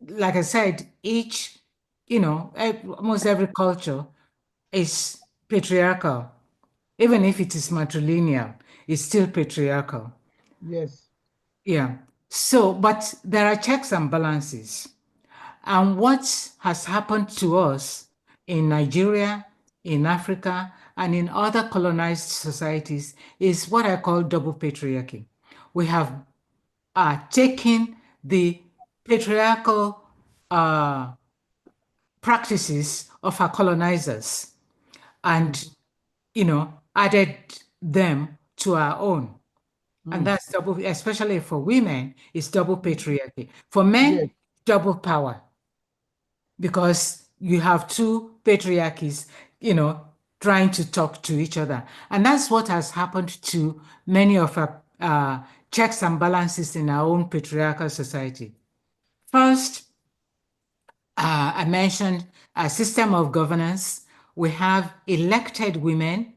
like I said, almost every culture is patriarchal. Even if it is matrilineal, it's still patriarchal. Yes. Yeah. So, but there are checks and balances. And what has happened to us in Nigeria, in Africa, and in other colonized societies is what I call double patriarchy. We have taken the patriarchal practices of our colonizers and, added them to our own. And that's double, especially for women, it's double patriarchy. For men, Yes. double power. Because you have two patriarchies, trying to talk to each other. And that's what has happened to many of our checks and balances in our own patriarchal society. First, I mentioned a system of governance. We have elected women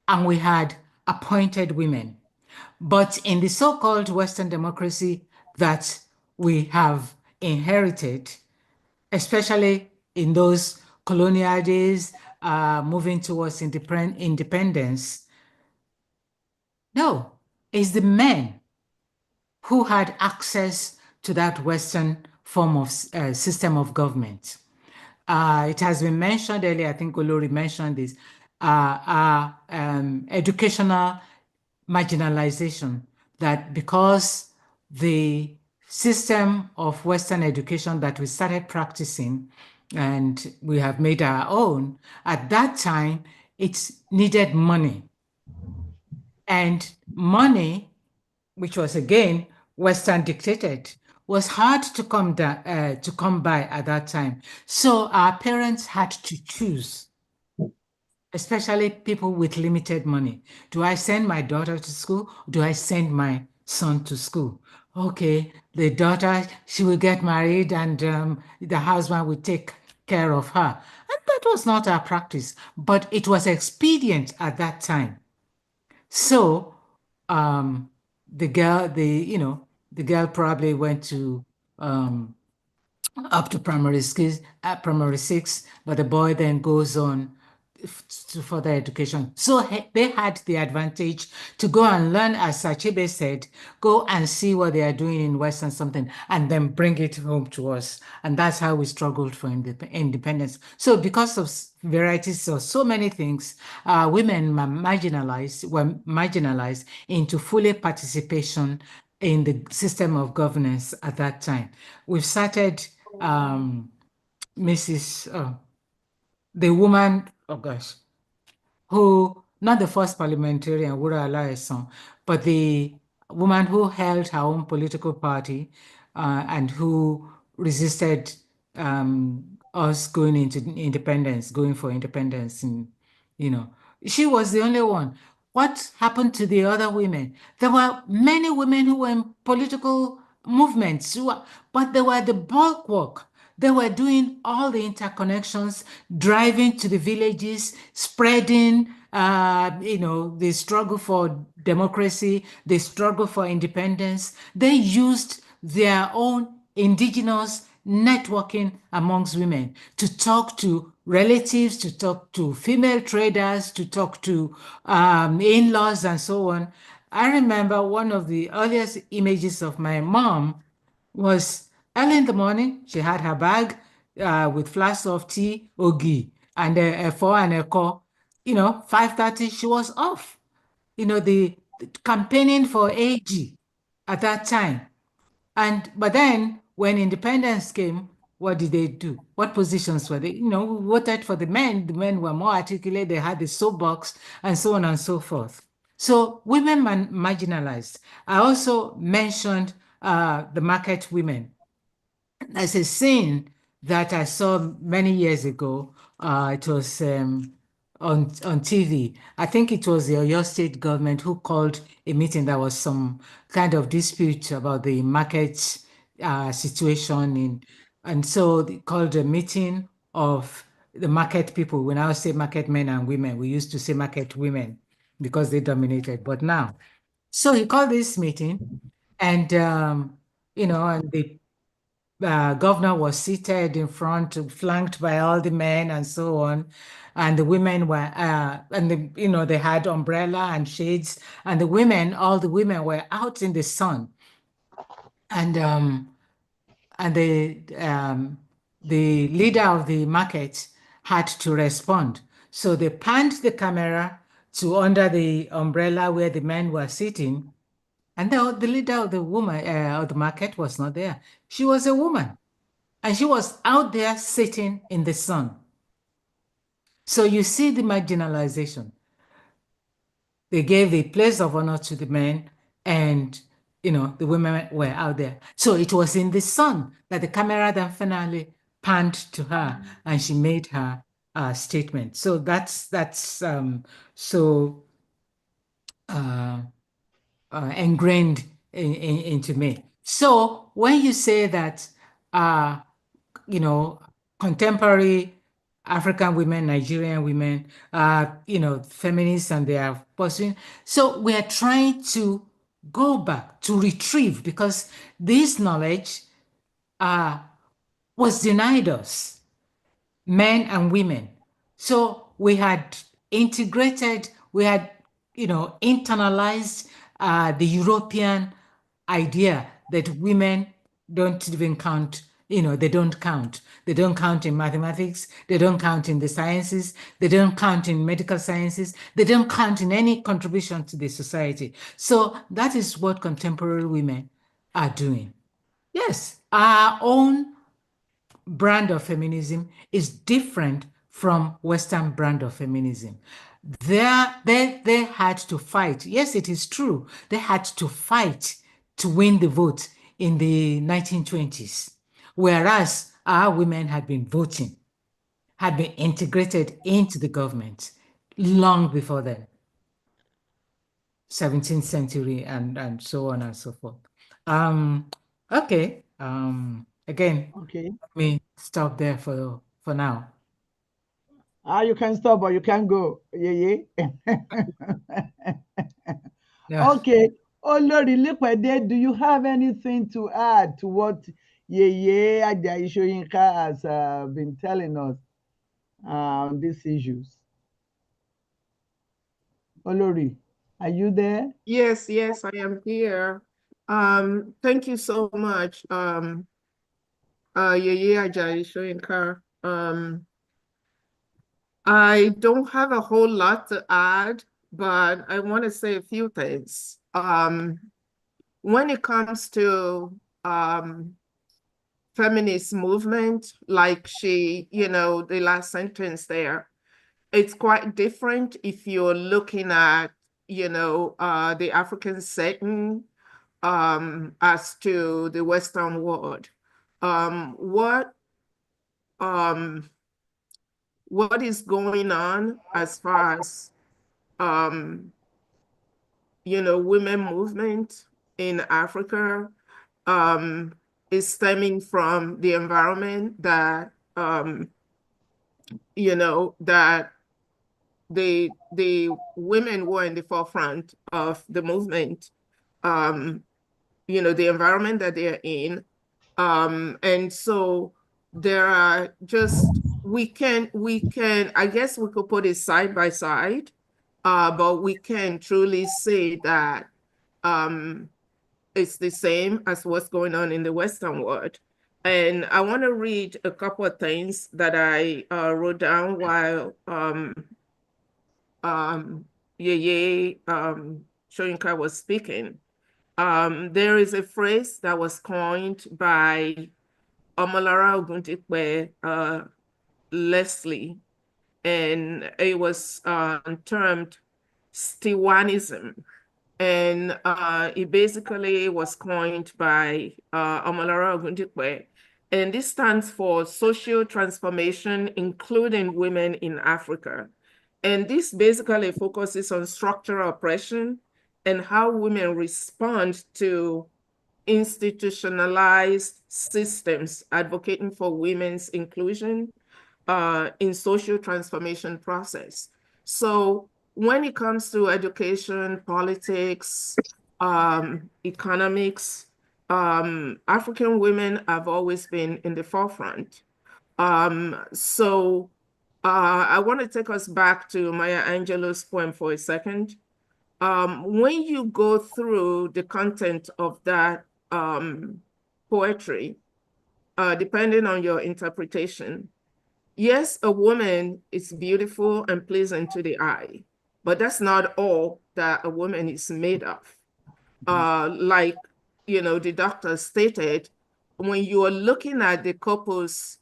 and we had appointed women. But in the so-called Western democracy that we have inherited, especially in those colonial days, moving towards independence, no, it's the men who had access to that Western form of system of government. It has been mentioned earlier, I think Olori mentioned this, educational marginalization, that because the system of Western education that we started practicing and we have made our own, at that time, it needed money. And money, which was again Western dictated, was hard to come by at that time. So our parents had to choose, especially people with limited money. Do I send my daughter to school? Do I send my son to school? Okay, the daughter, she will get married and the husband will take care of her. And that was not our practice, but it was expedient at that time. So the girl probably went to up to primary six, but the boy then goes on to further education. So they had the advantage to go and learn, as Sachibe said, go and see what they are doing in Western something, and then bring it home to us. And that's how we struggled for independence. So because of varieties of so many things, women were marginalized into full participation in the system of governance at that time. We've started the woman, oh gosh, who, not the first parliamentarian, Wura Alaeson, but the woman who held her own political party and who resisted us going for independence. And, she was the only one. What happened to the other women? There were many women who were in political movements, but they were the bulwark. They were doing all the interconnections, driving to the villages, spreading, the struggle for democracy, the struggle for independence. They used their own indigenous networking amongst women to talk to relatives, to talk to female traders, to talk to in-laws and so on. I remember one of the earliest images of my mom was early in the morning. She had her bag with flask of tea, ogi, and a four and a call. 5:30, she was off. The campaigning for AG at that time. But then when independence came, what did they do? What positions were they? We voted for the men. The men were more articulate. They had the soapbox and so on and so forth. So women marginalized. I also mentioned the market women as a scene that I saw many years ago. It was on TV. I think it was the Oyo State government who called a meeting. There was some kind of dispute about the market situation, and so they called a meeting of the market people. We now say market men and women. We used to say market women because they dominated, but now. So he called this meeting, and and the governor was seated in front, flanked by all the men and so on. And the women were, they had umbrella and shades, and all the women were out in the sun. And the leader of the market had to respond. So they panned the camera to under the umbrella where the men were sitting. And the leader of the market was not there. She was a woman. And she was out there sitting in the sun. So you see the marginalization. They gave the place of honor to the men, and the women were out there. So it was in the sun that the camera then finally panned to her, and she made her statement. So that's ingrained into me. So when you say that, contemporary African women, Nigerian women, feminists, and they are pursuing. So we are trying to go back to retrieve, because this knowledge was denied us, men and women. So we had integrated, we had, internalized the European idea that women don't even count. They don't count. They don't count in mathematics. They don't count in the sciences. They don't count in medical sciences. They don't count in any contribution to the society. So that is what contemporary women are doing. Yes, our own brand of feminism is different from Western brand of feminism. They had to fight. Yes, it is true. They had to fight to win the vote in the 1920s, whereas our women had been voting, had been integrated into the government long before then, 17th century and so on and so forth. Okay. Again, Okay. let me stop there for now. You can stop, but you can't go. Yeah. Yeah. Okay. Olori Lipede, do you have anything to add to what Yeye Ajayi Soyinka has been telling us on these issues? Olori, are you there? Yes, I am here. Thank you so much, Yeye Ajayi Soyinka. I don't have a whole lot to add, but I want to say a few things. When it comes to feminist movement, like the last sentence there, it's quite different if you're looking at, the African setting as to the Western world. What is going on as far as women movement in Africa is stemming from the environment that that the women were in the forefront of the movement, the environment that they're in. And so there are just, we can, I guess we could put it side by side, but we can truly say that it's the same as what's going on in the Western world. And I want to read a couple of things that I wrote down while Yeye Soyinka was speaking. There is a phrase that was coined by Omolara Ogundipe Leslie, and it was termed Stiwanism. And it basically was coined by Omolara Ogundipe. And this stands for Social Transformation, Including Women in Africa. And this basically focuses on structural oppression and how women respond to institutionalized systems advocating for women's inclusion in social transformation process. So when it comes to education, politics, economics, African women have always been in the forefront. So I want to take us back to Maya Angelou's poem for a second. When you go through the content of that poetry, depending on your interpretation, yes, a woman is beautiful and pleasant to the eye, but that's not all that a woman is made of. Like, the doctor stated, when you are looking at the corpus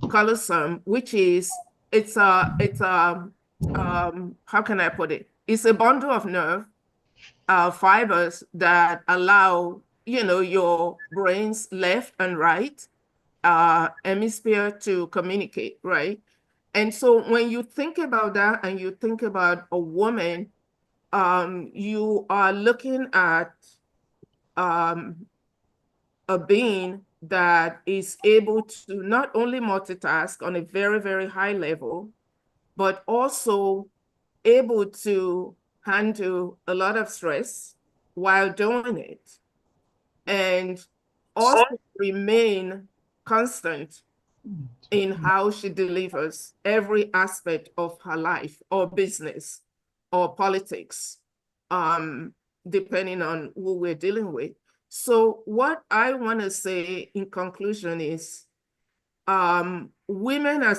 callosum, which is, it's a, how can I put it? It's a bundle of nerve fibers that allow, your brain's left and right hemisphere to communicate, right? And so when you think about that and you think about a woman, you are looking at a being that is able to not only multitask on a very, very high level, but also able to handle a lot of stress while doing it, and also remain constant in how she delivers every aspect of her life or business or politics, depending on who we're dealing with. So what I want to say in conclusion is women are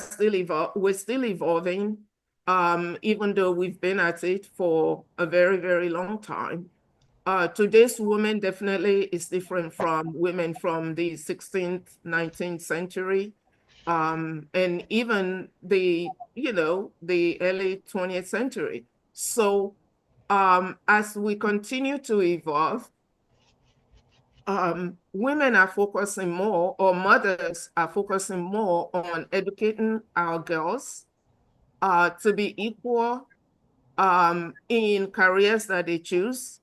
we're still evolving, even though we've been at it for a very, very long time. Today's woman definitely is different from women from the 16th, 19th century, and even the early 20th century. So as we continue to evolve, women are focusing more, or mothers are focusing more on educating our girls to be equal in careers that they choose,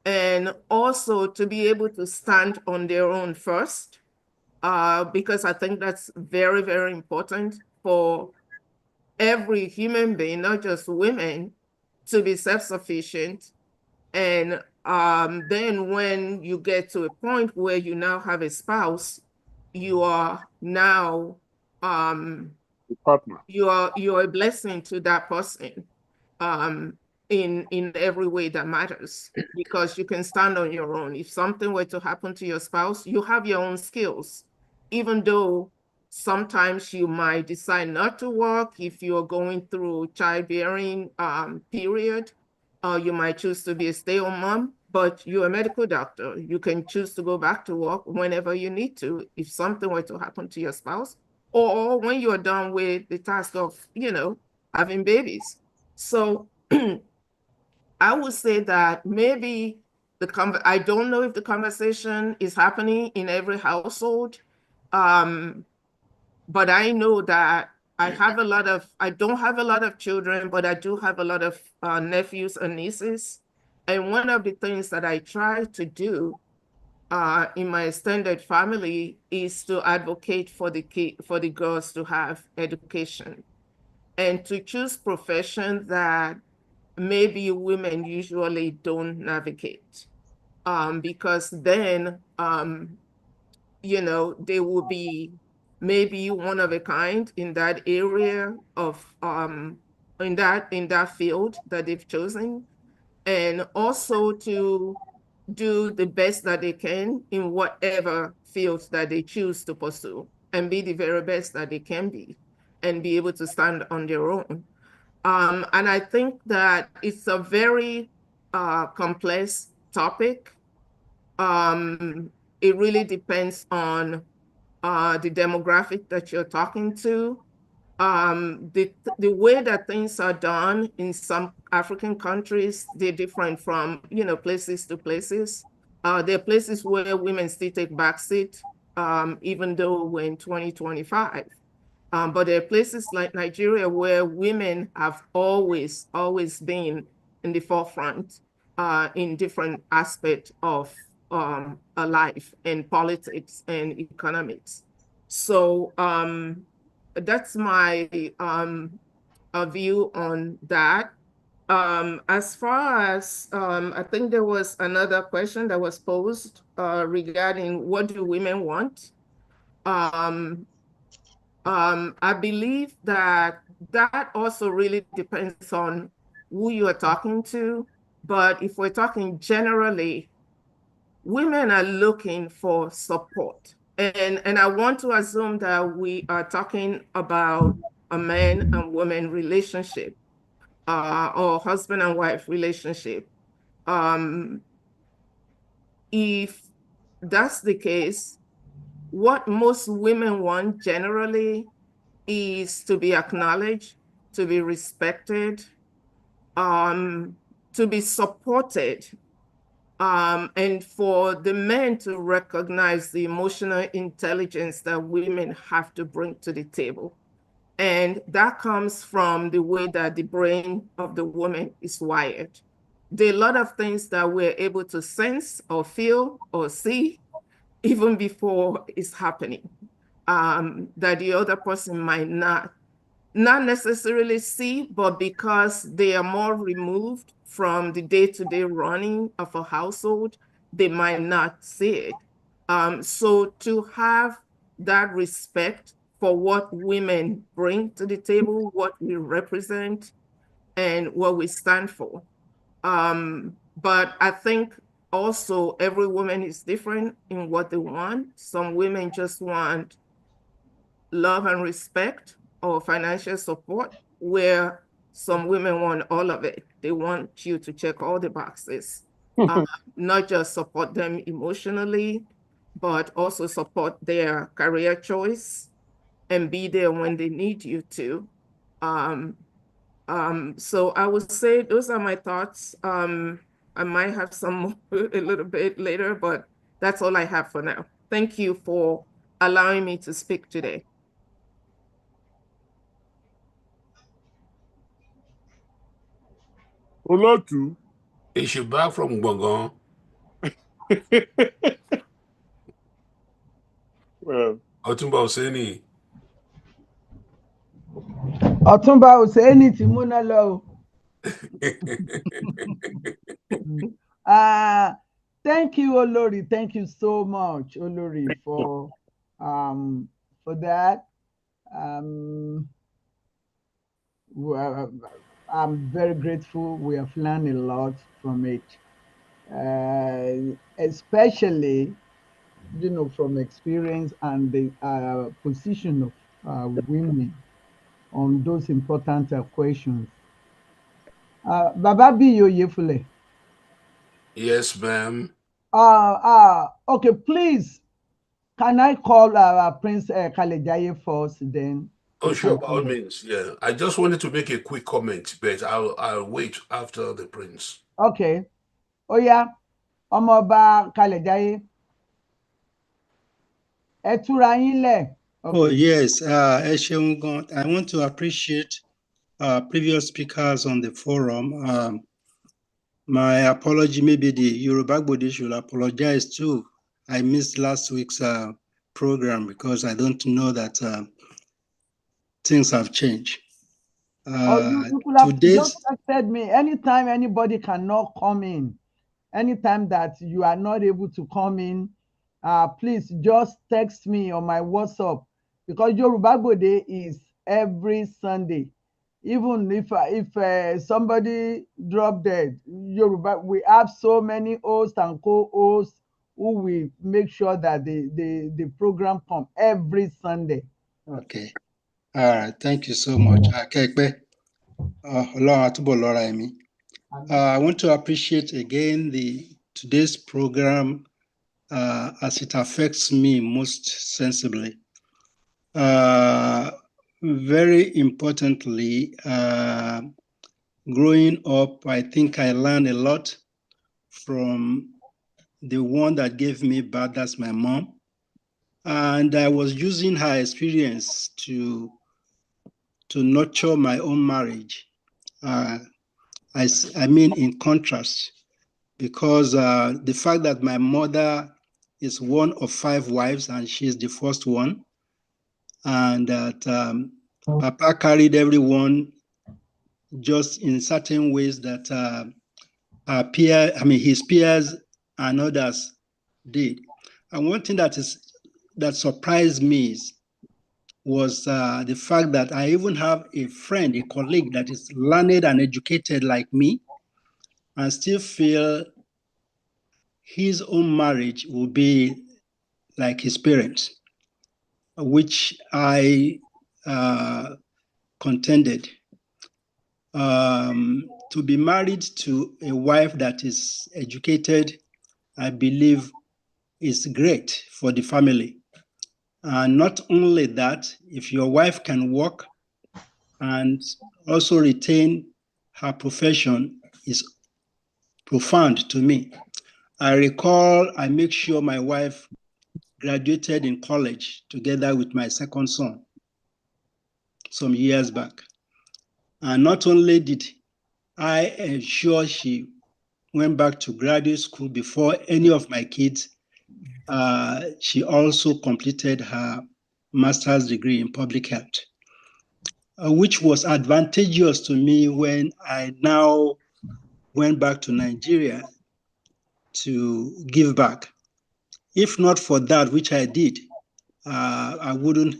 and also to be able to stand on their own first, because I think that's very, very important for every human being, not just women, to be self-sufficient. And then when you get to a point where you now have a spouse, you are now partner. you're a blessing to that person in every way that matters, because you can stand on your own. If something were to happen to your spouse, you have your own skills, even though sometimes you might decide not to work if you're going through childbearing period. You might choose to be a stay-at-home mom, but you're a medical doctor. You can choose to go back to work whenever you need to if something were to happen to your spouse, or when you're done with the task of, having babies. So I would say that maybe I don't know if the conversation is happening in every household, but I know that I don't have a lot of children, but I do have a lot of nephews and nieces. And one of the things that I try to do in my extended family is to advocate for the girls to have education and to choose professions that maybe women usually don't navigate, because then they will be maybe one of a kind in that area of in that field that they've chosen, and also to do the best that they can in whatever fields that they choose to pursue, and be the very best that they can be, and be able to stand on their own. And I think that it's a very complex topic. It really depends on the demographic that you're talking to. The way that things are done in some African countries, they're different from, places to places. There are places where women still take backseat, even though we're in 2025. But there are places like Nigeria where women have always been in the forefront in different aspects of life and politics and economics. So that's my view on that. As far as I think there was another question that was posed regarding what do women want. I believe that also really depends on who you are talking to. But if we're talking generally, women are looking for support. And I want to assume that we are talking about a man and woman relationship, or husband and wife relationship. If that's the case, what most women want generally is to be acknowledged, to be respected, to be supported, and for the men to recognize the emotional intelligence that women have to bring to the table. And that comes from the way that the brain of the woman is wired. There are a lot of things that we're able to sense or feel or see even before it's happening, that the other person might not necessarily see, but because they are more removed from the day-to-day running of a household, they might not see it. So to have that respect for what women bring to the table, what we represent, and what we stand for. But I think also every woman is different in what they want. Some women just want love and respect or financial support, where some women want all of it. They want you to check all the boxes, not just support them emotionally, but also support their career choice and be there when they need you to. So I would say those are my thoughts. I might have some more a little bit later, but That's all I have for now. Thank you for allowing me to speak today. Olotu. Is she back from Gbọ̀ngàn? Well, Ọ̀túnba Oseni. Ọ̀túnba Oseni ti múná lọ o. Thank you, Olori. Thank you so much, Olori, for that. I'm very grateful. We have learned a lot from it, especially, from experience and the position of women on those important questions. Baba Biyoyefule. Yes, ma'am. Okay, please, can I call Prince Kalejaye first, then? Oh, sure, by all means. Yeah, I just wanted to make a quick comment, but I'll wait after the prince. Okay. Oh yeah, Ọmọọba Kalejaye. Ẹ túra yín lẹ̀. Oh yes, ẹ ṣeun gan. I want to appreciate previous speakers on the forum. My apology, maybe the Yoruba Gbode should apologize too. I missed last week's program because I don't know that things have changed. You could have just texted me anytime anybody cannot come in. Anytime that you are not able to come in, please just text me on my WhatsApp, because Yoruba Gbode is every Sunday. Even if somebody drop dead, Yoruba, we have so many hosts and co-hosts who will make sure that the program come every Sunday. Okay. All right. Thank you so much. I want to appreciate again today's program as it affects me most sensibly. Very importantly, growing up, I think I learned a lot from the one that gave me birth, that's my mom. And I was using her experience to nurture my own marriage. I mean, in contrast, because the fact that my mother is one of 5 wives and she's the first one, and that Papa carried everyone just in certain ways that his peers and others did. And one thing that surprised me was the fact that I even have a friend, a colleague that is learned and educated like me, and still feel his own marriage will be like his parents, which I contended. To be married to a wife that is educated, I believe, is great for the family. And not only that, if your wife can work and also retain her profession, is profound to me. I recall I make sure my wife graduated in college together with my second son some years back. And not only did I ensure she went back to graduate school before any of my kids, she also completed her master's degree in public health, which was advantageous to me when I now went back to Nigeria to give back. If not for that, which I did, I wouldn't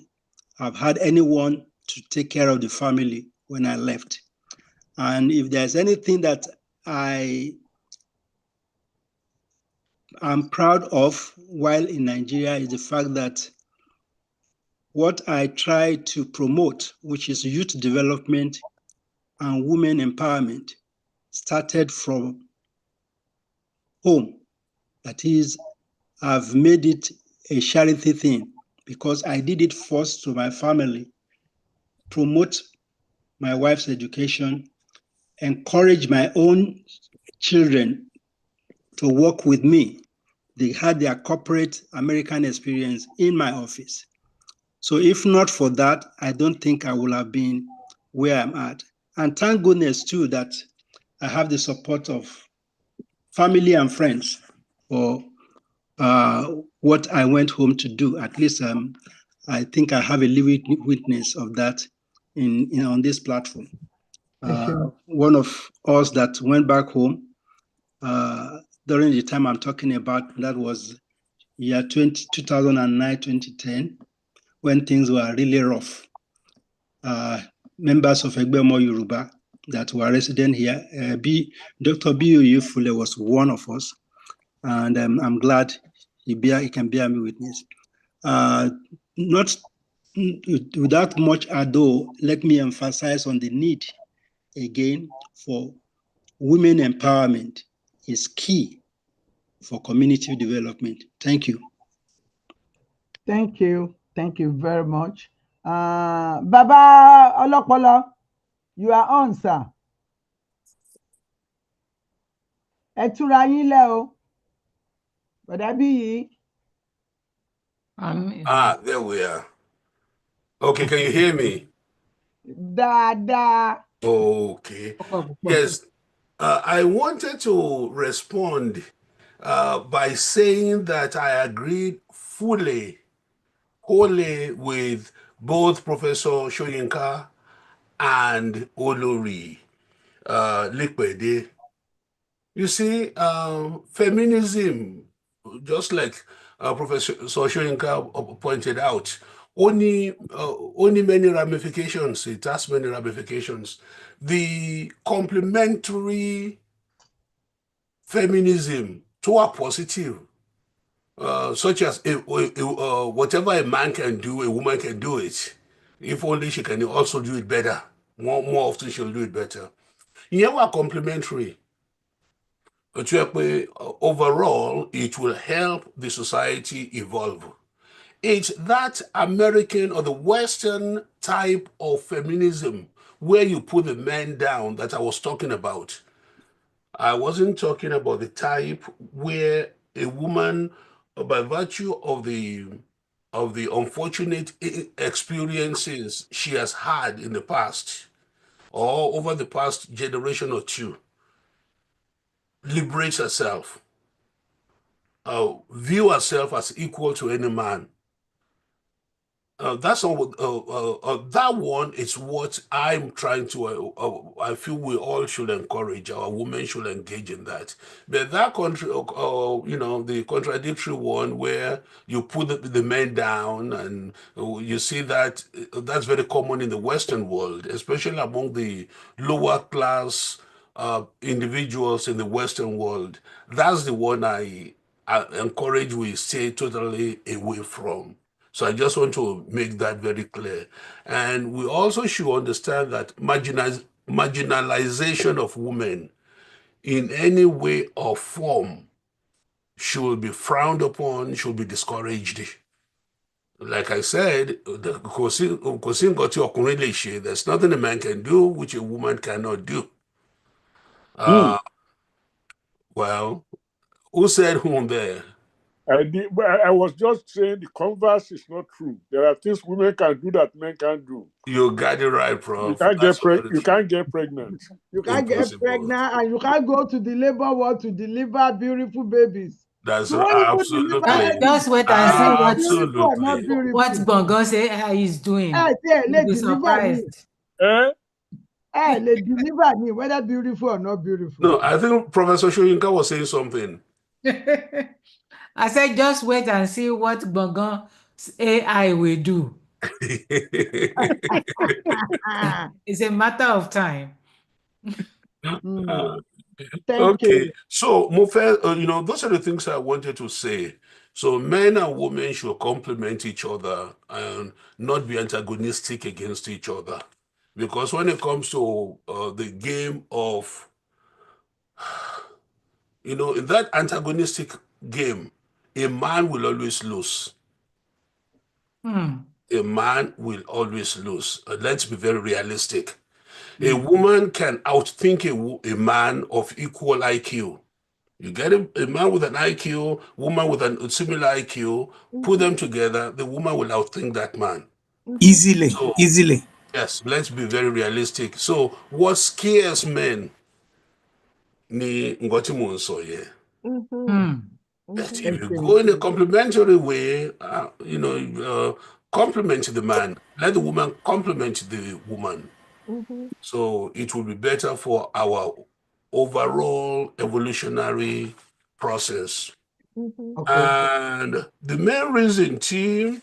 have had anyone to take care of the family when I left. And if there's anything that I am proud of while in Nigeria, is the fact that what I try to promote, which is youth development and women empowerment, started from home. That is, I've made it a charity thing because I did it first to my family, promote my wife's education, encourage my own children to work with me, they had their corporate American experience in my office. So if not for that, I don't think I would have been where I'm at. And thank goodness too that I have the support of family and friends for what I went home to do. At least I think I have a living witness of that on this platform. One of us that went back home during the time I'm talking about, that was year 2009, 2010, when things were really rough. Members of Egbemo Yoruba that were resident here, Dr. B.O.U. Fule was one of us, and I'm glad he can bear me witness. Not without much ado, let me emphasize on the need again for women empowerment is key for community development. Thank you. Thank you. Thank you very much. Baba Olopolo, you are on, sir. Ẹ túra yín lẹ́ o. Bọ̀dá Bíyì. There we are. Okay, can you hear me? Dáadáa. Okay. Yes, I wanted to respond by saying that I agreed wholly with both Professor Shoyinka and Olori Likwede. You see, feminism, just like Professor Shoyinka pointed out, only many ramifications. It has many ramifications. The complementary feminism to a positive, such as whatever a man can do, a woman can do it. If only she can also do it better. More often she'll do it better. Here we are complementary. Overall, it will help the society evolve. It's that American or the Western type of feminism where you put the men down that I was talking about. I wasn't talking about the type where a woman, by virtue of the unfortunate experiences she has had in the past or over the past generation or two, liberates herself, view herself as equal to any man. That's all. That one is what I'm trying to. I feel we all should encourage. Our women should engage in that. But that country, the contradictory one where you put the men down, and you see that that's very common in the Western world, especially among the lower class individuals in the Western world. That's the one I encourage we stay totally away from. So I just want to make that very clear. And we also should understand that marginalization of women in any way or form should be frowned upon, should be discouraged. Like I said, there's nothing a man can do which a woman cannot do. Well, who said whom there? I was just saying the converse is not true. There are things women can do that men can't do. You got it right, Prof. You can't get pregnant. You can't get pregnant, and you can't go to the labor ward to deliver beautiful babies. That's absolutely. Just wait and see what Bongo say he's doing. You'll be surprised. They deliver me, whether beautiful or not beautiful. No, I think Professor Shoyinka was saying something. I said, just wait and see what Bongo's AI will do. It's a matter of time. Thank you. So, Mofe, those are the things I wanted to say. So, men and women should complement each other and not be antagonistic against each other. Because when it comes to the game of, in that antagonistic game, a man will always lose. A man will always lose. Let's be very realistic. A woman can outthink a man of equal IQ. You get a man with an IQ, woman with a similar IQ, put them together, the woman will outthink that man. Easily, So, easily. yes, let's be very realistic. So, what scares men ni ngoti mo ń sọ yẹn. But if you go in a complimentary way, compliment the man, let the woman compliment the woman. So it will be better for our overall evolutionary process. And the main reason, team,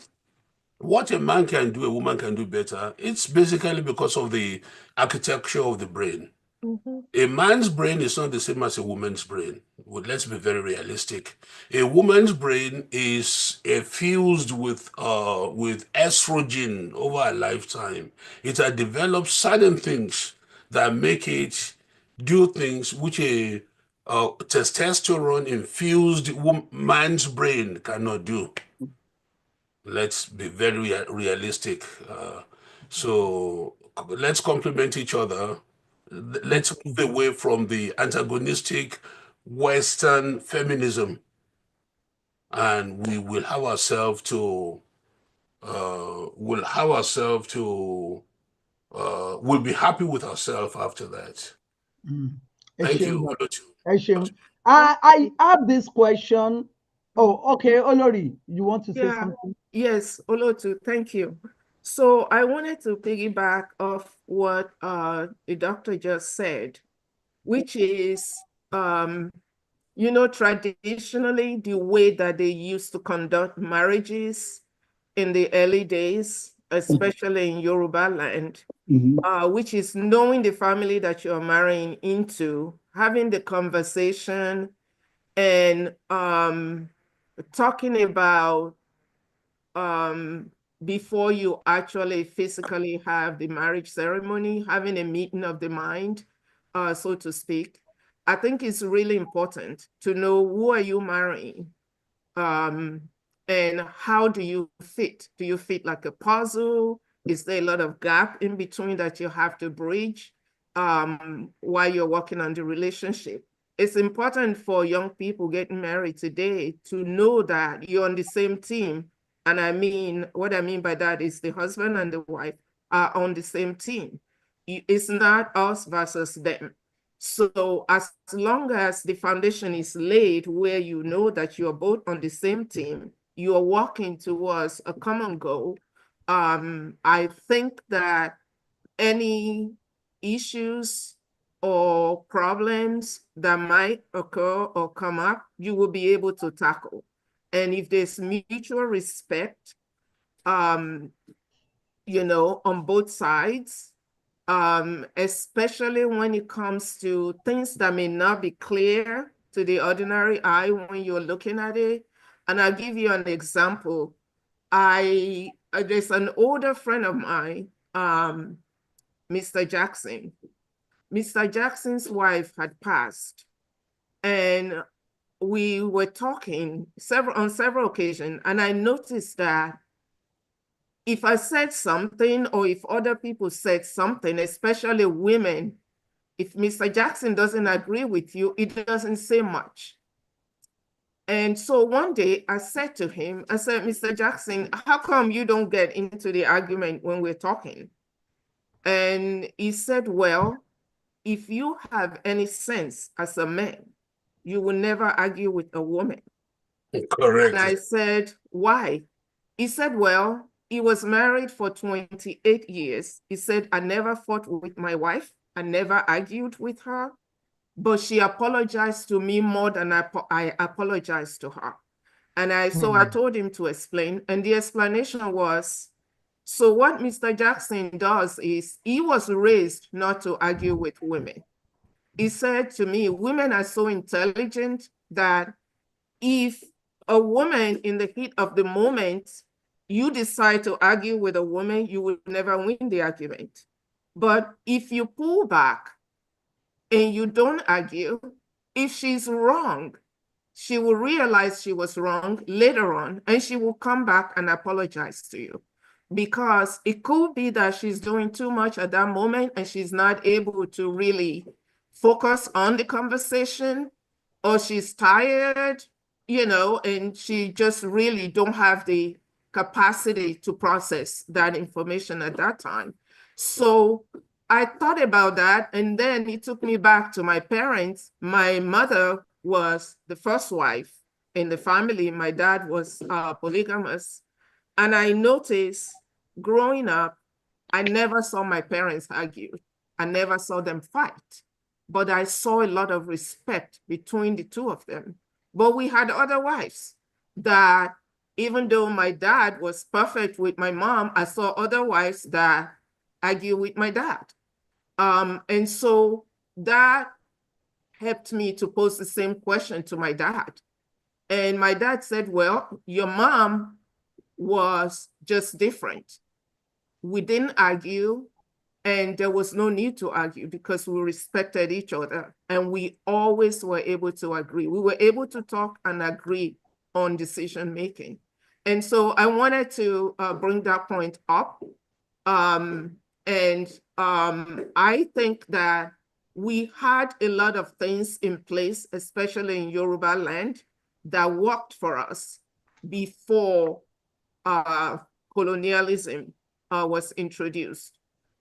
what a man can do, a woman can do better, it's basically because of the architecture of the brain. A man's brain is not the same as a woman's brain. Well, let's be very realistic. A woman's brain is fused with estrogen over a lifetime. It has developed certain things that make it do things which a testosterone infused man's brain cannot do. Let's be very realistic. So let's complement each other. Let's move away from the antagonistic Western feminism, and we will have ourselves to we'll be happy with ourselves after that. Thank you. I have this question. Oh, okay, Olori, you want to say something? Yes, Olotu, thank you. So I wanted to piggyback off what the doctor just said, which is, traditionally the way that they used to conduct marriages in the early days, especially in Yoruba land, which is knowing the family that you're marrying into, having the conversation, and talking about before you actually physically have the marriage ceremony, having a meeting of the mind, so to speak. I think it's really important to know who are you marrying, and how do you fit? Do you fit like a puzzle? Is there a lot of gap in between that you have to bridge while you're working on the relationship? It's important for young people getting married today to know that you're on the same team. And what I mean by that is the husband and the wife are on the same team. It's not us versus them. So as long as the foundation is laid where you know that you're both on the same team, you are working towards a common goal, I think that any issues or problems that might occur or come up, you will be able to tackle. And if there's mutual respect, on both sides, especially when it comes to things that may not be clear to the ordinary eye when you're looking at it. And I'll give you an example. There's an older friend of mine, Mr. Jackson. Mr. Jackson's wife had passed, and we were talking on several occasions, and I noticed that if I said something or if other people said something, especially women, if Mr. Jackson doesn't agree with you, it doesn't say much. And so one day I said to him, I said, Mr. Jackson, how come you don't get into the argument when we're talking? And he said, well, if you have any sense as a man, you will never argue with a woman. Correct. And I said, why? He said, well, he was married for 28 years. He said, I never fought with my wife. I never argued with her, but she apologized to me more than I apologized to her. And so I told him to explain. And the explanation was, so what Mr. Jackson does is he was raised not to argue with women. He said to me, women are so intelligent that if a woman in the heat of the moment, you decide to argue with a woman, you will never win the argument. But if you pull back and you don't argue, if she's wrong, she will realize she was wrong later on, and she will come back and apologize to you. Because it could be that she's doing too much at that moment and she's not able to really focus on the conversation, or she's tired, you know, and she just really don't have the capacity to process that information at that time. So I thought about that, and then it took me back to my parents. My mother was the first wife in the family. My dad was polygamous. And I noticed growing up, I never saw my parents argue. I never saw them fight. But I saw a lot of respect between the two of them. But we had other wives that, even though my dad was perfect with my mom, I saw other wives that argue with my dad. And so that helped me to pose the same question to my dad. And my dad said, well, your mom was just different. We didn't argue, and there was no need to argue because we respected each other, and we always were able to agree. We were able to talk and agree on decision making. And so I wanted to bring that point up. I think that we had a lot of things in place, especially in Yoruba land, that worked for us before colonialism was introduced.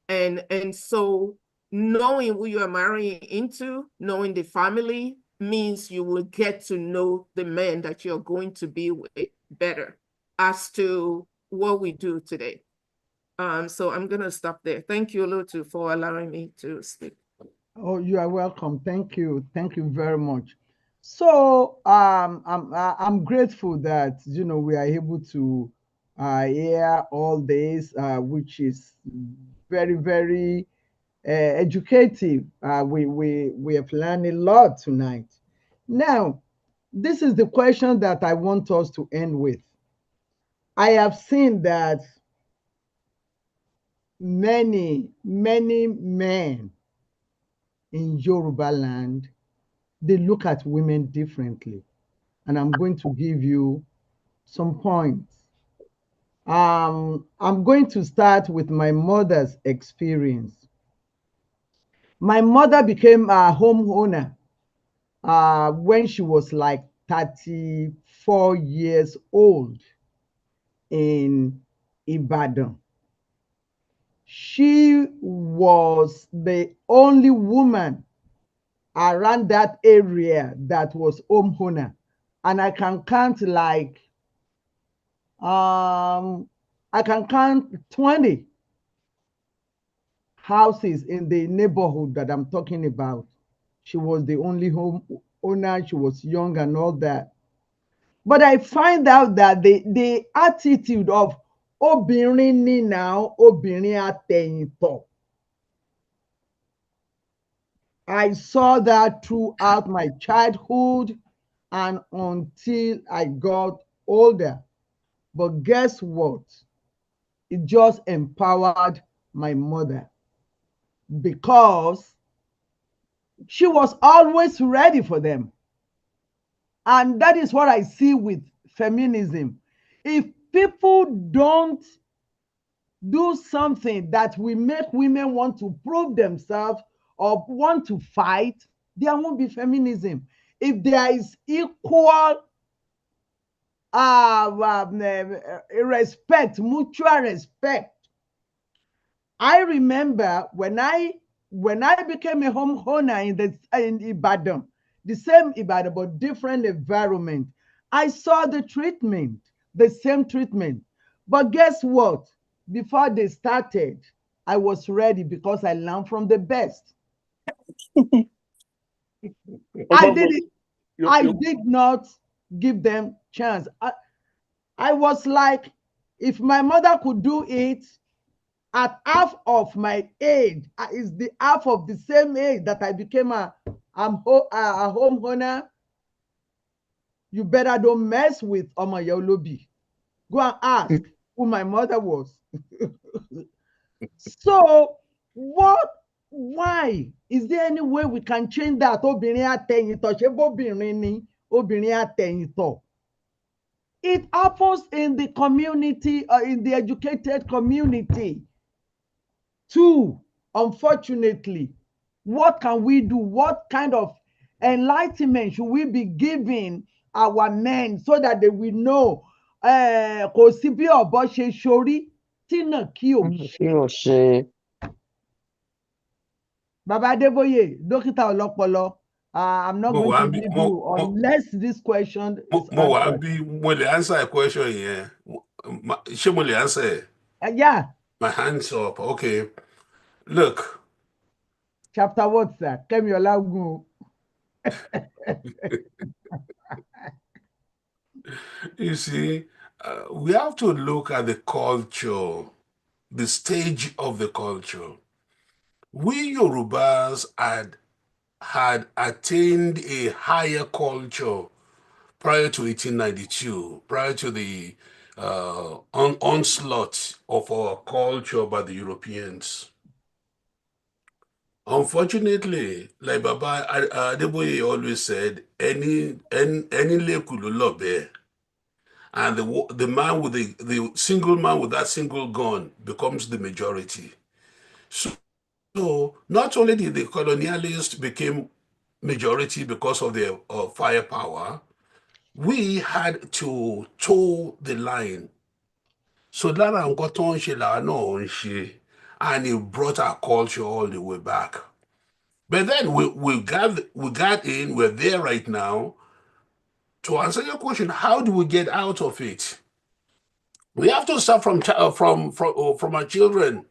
And so knowing who you are marrying into, knowing the family, means you will get to know the man that you're going to be with better as to what we do today. So I'm going to stop there. Thank you, Lotu, for allowing me to speak. Oh, you are welcome. Thank you. Thank you very much. So I'm grateful that, you know, we are able to hear all this, which is very, very educative. We have learned a lot tonight. Now, this is the question that I want us to end with. I have seen that many men in Yoruba land, they look at women differently. And I'm going to give you some points. I'm going to start with my mother's experience. My mother became a homeowner when she was like 34 years old in Ibadan. She was the only woman around that area that was homeowner. And I can count like, I can count 20 houses in the neighborhood that I'm talking about. She was the only home owner. She was young and all that. But I find out that the attitude of obìnrin ni now, obìnrin àtẹ̀yìntọ̀. I saw that throughout my childhood and until I got older. But guess what? It just empowered my mother because she was always ready for them. And that is what I see with feminism. If people don't do something that will make women want to prove themselves or want to fight, there won't be feminism. If there is equal respect, mutual respect. I remember when I became a homeowner in Ibadan, the same Ibadan but different environment, I saw the treatment, the same treatment. But guess what? Before they started, I was ready because I learned from the best. I did not give them chance. I was like, if my mother could do it at half of my age, is the half of the same age that I became a homeowner, you better don't mess with Omo Yolobi. Go and ask who my mother was. So why? Is there any way we can change that? Obìnrin àtẹ̀yìntọ̀, ṣé bóbìnrin ni obìnrin àtẹ̀yìntọ̀? It happens in the community, in the educated community too, unfortunately. What can we do? What kind of enlightenment should we be giving our men so that they will know kò sí bí ọ̀bọ ṣe ṣorí tí náà kí ò ṣe. Baba Adeboye, dókítà ọlọ́pọlọ, I'm not going to leave you unless this question is answered. Will answer a question here? She will answer. Yeah. My hands up. Okay. Look. Chapter what, sir? Kemi Olagun. You see, we have to look at the culture, the stage of the culture. We Yorubas had attained a higher culture prior to 1892, prior to the onslaught of our culture by the Europeans. Unfortunately, like Baba Adeboye always said, any lekulu lobe, and the man with the single man with that single gun becomes the majority. So not only did the colonialists become majority because of their firepower, we had to toe the line. So that and it brought our culture all the way back. But then we got in, we're there right now. To answer your question, how do we get out of it? We have to start from our children.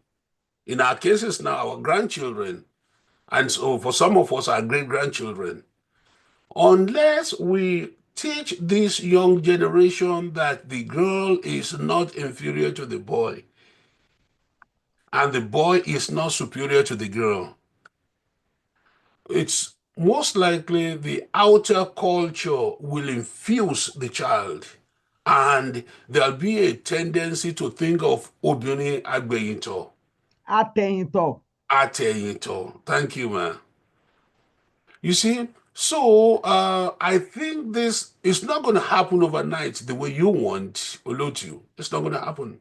In our cases now, our grandchildren. And so for some of us, our great-grandchildren. Unless we teach this young generation that the girl is not inferior to the boy, and the boy is not superior to the girl, it's most likely the outer culture will infuse the child, and there'll be a tendency to think of Obìnrin Agbẹ̀yìntọ̀. Atẹ̀yìntọ̀. Thank you, man. You see, so I think this is not going to happen overnight the way you want, Olotu. It's not going to happen.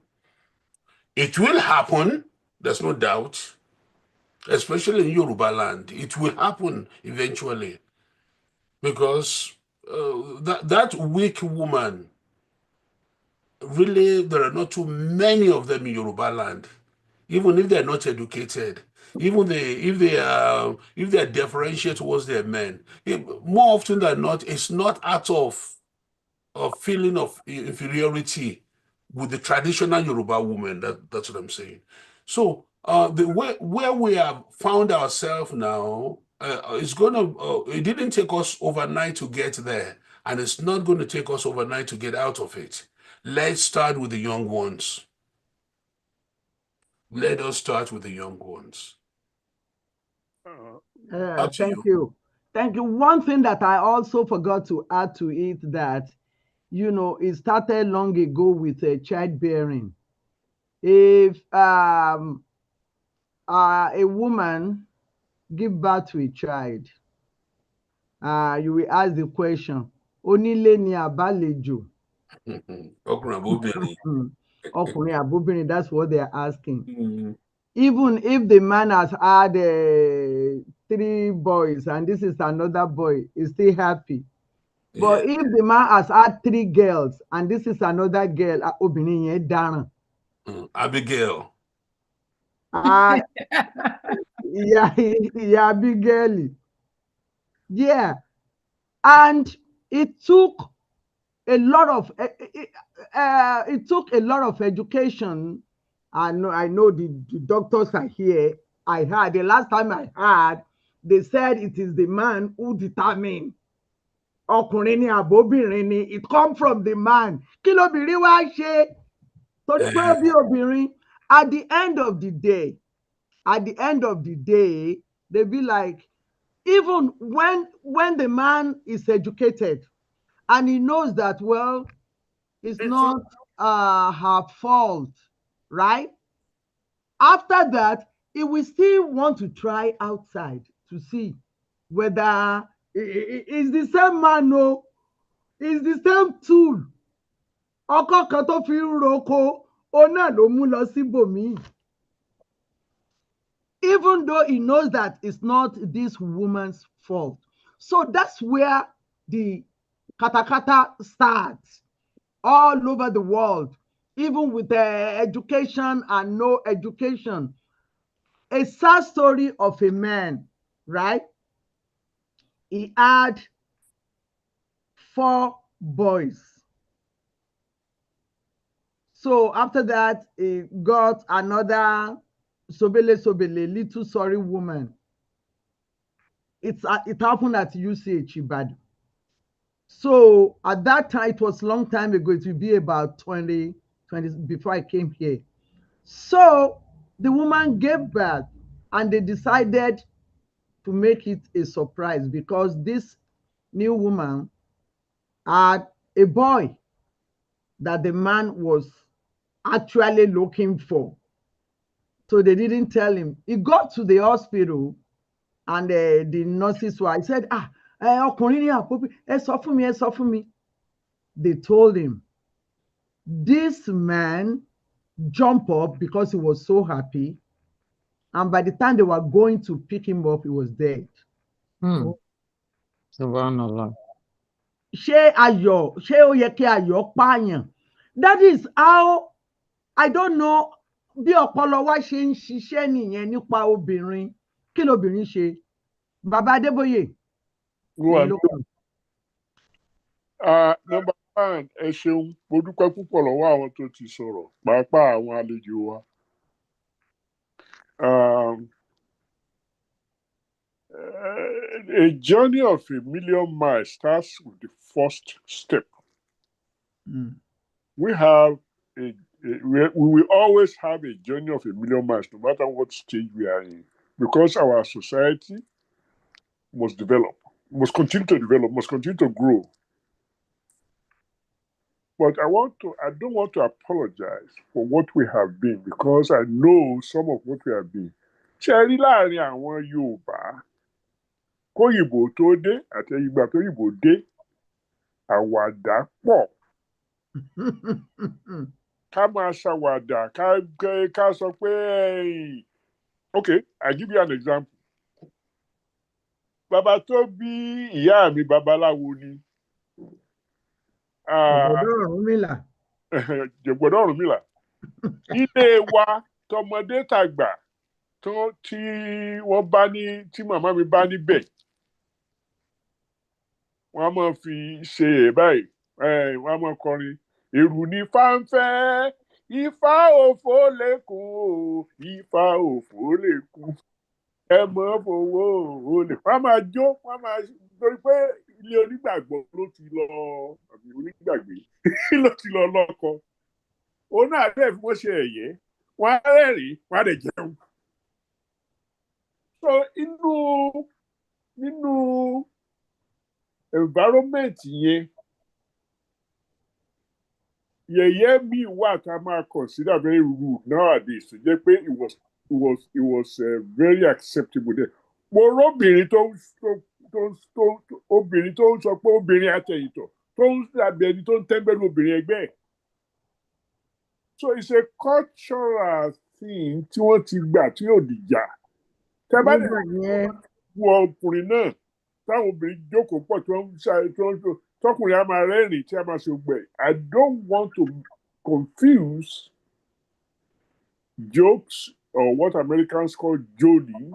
It will happen, there's no doubt, especially in Yoruba land. It will happen eventually, because that weak woman, really, there are not too many of them in Yoruba land, even if they're not educated. Even if they are differentiate towards their men, more often than not, it's not out of a feeling of inferiority with the traditional Yoruba woman. That's what I'm saying. So where we have found ourselves now, it didn't take us overnight to get there, and it's not going to take us overnight to get out of it. Let's start with the young ones. Let us start with the young ones. Thank you. Thank you. One thing that I also forgot to add to it, that, it started long ago with childbearing. If a woman give birth to a child, you will ask the question, onílé ni àbálejò? Ọkùnrin àbóbìnrin, that's what they're asking. Even if the man has had 3 boys and this is another boy, he's still happy. But if the man has had 3 girls and this is another girl, obìnrin yẹn dáràn. Abigail. Yeah, Abigail. Yeah. And it took a lot of education. I know the doctors are here. I heard the last time I heard, they said it is the man who determine. Ọkùnrin ni àbóbìnrin ni, it come from the man. Kí lobìnrin wá ṣe? Torí pé ó bí obìnrin. At the end of the day, they be like, even when the man is educated and he knows that, well, it's not her fault, right? After that, he will still want to try outside to see whether it's the same man, no, it's the same tool. Ọkọ kan tó fi ń roko, òun náà ló mú lọ síbòmíì. Even though he knows that it's not this woman's fault. So that's where the katakata starts all over the world, even with education and no education. A sad story of a man, right? He had 4 boys. So after that, he got another sobele, little sorry woman. It happened at UCH Ibadan. So at that time, it was a long time ago. It would be about 20 before I came here. So the woman gave birth, and they decided to make it a surprise because this new woman had a boy that the man was actually looking for. So they didn't tell him. He got to the hospital, and the nurses were, I said, ọkùnrin ní àpòpí, ẹ sọ fún mi, ẹ sọ fún mi. They told him, this man jumped up because he was so happy. And by the time they were going to pick him up, he was dead. Subhanallah. Ṣé ayọ̀, ṣé ó yẹ kí ayọ̀ pààyàn? That is how, I don't know, bí ọpọlọ wa ṣe ń ṣiṣẹ́ nìyẹn nípa obìnrin. Kí lobìnrin ṣe? Bàbá Adébóyè. Number one, ẹ ṣeun, mo dúpẹ́ púpọ̀ lọ́wọ́ àwọn tó ti sọ̀rọ̀, pàápàá àwọn àlejò wa. A journey of 1,000,000 miles starts with the first step. We have we will always have a journey of 1,000,000 miles, no matter what stage we are in, because our society must develop, must continue to develop, must continue to grow. But I don't want to apologize for what we have been, because I know some of what we have been. Ṣé rí láàrin àwọn Yorùbá kóyìnbó tó dé àti ìgbà tóyìnbó dé, àwàdà pọ̀. Ká máa ṣàwàdà, ká sọ pé, okay, I give you an example. Bàbá tó bí ìyá mi babaláwo ni. Jẹ̀gbọ́dọ̀ Ọ̀rúnmìlà. Ilé wa tọmọdé tàgbà tí wọ́n bá ní, tí màmá mi bá níbẹ̀, wọ́n á máa fi ṣe báyìí, wọ́n á máa kọrin. Èrù ní fáńfẹ́, Ifá òfò lẹ́kùn o, Ifá òfò lẹ́kùn. Ẹ mọ̀ fowó olè. Wọ́n á máa jó, wọ́n á máa, torí pé ilé onígbàgbọ́ ló ti lọ, àbí onígbàgbé ló ti lọ lọ́kọ. Òun náà bẹ́ẹ̀ fi wọ́n ṣe ẹ̀yẹ. Wọ́n á rẹ́rìn-ín, wọ́n á dẹ̀ jẹun. So nínú environment yẹn, yẹ̀yẹ́ mi wà tá a máa consider very rude nowadays, tó jẹ́ pé it was very acceptable there. Mo róbìnrin tó ń sọ pé obìnrin àtẹ̀yìntọ̀ tó ń dàbí ẹni tó ń tẹ́ńbẹ́lú obìnrin ẹgbẹ́ ẹ̀. So it's a cultural thing tí wọ́n ti gbà tí yóò dìjà. Tẹ́bá lè wọ ọkùnrin náà, táwọn obìnrin jókòó pọ̀ tọkùnrin á máa rẹ́rìn-ín tí a máa ṣe gbẹ̀. I don't want to confuse jokes or what Americans call joning.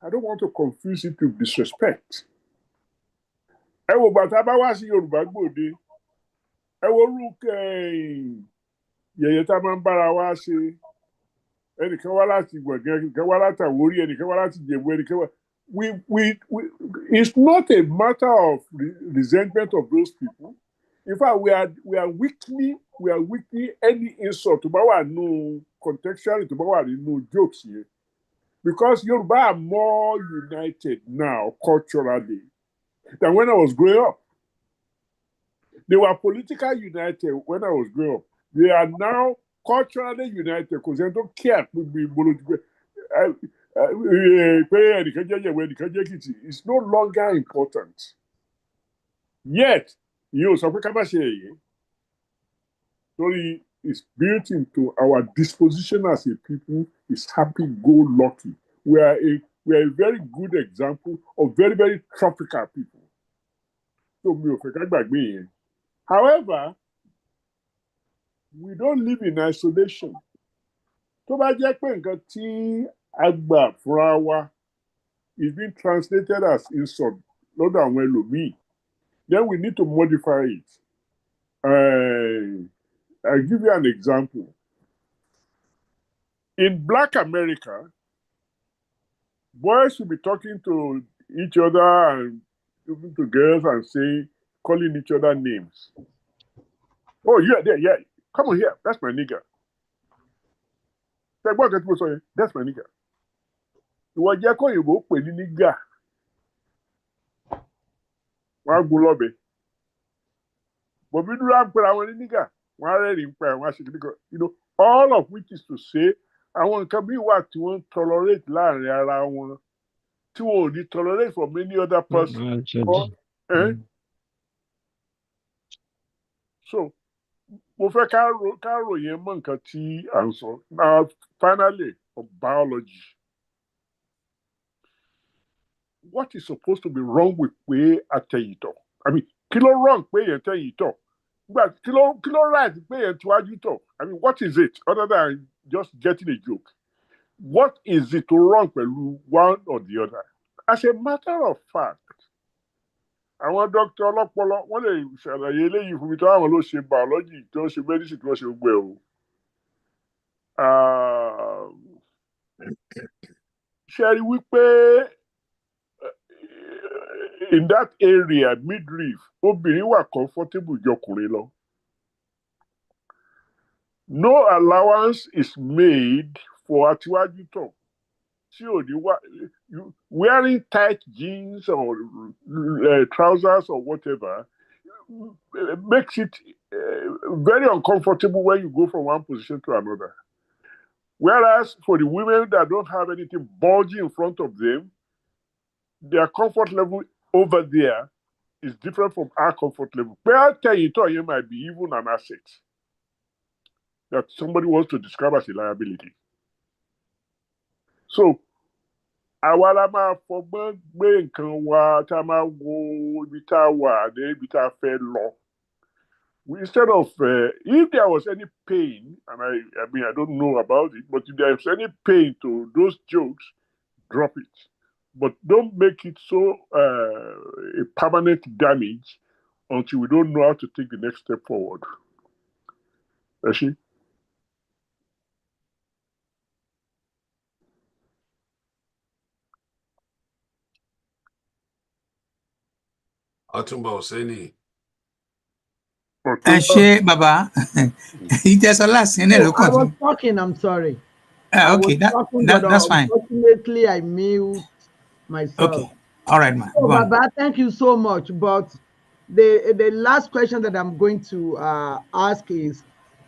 I don't want to confuse it with disrespect. Ẹ wo bàtà bá wá sí Yorùbá Gbòde, ẹ wo orúkọ yẹ̀yẹ́ tá a máa ń bára wa ṣe. Ẹnìkan wá láti Gbọ̀ngán, ẹnìkan wá láti Àwórì, ẹnìkan wá láti Ìjẹ̀bú, ẹnìkan wá. It's not a matter of resentment of those people. In fact, we are weekly any insult to bá wà nínú contextually, to bá wà nínú jokes here, because Yoruba are more united now culturally than when I was growing up. They were politically united when I was growing up. They are now culturally united because they don't care. It's no longer important. Yet, sorry, it's built into our disposition as a people. It's happy-go-lucky. We we are a very good example of very, very tropical people. So, however, we don't live in isolation. Tó bá jẹ́ pé nǹkan tí a gbà fúnra wa is being translated as insult lọ́dọ̀ àwọn ẹlòmíì, then we need to modify it. I'll give you an example. In Black America, boys will be talking to each other and talking to girls and saying, calling each other names. Oh, yeah. Come on here. That's my nigga. That's my nigga. Ìwọ jẹ́ kó òyìnbó pè ní nigga. Wọ́n á gun lọ́bẹ̀. Bọ̀bí dúró á pèrè àwọn ní nigga. Wọ́n á rẹ́rìn-ín pa àwọn aṣèkìlì kan. All of which is to say, àwọn nǹkan bí wà tí wọ́n tolerate láàrin ara wọn tí wọn ò ní tolerate from any other person. So, mo fẹ́ ká ròyìn mọ́ nǹkan tí à ń sọ. Now, finally, of biology. What is supposed to be wrong with pé àtẹ̀yìntọ̀? I mean, kí ló wrong pé yẹn tẹ̀yìntọ̀? Kí ló right pé yẹn tíwájú tọ̀? I mean, what is it other than just getting a joke? What is it wrong pẹ̀lú one or the other? As a matter of fact, àwọn dókítà ọlọ́pọlọ wọ́n lè ṣàlàyé eléyìí fún mi tó àwọn ló ṣe biology tó ṣe medicine tó ṣe gbogbo ẹ̀ o. Ṣé rí wípé in that area midriff obìnrin wà comfortable jọkùnrin lọ. No allowance is made for atiwájú tọ̀ tí ò ní wá wearing tight jeans or trousers or whatever makes it very uncomfortable when you go from one position to another. Whereas for the women that don't have anything bulging in front of them, their comfort level over there is different from our comfort level. But you might be even an asset that somebody wants to describe as a liability. So, àwa la máa fọgbọ́n gbé nǹkan wa tá a máa wo ibi tá a wà ní ibi tá a fẹ́ lọ. Instead of, if there was any pain, and I mean, I don't know about it, but if there is any pain to those jokes, drop it. But don't make it so a permanent damage until we don't know how to take the next step forward. Ashi? Ọ̀túnba Hussaini. Ṣé bàbá ìjẹsọlá sí ní ló I was talking, I'm sorry. Okay, that's fine. Unfortunately, I mute myself. Okay, all right, man. So, Baba, thank you so much. But the last question that I'm going to ask is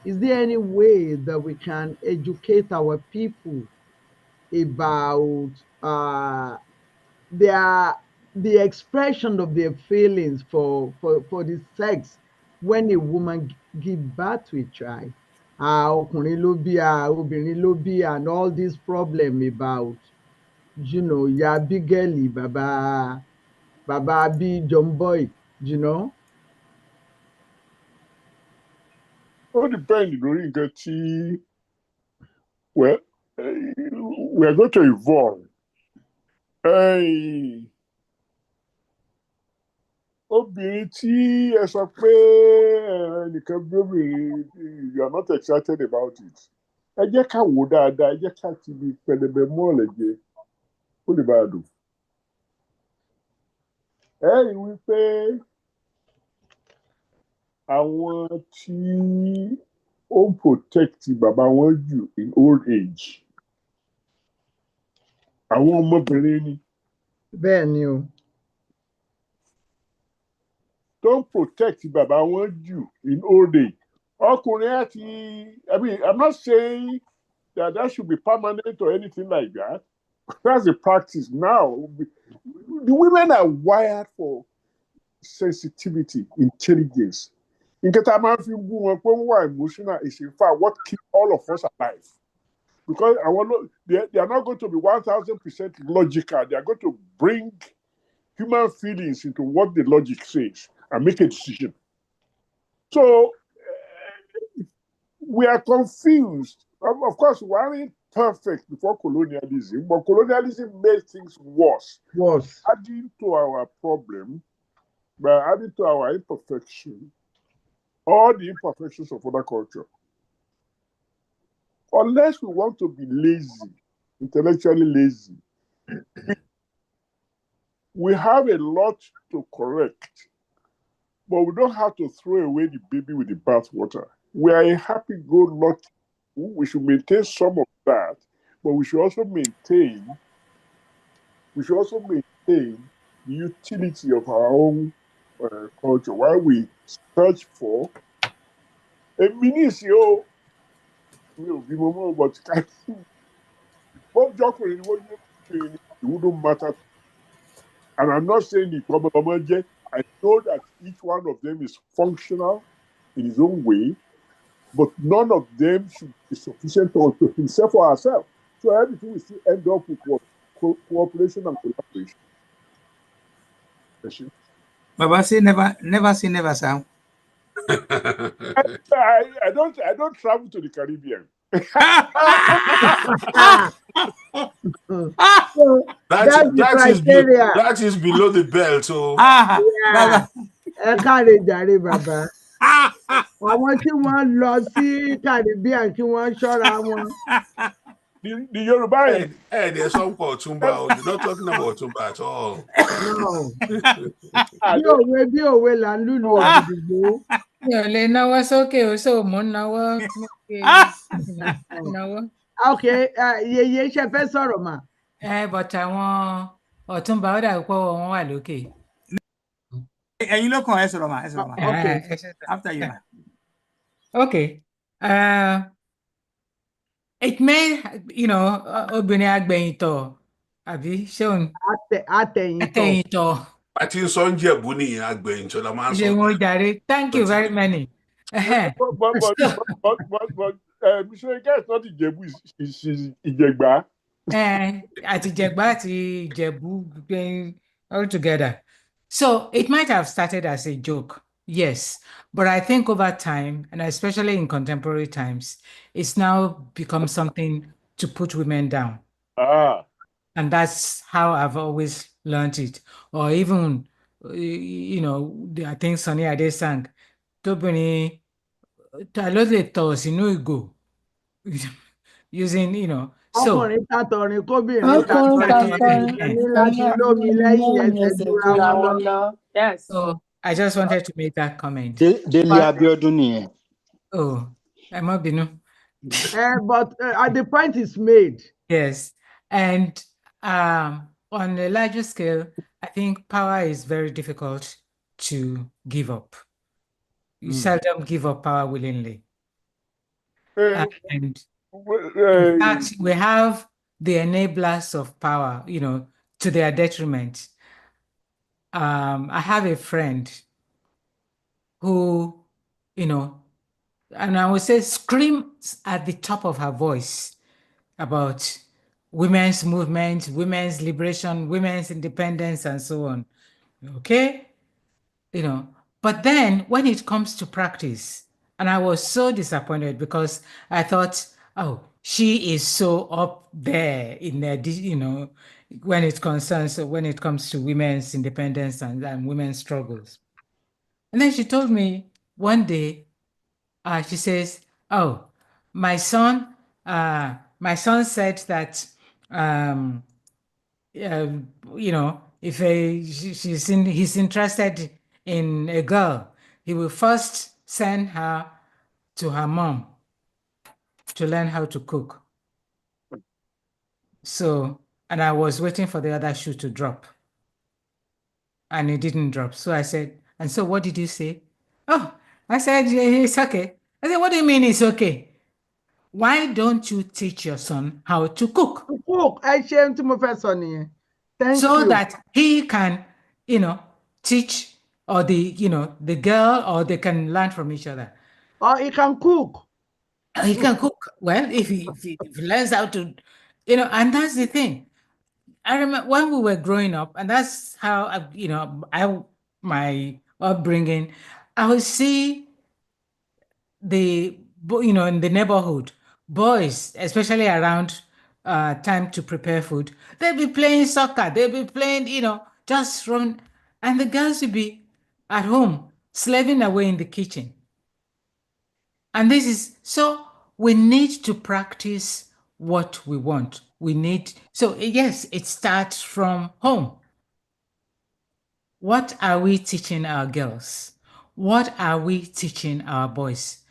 there any way that we can educate our people about the expression of their feelings for the sex when a woman gives birth to a child? Ọkùnrin ló bí obìnrin ló bí, and all this problem about, ya bí gẹ́lì bàbá bí John Boy, All depends lórí nǹkan tí, well, we are going to evolve. Obìnrin tí ẹ sọ pé ẹnìkan bí obìnrin, you are not excited about it. Ẹ jẹ́ ká wò dáadáa, ẹ jẹ́ ká ti bí pẹlẹbẹ mọ́ ọ̀lẹ́jẹ, ó lè bá a dùn. Ẹ rí wípé àwọn tí ó ń protect bàbá wọn jù in old age, àwọn ọmọbìnrin ni. Bẹ́ẹ̀ ni o. Don't protect bàbá wọn jù in old age. Ọkùnrin I mean, I'm not saying that should be permanent or anything like that. That's the practice now. The women are wired for sensitivity, intelligence. In Ketama, if you go emotional, is in fact what keeps all of us alive. because they are not going to be 1000% logical. They are going to bring human feelings into what the logic says and make a decision. So we are confused. Of course, we aren't perfect before colonialism, but colonialism made things worse. Adding to our problem, by adding to our imperfection, all the imperfections of other culture. Unless we want to be lazy, intellectually lazy, we have a lot to correct, but we don't have to throw away the baby with the bathwater. We are a happy-go-lucky. We should maintain some of that, but we should also maintain the utility of our own culture while we search for a ministry. But it wouldn't matter. And I'm not saying the problem. I know that each one of them is functional in his own way, but none of them should be sufficient to himself or herself. So everything will still end up with what? Cooperation and collaboration. Baba say never say never, sir. I don't travel to the Caribbean. That is below the belt. So Baba. Àwọn tí wọ́n lọ sí Caribbean kí wọ́n ṣọ́ra wọn. The Yoruba. There's some for Tumba. You're not talking about Tumba at all. No. Bí òwe là ń lùlù ògìdìgbò. Mi ò lè náwó sókè o, so mò ń náwó. Okay, yèyé ṣe fẹ́ sọ̀rọ̀ mà. But àwọn Ọ̀túnba ó dàbí pé wọ́n wà lókè. Ẹ̀yin ló kàn ẹ sọ̀rọ̀ mà. Okay. After you. Okay. It may, obìnrin agbẹ̀yìntọ̀ àbí ṣé òun. Àtẹ̀yìntọ̀. Àti Sọ́njẹ̀bù ni agbẹ̀yìntọ̀ la máa ń sọ. Ṣé wọ́n jàre? Thank you very many. But Mr. Ike is not Ìjẹ̀bú, she's Ìjẹ̀gbá. Àti Ìjẹ̀gbá àti Ìjẹ̀bú all together. So it might have started as a joke, yes, but I think over time, and especially in contemporary times, it's now become something to put women down. And that's how I've always learned it. Or even, I think Sonny Ade sang, Tobini, Talole Tosinu Igo, using, so. Yes. So I just wanted to make that comment. Oh, I'm not been. But the point is made. Yes. And on a larger scale, I think power is very difficult to give up. You seldom give up power willingly. And in fact, we have the enablers of power, to their detriment. I have a friend who, and I would say screams at the top of her voice about women's movement, women's liberation, women's independence, and so on. Okay? But then when it comes to practice, and I was so disappointed because I thought, oh, she is so up there in there, when it comes to women's independence and women's struggles. And then she told me one day, she says, oh, my son said that, if he's interested in a girl, he will first send her to her mom to learn how to cook. So, and I was waiting for the other shoe to drop. And it didn't drop. So I said, and so what did you say? Oh, I said, it's okay. I said, what do you mean it's okay? Why don't you teach your son how to cook? Thank you. So that he can, teach, or the girl, or they can learn from each other. Or he can cook. He can cook. cook. Well, if he learns how to, and that's the thing. I remember when we were growing up, and that's how my upbringing. I would see in the neighborhood, boys, especially around time to prepare food, they'll be playing soccer, they'll be playing, just run, and the girls will be at home slaving away in the kitchen. And this is so we need to practice what we want. So yes, it starts from home. What are we teaching our girls? What are we teaching our boys?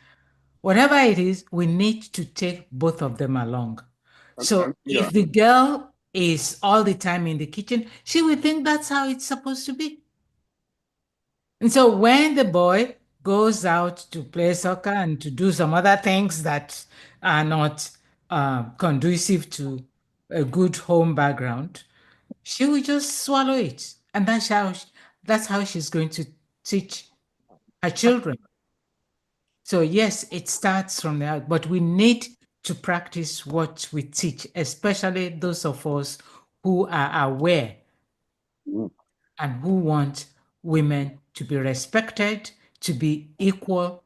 Whatever it is, we need to take both of them along. So if the girl is all the time in the kitchen, she will think that's how it's supposed to be. And so when the boy goes out to play soccer and to do some other things that are not conducive to a good home background, she will just swallow it. And that's how she's going to teach her children. So yes, it starts from there, but we need to practice what we teach, especially those of us who are aware and who want women to be respected, to be equal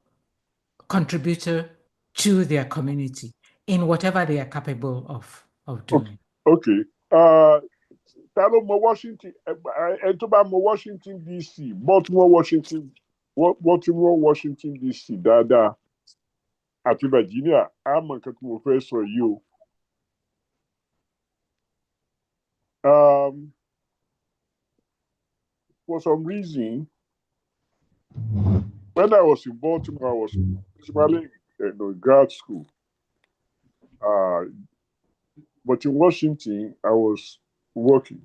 contributor to their community in whatever they are capable of doing. Okay. Ta ló mọ Washington, ẹni tó bá mọ Washington DC, Baltimore Washington DC dáadáa àti Virginia, á mọ nǹkan tí mo fẹ́ sọ yìí o. For some reason, when I was in Baltimore, I was principally in grad school. But in Washington, I was working.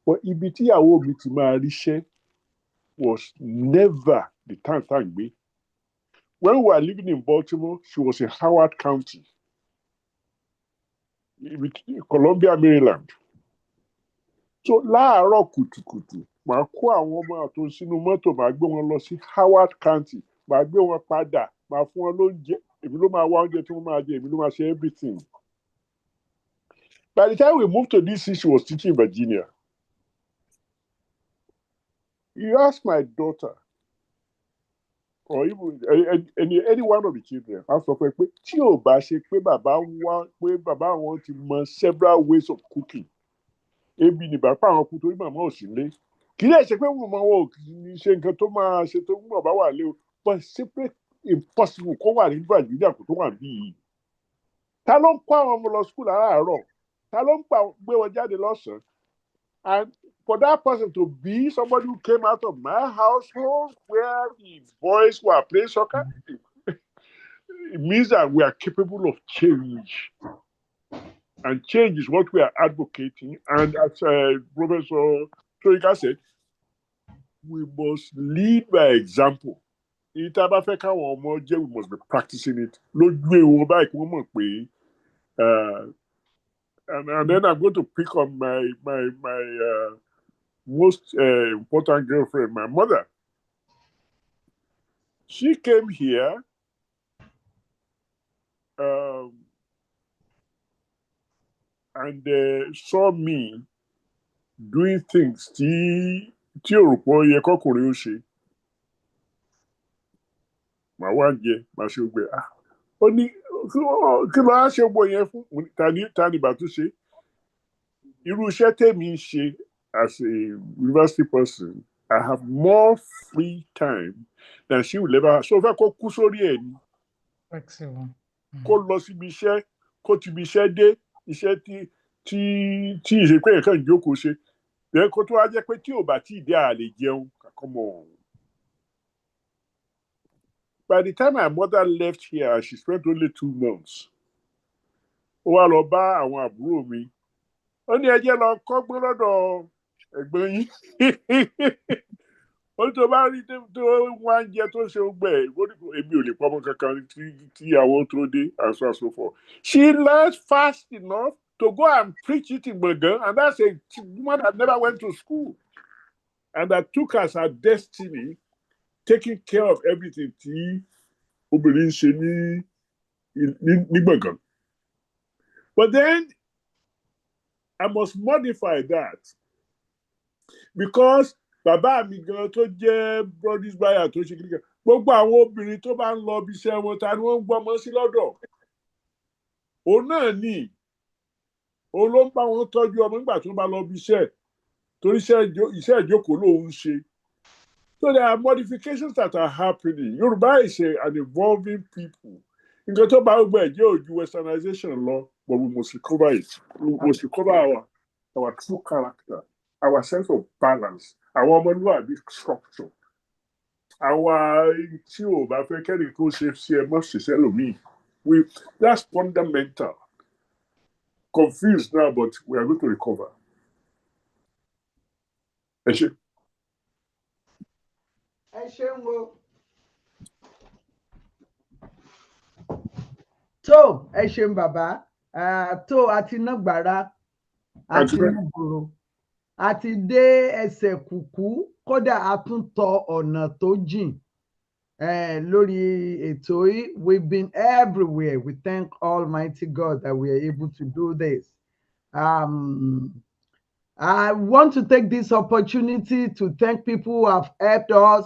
But ibi tí ìyàwó mi ti máa ríṣẹ́ was never the time me. When we were living in Baltimore, she was in Howard County, Columbia, Maryland. So láàárọ̀ kùtùkùtù, màá kó àwọn ọmọ àtò sínú mọ́tò, màá gbé wọn lọ sí Howard County, màá gbé wọn padà, màá fún wọn lóúnjẹ, èmi ló máa wá oúnjẹ tí wọ́n máa jẹ, èmi ló máa ṣe everything. By the time we moved to DC, she was teaching in Virginia. You ask my daughter, or even any one of the children, I sọ pé tí ò bá ṣe pé bàbá wọn ti mọ several ways of cooking. Ebi ni bàbá àwọn kú torí màmá ò sí lé. Kì í lè ṣe pé màmá wọn ò ṣe nǹkan tó máa ṣe tó ń bàbá wà lé o, but simply impossible kó wà ní Virginia kó tó wà bí yìí. Ta ló ń kó àwọn ọmọ lọ school àárọ̀? Ta ló ń gbé wọn jáde lọ́sàn-án? And for that person to be somebody who came out of my household where the boys were playing soccer, it means that we are capable of change. And change is what we are advocating. And as Professor Soyinka said, we must lead by example. We must be practicing it. And then I'm going to pick on my most important girlfriend, my mother. She came here and saw me doing things tí òrùpọ̀ yẹ kọkùnrin ó ṣe. Màá wá jẹ, màá ṣe gbẹ. Ó ní kí ló á ṣe gbọ́ yẹn fún tani bàtú ṣe. Irú iṣẹ́ tèmi ń ṣe as a university person, I have more free time than she will ever have. So fẹ́ kó kú sórí ẹ̀ ni. Excellent. Kó lọ síbi iṣẹ́, kó ti ibi iṣẹ́ dé, iṣẹ́ tí ìṣe pé ẹ̀kan ìjókòó ṣe. Then kó tó wá jẹ́ pé tí ò bá tí ì dé àlè jẹun, come on. By the time my mother left here, she spent only 2 months. Ó wá lọ bá àwọn àbúrò mi. Ó ní ẹ jẹ́ lọ kọ́gbọ́n lọ́dọ̀ ẹ̀gbọ́n yín. Ó tó bá rí tó wá ń jẹ tó ṣe gbẹ, èmi ò lè pọ́nmọ́ kankan tí àwọn tó dé and so and so forth. She learned fast enough to go and preach it in Gbọ̀ngán, and that's a woman that never went to school. And that took as her destiny, taking care of everything tí obìnrin ṣe ní But then I must modify that because bàbá mi gan tó jẹ́ brothers buyer tó ṣe kíkẹ́ gbogbo àwọn obìnrin tó bá ń lọ ibi iṣẹ́ wọn ta ni wọ́n ń gbọ́mọ sí lọ́dọ̀ òun náà ni òun ló ń bá wọn tọ́jú ọmọ nígbà tó bá lọ ibi iṣẹ́ torí iṣẹ́ ìjókòó lòun ṣe. So there are modifications that are happening. Yoruba is an evolving people. Nǹkan tó bá gbọ́ ẹ̀ jẹ́ ojú westernization lọ, but we must recover it. We must recover our true character, our sense of balance, our ọmọlúwàbí structure. Our tí ò bá fẹ́ kẹ́ni tó ṣe ẹ mọ́ ṣiṣẹ́ lómi. That's fundamental. Confused now, but we are going to recover. Ẹ ṣé. Ẹ ṣeun o. Tó ẹ ṣeun bàbá tó àti ná gbàrà àti ná gbòòrò àti dé ẹsẹ̀ kùkú kódà a tún tọ ọ̀nà tó jìn lórí ètò yìí. We've been everywhere. We thank Almighty God that we are able to do this. I want to take this opportunity to thank people who have helped us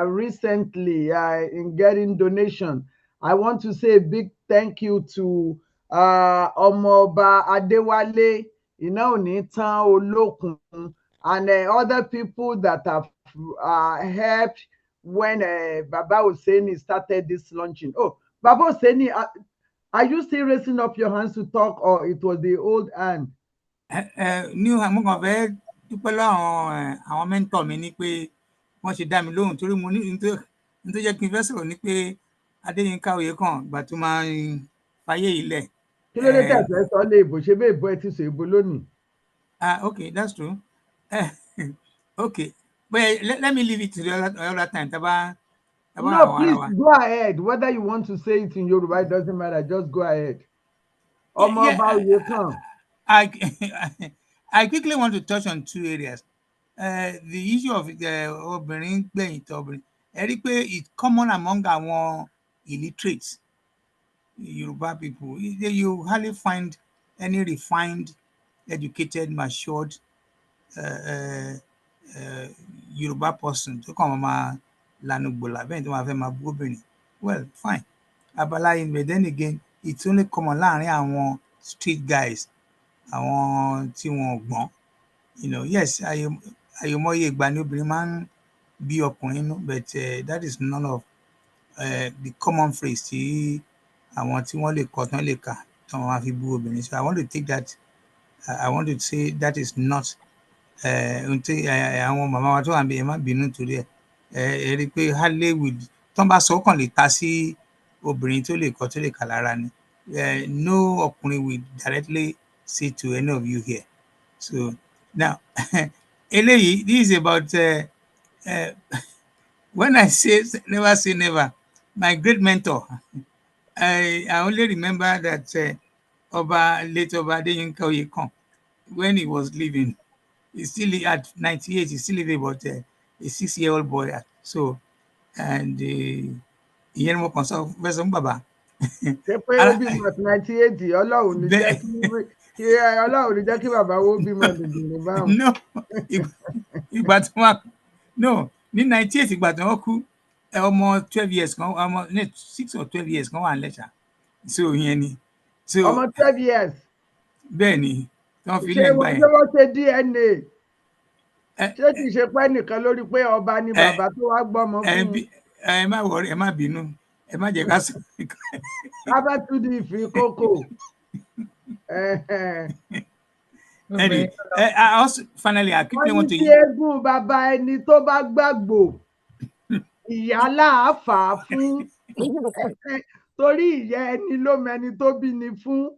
recently in getting donation. I want to say a big thank you to Ọmọọba Adéwálé, Iná ò ní tán Olókun, and other people that have helped when Baba Oseni started this launching. Oh, Baba Oseni, are you still raising up your hands to talk, or it was the old hand? New mo kàn fẹ́ dúpẹ́ lọ́wọ́ àwọn mẹ́ńtọ̀ mi ní pé wọ́n ṣe dá mi lóhùn torí mo ní ní tó jẹ́ kí n fẹ́ sọ̀rọ̀ ní pé Adéyínká Oyèkán ìgbà tó máa ń fayé ilẹ̀. Kí ló dé tẹ̀sẹ̀ sọ lé ìbò ṣe bẹ́ẹ̀ bọ́ ẹ ti sọ ìbò lónìí? Okay, that's true. Okay, but let me leave it to the other time. No, please go ahead. Whether you want to say it in Yoruba, it doesn't matter. Just go ahead. Ọmọọba Oyèkán. I quickly want to touch on two areas. The issue of obìnrin gbẹ̀yìn tó obìnrin. Ẹ rí pé it's common among àwọn illiterates, Yoruba people. You hardly find any refined, educated, matured Yoruba person tó kàn máa lanu gbòòlà bẹ́ẹ̀ tó máa fẹ́ máa bú obìnrin. Well, fine. Abala yìí, but then again, it's only common láàrin àwọn street guys, àwọn tí wọn gbọ́n. Yes, àyèmọ́yé ìgbà ni obìnrin máa ń bí ọkùnrin nú, but that is none of the common phrase tí àwọn tí wọ́n lè kọ́ tán lè kà tán máa fi bú obìnrin. So I want to take that. I want to say that is not àwọn màmá wa tó wà níbi ẹ má bínú torí ẹ rí i pé Hollywood tán bá sọ kàn lè ta sí obìnrin tó lè kọ́ tó lè kà lára ni. No ọkùnrin will directly say to any of you here. So now eléyìí, this is about when I say never, my great mentor, I only remember that late Ọba Adéyínká Oyèkán, when he was living, he still at 98, he still living about a 6-year-old boy. So, and ìyẹn ni mo kàn sọ fẹ́ sọ fún bàbá. Ṣé pé ó bímọ at 98, Ọlọ́run ní jẹ́ kí bàbá wo bímọ dìdìrín báwọn. No, ìgbà tí wọ́n no ní 98 ìgbà tí wọ́n kú ọmọ 12 years kan, ọmọ 6 or 12 years kan wà ń lẹ́ṣà. So ìyẹn ni. So ọmọ 12 years. Bẹ́ẹ̀ ni wọ́n fi lẹ́gbàá yẹn. Ṣé wọ́n ṣe DNA? Ṣé kì í ṣe pé nìkan lórí pé ọba ni bàbá tó wá gbọ́mọ fún? Ẹ má wọrí, ẹ má bínú, ẹ má jẹ́ ká sọ. Abátúndì ìfikókò. Anyway, I also finally I quickly want to. Wọ́n ní tí eégún bàbá ẹni tó bá gbàgbó ìyá láàfà fún torí ìyá ẹni ló mẹni tó bí ni fún.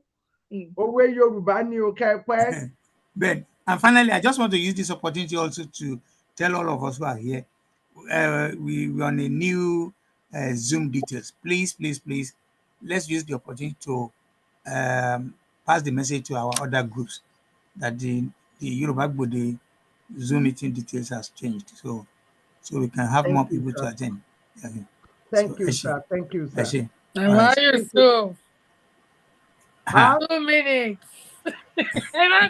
Òwe Yorùbá ni o kẹ́pẹ́. Ben, and finally, I just want to use this opportunity also to tell all of us who are here, we're on a new Zoom details. Please, let's use the opportunity to pass the message to our other groups that the Yoruba Gbode Zoom meeting details has changed, so we can have more people to attend. Thank you, sir. Thank you, sir. Why you so? Huh? 2 minutes. I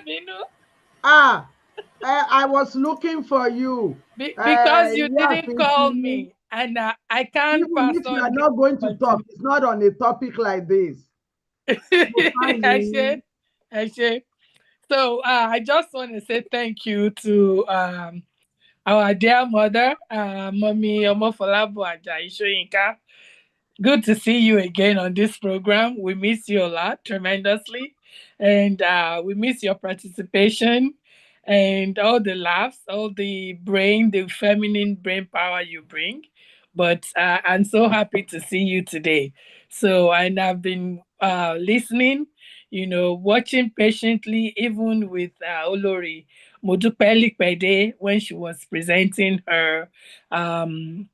I was looking for you. because you Yeah, didn't call me, and I can't even pass if you on are the not going to talk, opportunity. it's not on a topic like this. Actually, actually. So I just want to say thank you to our dear mother, Mommy Omofolabu Ajayi Soyinka. Good to see you again on this program. We miss you a lot tremendously. And we miss your participation and all the laughs, all the feminine brain power you bring. But I'm so happy to see you today. So, and I've been listening, watching patiently, even with Olori Modupeli Pede when she was presenting her um,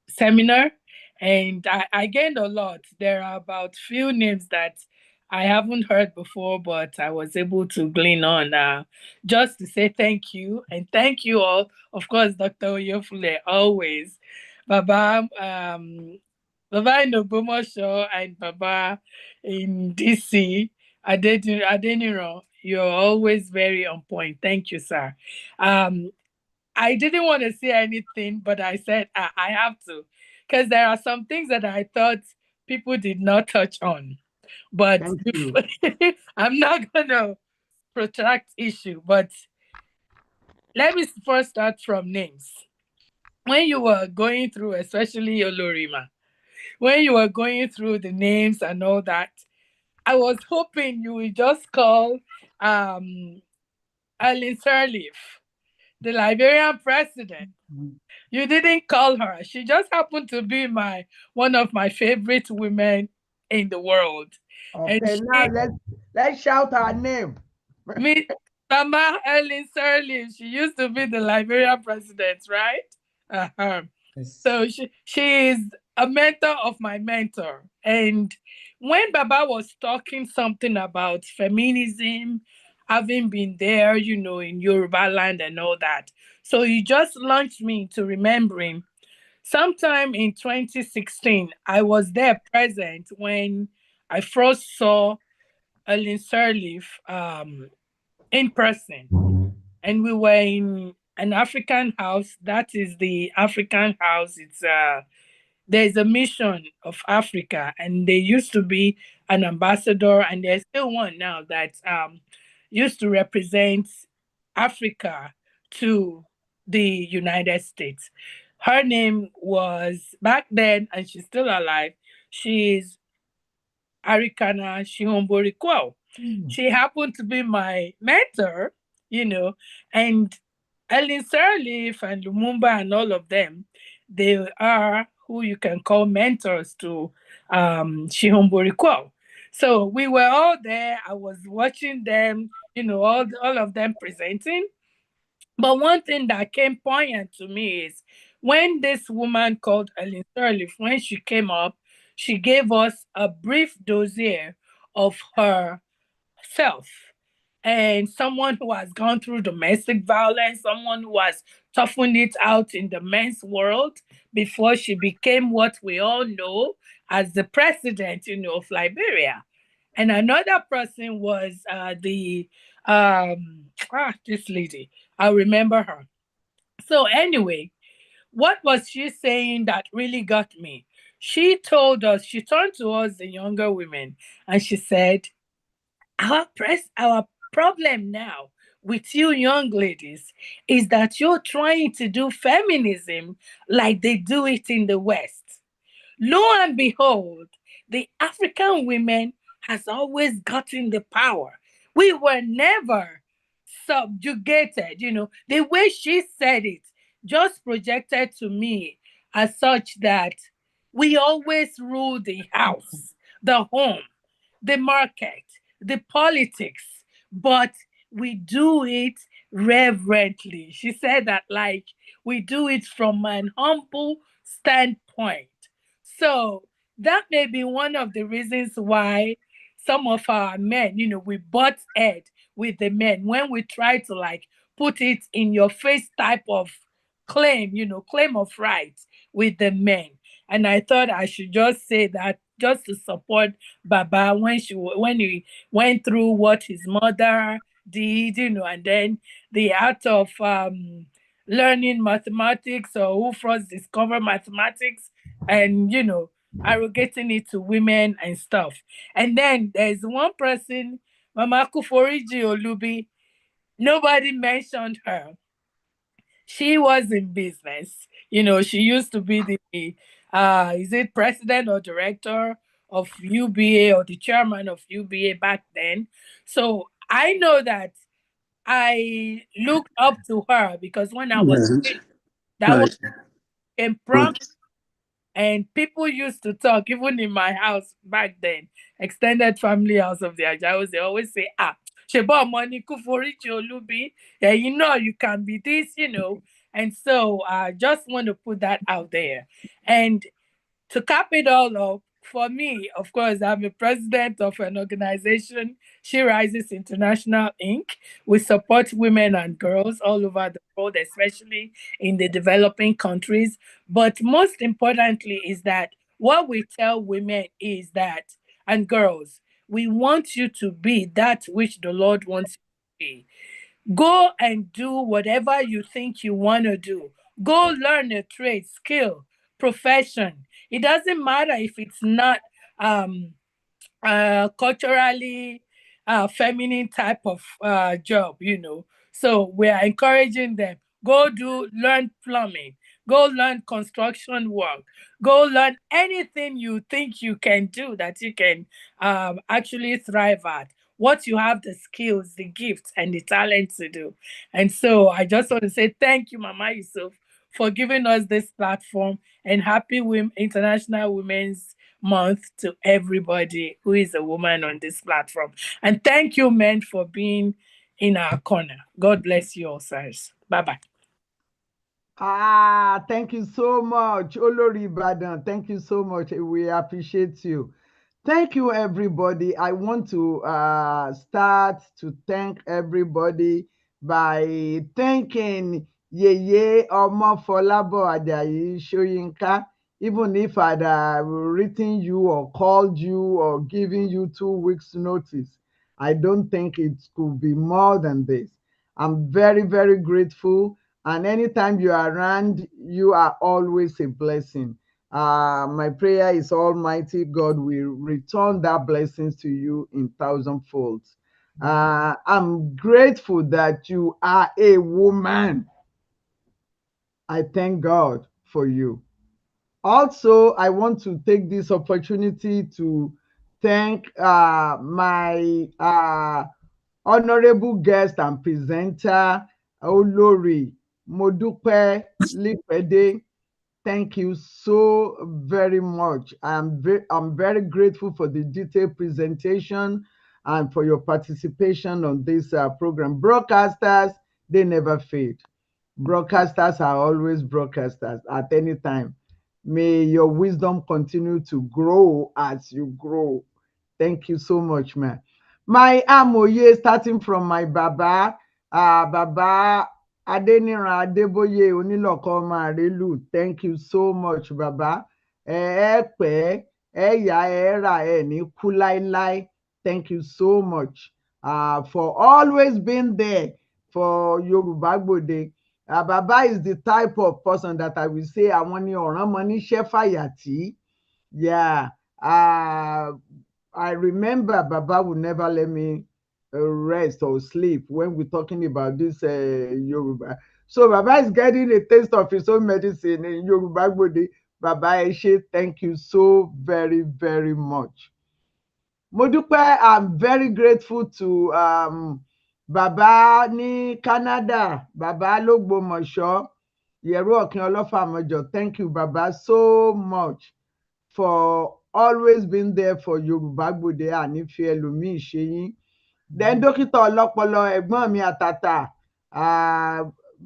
seminar, and I gained a lot. There are about few names that I haven't heard before, but I was able to glean on just to say thank you and thank you all. Of course, Dr. Oyefule, always. Baba, Baba in Ogbomoso and Baba in DC, Adeniro, you're always very on point. Thank you, sir. I didn't want to say anything, but I said I have to, because there are some things that I thought people did not touch on. But Thank you. I'm not gonna protract issue. But let me first start from names. When you were going through, especially Olorima, when you were going through the names and all that, I was hoping you would just call Ellen Sirleaf, the Liberian president. You didn't call her. She just happened to be one of my favorite women in the world. And Okay, now let's shout her name. me, Mama Ellen Sirleaf, she used to be the Liberian president, right? Uh-huh. Yes. So she is a mentor of my mentor. And when Baba was talking something about feminism, having been there, in Yoruba land and all that, so he just launched me into remembering. Sometime in 2016, I was there present when I first saw Ellen Sirleaf in person. And we were in an African house. That is the African house. There's a mission of Africa, and there used to be an ambassador, and there's still one now that used to represent Africa to the United States. Her name was back then, and she's still alive. She's Arikana Shihomborikwo. She happened to be my mentor, and Ellen Sirleaf and Lumumba and all of them, they are who you can call mentors to Shihomborikwo. So we were all there. I was watching them, all of them presenting. But one thing that came poignant to me is when this woman called Ellen Sirleaf, when she came up, she gave us a brief dossier of herself and someone who has gone through domestic violence, someone who has toughened it out in the men's world before she became what we all know as the president, of Liberia. And another person was this lady. I remember her. So anyway, what was she saying that really got me? She told us, she turned to us, the younger women, and she said, our problem now with you young ladies is that you're trying to do feminism like they do it in the West. Lo and behold, the African women has always gotten the power. We were never subjugated, The way she said it just projected to me as such that we always rule the house, the home, the market, the politics, but we do it reverently. She said that like we do it from an humble standpoint. So that may be one of the reasons why some of our men, we butt head with the men when we try to like put it in your face type of claim, claim of rights with the men. And I thought I should just say that just to support Baba when he went through what his mother did, and then the art of learning mathematics, or who first discovered mathematics, and arrogating it to women and stuff. And then there's one person, Mama Kuforiji Olubi. Nobody mentioned her. She was in business. She used to be the is it president or director of UBA, or the chairman of UBA back then. So I know that I looked up to her because when I was Right. that was Right. in prom, and people used to talk, even in my house back then, extended family house of the Ajaos, they always say, Sheba money Kuforiji Olubi. Yeah, you can be this, And so I just want to put that out there. And to cap it all up, for me, of course, I'm a president of an organization, She Rises International Inc. We support women and girls all over the world, especially in the developing countries. But most importantly is that what we tell women is that, and girls, we want you to be that which the Lord wants you to be. Go and do whatever you think you want to do. Go learn a trade, skill, profession. It doesn't matter if it's not culturally feminine type of job, So we are encouraging them. Go learn plumbing. Go learn construction work. Go learn anything you think you can do that you can actually thrive at. What you have the skills, the gifts, and the talent to do. And so I just want to say thank you, Mama Yusuf, for giving us this platform, and happy International Women's Month to everybody who is a woman on this platform. And thank you, men, for being in our corner. God bless you all, sirs. Bye-bye. Thank you so much, Olori Ibadan. Thank you so much. We appreciate you. Thank you, everybody. I want to start to thank everybody by thanking Yeye Omofolabo Ajayi Soyinka. Even if I'd written you or called you or given you 2 weeks notice, I don't think it could be more than this. I'm very, very grateful. And anytime you are around, you are always a blessing. My prayer is Almighty God will return that blessings to you in 1,000 folds. I'm grateful that you are a woman. I thank God for you. Also, I want to take this opportunity to thank my honorable guest and presenter, Olori Modupe Lipede. Thank you so very much. I'm very grateful for the detailed presentation and for your participation on this program. Broadcasters, they never fade. Broadcasters are always broadcasters at any time. May your wisdom continue to grow as you grow. Thank you so much, man. My amoye, starting from my Baba, Baba Adeniran Adeboye Onílọ̀kọ̀ Marelu. Thank you so much, Baba. Pẹ́, yá, rà, ní kú láíláí. Thank you so much for always being there for Yoruba Gbode. Baba is the type of person that I will say, àwọn ni ọ̀ràn mọ níṣẹ́ fàyàtì. Yeah. I remember Baba would never let me rest or sleep when we're talking about this Yoruba. So Baba is getting a taste of his own medicine in Yoruba Gbode. Baba Eshe, thank you so very, very much. Modupe, I'm very grateful to Baba ní Canada, Baba l'Ógbómọ̀ṣọ́, Yẹ̀rú Ọ̀kín Ọlọ́fàmọjọ. Thank you, Baba, so much for always being there for Yoruba Gbode ànífi ẹlòmíì ṣe yín. Then dókítà ọlọ́pọlọ ẹ̀gbọ́n mi àtàtà,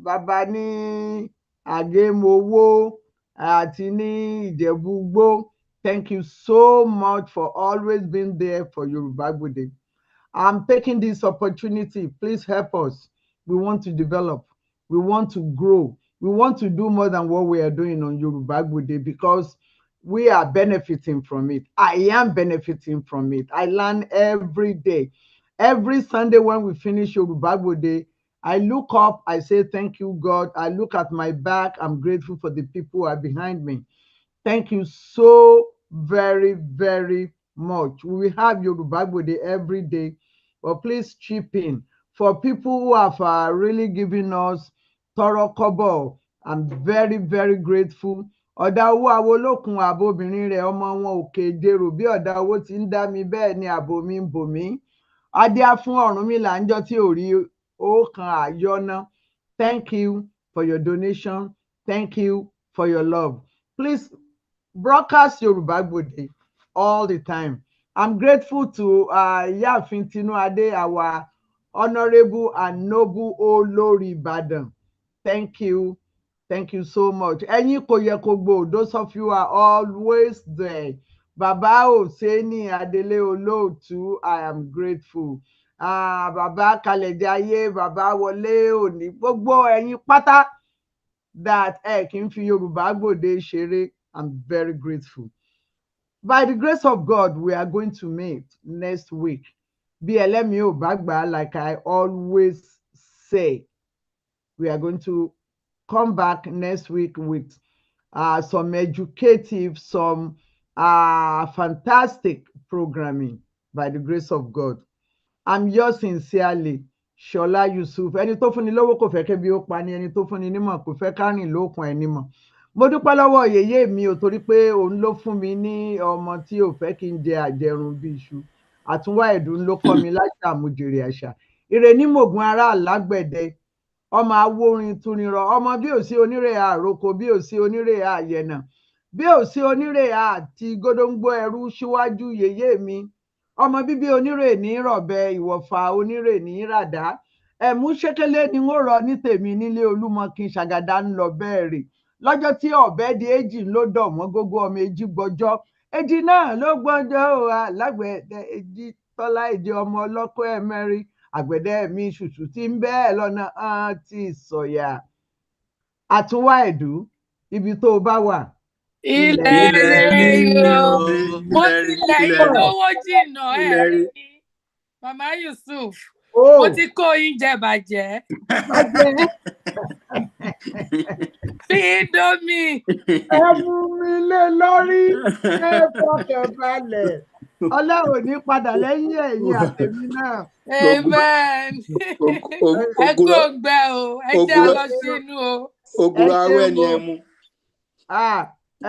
bàbá ní Àgémowó àti ní Ìjẹ̀bú-Igbó. Thank you so much for always being there for Yoruba Gbode. I'm taking this opportunity. Please help us. We want to develop. We want to grow. We want to do more than what we are doing on Yoruba Gbode, because we are benefiting from it. I am benefiting from it. I learn every day. Every Sunday when we finish Yoruba Gbode, I look up, I say, thank you, God. I look at my back. I'm grateful for the people who are behind me. Thank you so very, very much. We will have Yoruba Gbode every day, but please chip in. For people who have really given us thorough kobo, I'm very, very grateful. Ọ̀dà owó awolókun àbobìnrin rẹ̀ ọmọ wọn òkè dèrò bí ọ̀dà owó ti ń dá mi bẹ́ẹ̀ ni àbò mi ń bò mí. Adé á fún Ọ̀rúnmìlà ńjọ́ tí ò rí ọ̀kan àyọ́ná. Thank you for your donation. Thank you for your love. Please broadcast Yoruba Gbode all the time. I'm grateful to Ìyáàfin Tinuade, our honorable and noble Olórí Ìbàdàn. Thank you. Thank you so much. Ẹ̀yin kò yẹ kó gbó, those of you are always there. Bàbá Òsénì Adélé Olóòtú, I am grateful. Bàbá Kalẹ̀jáyé, Bàbá Wọlé Òní, gbogbo ẹ̀yin pátá that ẹ kì í fi Yorùbá Gbode ṣeré. I'm very grateful. By the grace of God, we are going to meet next week. Bí ẹlẹ́mìí ò bá gbà, like I always say, we are going to come back next week with some educative, some fantastic programming by the grace of God. I'm yours sincerely, Shola Yusuf. Ẹni tó fúnni lówó kò fẹ́ kébi ó pa ni, ẹni tó fúnni nímọ̀ kò fẹ́ ká rìn lókun ẹni mọ̀. Mo dúpẹ́ lọ́wọ́ yèyé mi ò torí pé òun ló fún mi ní ọmọ tí ò fẹ́ kí n jẹ àjẹrun bí iṣu. Àtúnwá ẹ̀dùn ló kọ́ mi láti àmújèrè àṣà. Ire ní mògùn ará àlágbẹ̀dẹ. Ọmọ awórin túnirọ, ọmọ bí ò sí onírè àròkọ, bí ò sí onírè àyẹ̀nà, bí ò sí onírè àti gódóńgbò ẹrú síwájú yèyé mi. Ọmọ bíbí onírè ní rọ̀bẹ, ìwọ̀fà onírè ní ràdá. Ẹ̀mú ṣékélé ni wọ́n rọ ní tèmi nílé Olúmọ kí n ṣàgàdá ń lọ bẹ́ẹ̀ rè. Lọ́jọ́ tí ọ̀bẹ di èjì ló dọ̀ wọ́n gógó ọmọ èjì gbọ́jọ́. Èjì náà ló gbọ́jọ́ o, alágbẹ̀dẹ èjì tọ́lá èjì ọmọ ọlọ́kọ́ ẹ̀mẹ́rin. Àgbẹ̀dẹ mi ṣùṣù tí ń bẹ́ẹ̀ lọ́nà àti ìsọ̀yà. Àtúnwá ẹ̀dú, ibi tó o bá wà. Ilẹ̀ rere o, mo ti lẹ́yìn lówó jìnnà ẹ̀ rí ni. Màmá Yusuf, mo ti kó yín jẹ bàjẹ́. Bí Indomie. Ẹ mú mi lé lórí, ẹ fọkàn balẹ̀. Ọlọ́run ní padà lẹ́yìn ẹ̀yin àtẹ̀mí náà. Amen. Ẹ kú ògbẹ o, ẹ jẹ́ lọ sínú o. Ògùrọ̀ awẹ́ ni ẹ mú.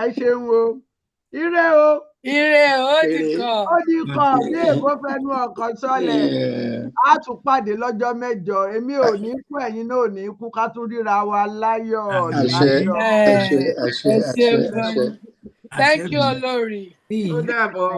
Ẹ ṣeun o. Ire o. Ire ó di kàn. Ó di kàn bí èkó fẹnu ọkàn sọlẹ̀. A tún pàdé lọ́jọ́ mẹ́jọ. Èmi ò ní kú, ẹ̀yin náà ò ní kú, ká tún ríra wa láyọ̀ láyọ̀. Ẹ ṣeun gan. Thank you, Olórí. Ó dàbọ̀.